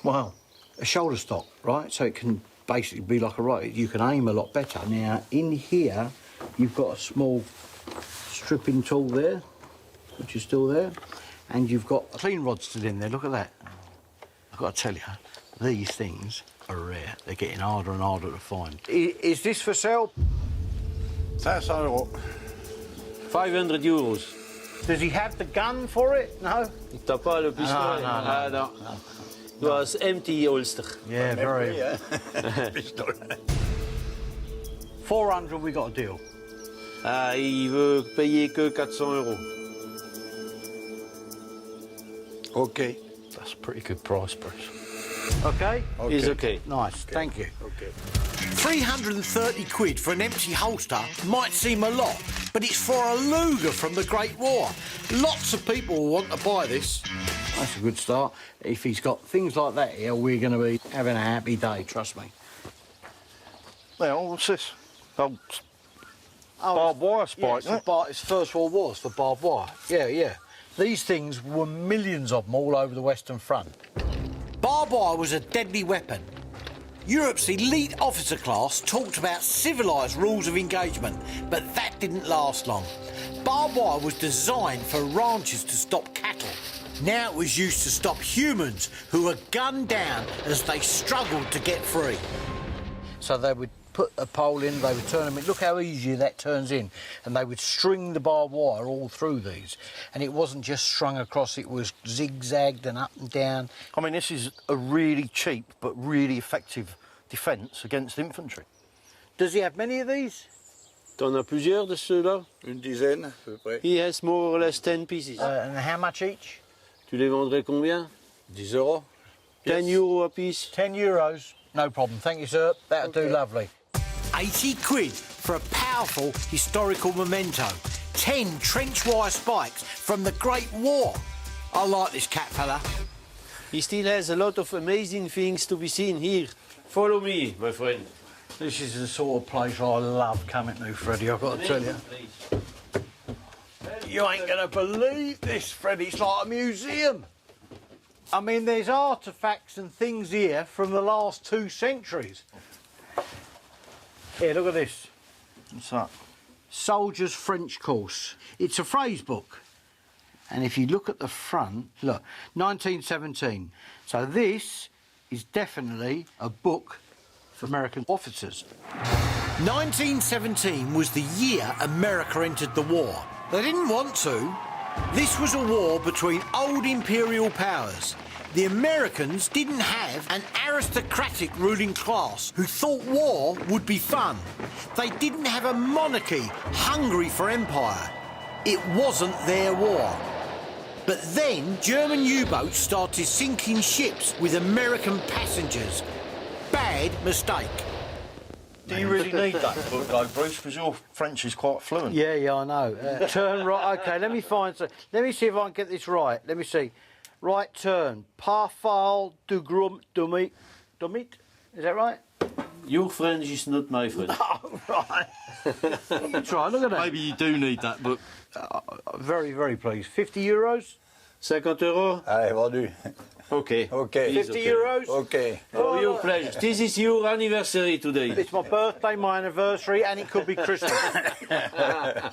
wow, a shoulder stock, right? So it can basically be like a rifle. You can aim a lot better. Now, in here, you've got a small stripping tool there, which is still there, and you've got clean rods still in there. Look at that. I've got to tell you, these things are rare. They're getting harder and harder to find. Is this for sale? 500 euro. 500 euros. Does he have the gun for it? No? T'as pas le pistolet? No. It was empty holster. Yeah, very. 400, we got a deal. Il veut payer que 400 euros. Okay. That's a pretty good price, Bruce. Okay? He's okay. Nice, thank you. Okay. 330 quid for an empty holster might seem a lot, but it's for a Luger from the Great War. Lots of people will want to buy this. That's a good start. If he's got things like that here, we're going to be having a happy day, trust me. Now, what's this? Barbed wire spike, yeah, it's First World War, it's for barbed wire. Yeah. These things were millions of them all over the Western Front. Barbed wire was a deadly weapon. Europe's elite officer class talked about civilised rules of engagement, but that didn't last long. Barbed wire was designed for ranchers to stop cattle. Now it was used to stop humans who were gunned down as they struggled to get free. So they would put a pole in, they would turn them in. Look how easy that turns in. And they would string the barbed wire all through these. And it wasn't just strung across, it was zigzagged and up and down. I mean, this is a really cheap but really effective defence against infantry. Does he have many of these? T'en as plusieurs de ceux-là? Une dizaine, à peu près. He has more or less 10 pieces. And how much each? Tu les vendrais combien? 10 euros. 10 euro a piece. 10 euros. No problem. Thank you, sir. That'll do lovely. 80 quid for a powerful historical memento. 10 trench wire spikes from the Great War. I like this cat fella. He still has a lot of amazing things to be seen here. Follow me, my friend. This is the sort of place I love coming to, Freddie, I've got to tell you. You ain't going to believe this, Freddie. It's like a museum. I mean, there's artefacts and things here from the last 2 centuries. Here, look at this. What's that? Soldier's French Course. It's a phrase book. And if you look at the front, look, 1917. So this is definitely a book for American officers. 1917 was the year America entered the war. They didn't want to. This was a war between old imperial powers. The Americans didn't have an aristocratic ruling class who thought war would be fun. They didn't have a monarchy hungry for empire. It wasn't their war. But then German U-boats started sinking ships with American passengers. Bad mistake. Do you really need that book, though, Bruce? Because your French is quite fluent. Yeah, I know. Turn right. OK, let me find some. Let me see if I can get this right. Let me see. Right turn. Parfal du Grum Dumit. Dumit? Is that right? Your French is not my French. Oh, right. Try, look at that. Maybe you do need that book. Very, very pleased. 50 euros? 50 euros? Allez, vendu. Okay. 50 euros? Okay. For your pleasure. This is your anniversary today. It's my birthday, my anniversary, and it could be Christmas.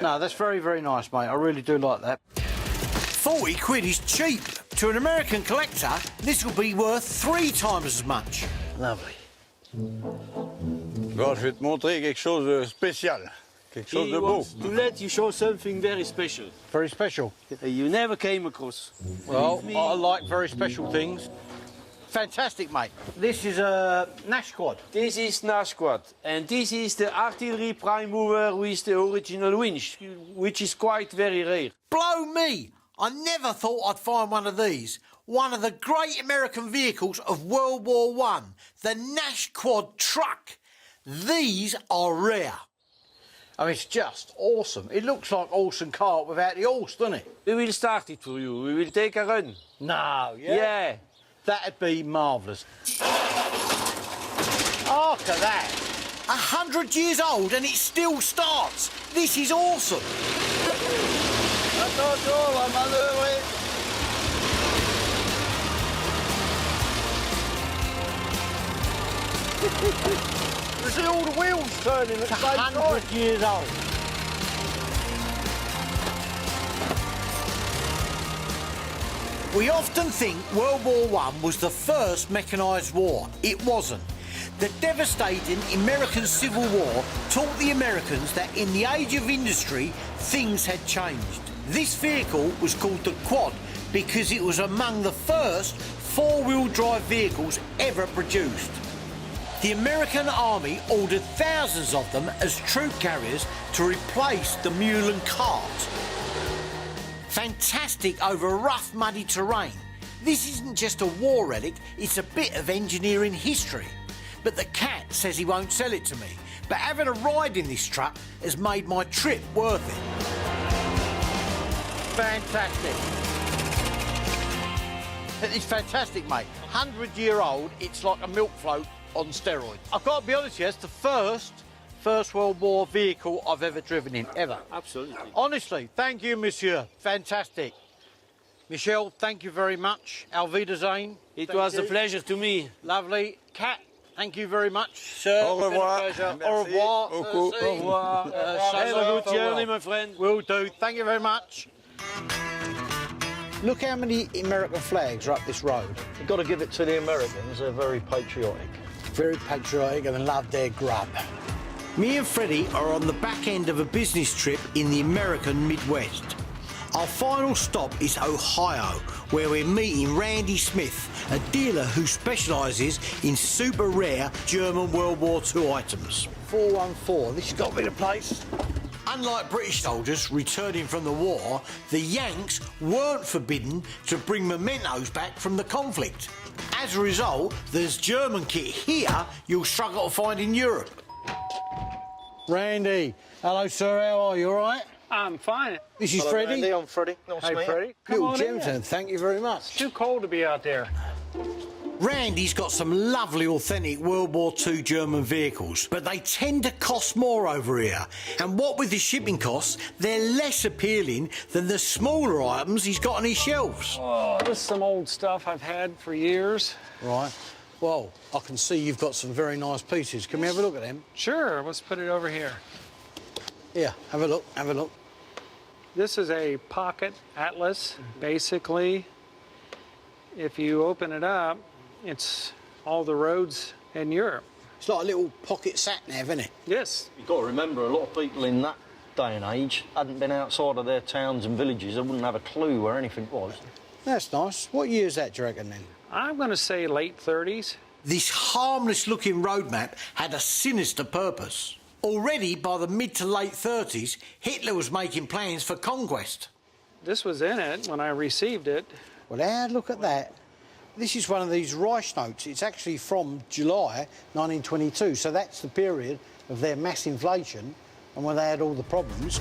No, that's very, very nice, mate. I really do like that. 40 quid is cheap. To an American collector, this will be worth 3 times as much. Lovely. Bon, je vais te montrer quelque chose de spécial. Quelque chose de beau. To let you show something very special. Very special? You never came across. Well, I like very special things. Fantastic, mate. This is a Nash Quad. This is Nash Quad, and this is the artillery prime mover with the original winch, which is quite very rare. Blow me! I never thought I'd find one of these. One of the great American vehicles of World War I, the Nash Quad truck. These are rare. I mean, it's just awesome. It looks like horse and cart without the horse, doesn't it? We will start it for you. We will take a run. No, yeah? Yeah. That'd be marvellous. Look at that. 100 years old and it still starts. This is awesome. Attention, la manœuvre. You see all the wheels turning at the same time? 100 years old. We often think World War I was the first mechanised war. It wasn't. The devastating American Civil War taught the Americans that in the age of industry, things had changed. This vehicle was called the Quad because it was among the first four-wheel drive vehicles ever produced. The American Army ordered thousands of them as troop carriers to replace the mule and cart. Fantastic over rough, muddy terrain. This isn't just a war relic, it's a bit of engineering history. But the cat says he won't sell it to me. But having a ride in this truck has made my trip worth it. Fantastic. It's fantastic, mate. 100-year-old, it's like a milk float on steroids. I've got to be honest with you, it's the First World War vehicle I've ever driven in, ever. Absolutely. Honestly, thank you, monsieur. Fantastic. Michelle, thank you very much. Auf Wiedersehen. It was a pleasure to me. Lovely. Kat, thank you very much, sir. Au revoir. It's been a pleasure. Au revoir. Au revoir. Have a good journey, my friend. Will do. Thank you very much. Look how many American flags are up this road. You've got to give it to the Americans. They're very patriotic. Very patriotic and love their grub. Me and Freddie are on the back end of a business trip in the American Midwest. Our final stop is Ohio, where we're meeting Randy Smith, a dealer who specialises in super rare German World War II items. 414, this has got to be the place. Unlike British soldiers returning from the war, the Yanks weren't forbidden to bring mementos back from the conflict. As a result, there's German kit here you'll struggle to find in Europe. Randy, hello sir, how are you, all right? I'm fine. This is Hello, Freddie. Randy, I'm Freddie. Nice to Hey, meet you. Freddie. Come Little on gentleman, in. thank you very much. It's too cold to be out there. Randy's got some lovely authentic World War II German vehicles, but they tend to cost more over here. And what with the shipping costs, they're less appealing than the smaller items he's got on his shelves. Oh, this is some old stuff I've had for years. Right. Well, I can see you've got some very nice pieces. Can we have a look at them? Sure, let's put it over here. Yeah, have a look, have a look. This is a pocket atlas. Basically, if you open it up, it's all the roads in Europe. It's like a little pocket sat-nav, isn't it? Yes. You've got to remember, a lot of people in that day and age hadn't been outside of their towns and villages. They wouldn't have a clue where anything was. That's nice. What year is that, do you reckon, then? I'm going to say late 30s. This harmless-looking road map had a sinister purpose. Already by the mid to late 30s, Hitler was making plans for conquest. This was in it when I received it. Well, now look at that. This is one of these Reich notes. It's actually from July 1922, so that's the period of their mass inflation and when they had all the problems.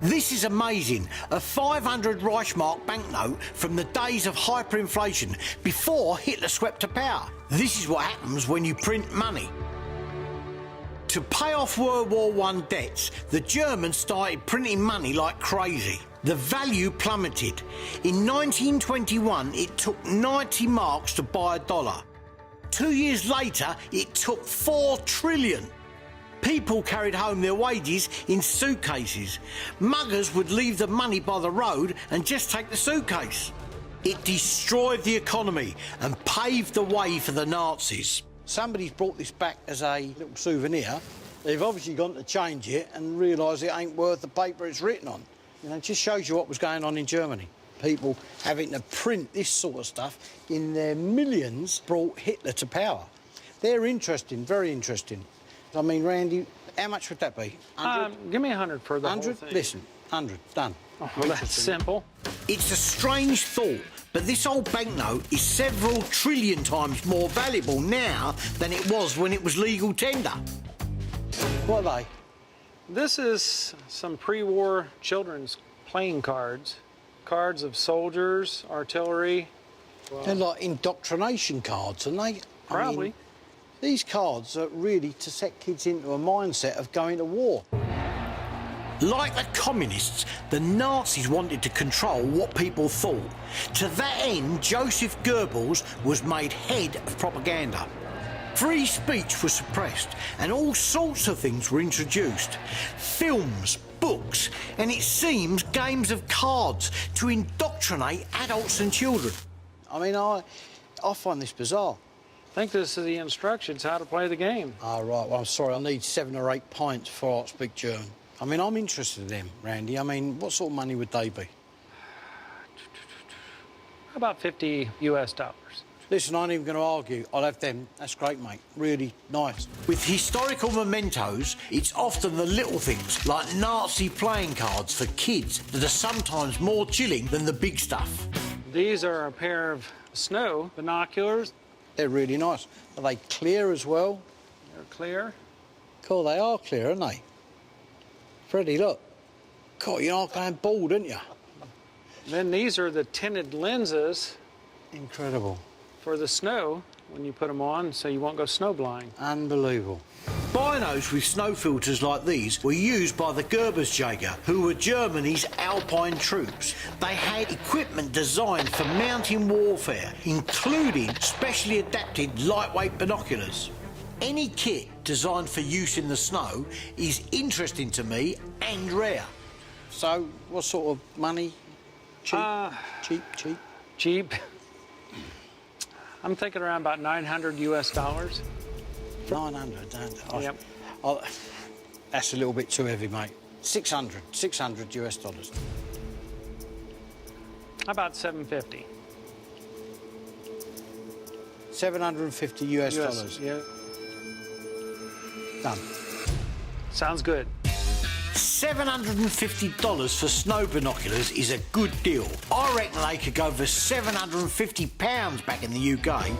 This is amazing. A 500 Reichsmark banknote from the days of hyperinflation before Hitler swept to power. This is what happens when you print money. To pay off World War I debts, the Germans started printing money like crazy. The value plummeted. In 1921, it took 90 marks to buy a dollar. 2 years later, it took 4 trillion. People carried home their wages in suitcases. Muggers would leave the money by the road and just take the suitcase. It destroyed the economy and paved the way for the Nazis. Somebody's brought this back as a little souvenir. They've obviously gone to change it and realised it ain't worth the paper it's written on. You know, it just shows you what was going on in Germany. People having to print this sort of stuff in their millions brought Hitler to power. They're interesting, very interesting. I mean, Randy, how much would that be? 100? Give me 100 for the 100? whole thing. Listen, 100, done. Oh, well, that's simple. It's a strange thought, but this old banknote is several trillion times more valuable now than it was when it was legal tender. What are they? This is some pre-war children's playing cards. Cards of soldiers, artillery. They're like indoctrination cards, aren't they? Probably. I mean, these cards are really to set kids into a mindset of going to war. Like the communists, the Nazis wanted to control what people thought. To that end, Joseph Goebbels was made head of propaganda. Free speech was suppressed and all sorts of things were introduced. Films, books, and it seems games of cards to indoctrinate adults and children. I mean, I find this bizarre. I think this is the instructions how to play the game. Ah, right. Well, I'm sorry. I need 7 or 8 pints before I speak German. I mean, I'm interested in them, Randy. I mean, what sort of money would they be? About $50 US. Listen, I ain't even going to argue. I'll have them. That's great, mate. Really nice. With historical mementos, it's often the little things like Nazi playing cards for kids that are sometimes more chilling than the big stuff. These are a pair of snow binoculars. They're really nice. Are they clear as well? They're clear. Cool, they are clear, aren't they? Freddie, look. God, you are going bald, aren't you? Then these are the tinted lenses. Incredible. For the snow, when you put them on, so you won't go snowblind. Unbelievable. Binos with snow filters like these were used by the Bergehetzer, who were Germany's Alpine troops. They had equipment designed for mountain warfare, including specially adapted lightweight binoculars. Any kit designed for use in the snow is interesting to me and rare. So, what sort of money? Cheap? Cheap? Cheap. I'm thinking around about $900 US. 900, don't I? Yep. That's a little bit too heavy, mate. 600 US dollars. About 750. 750 US dollars. Yeah. Done. Sounds good. $750 for snow binoculars is a good deal. I reckon they could go for £750 back in the UK.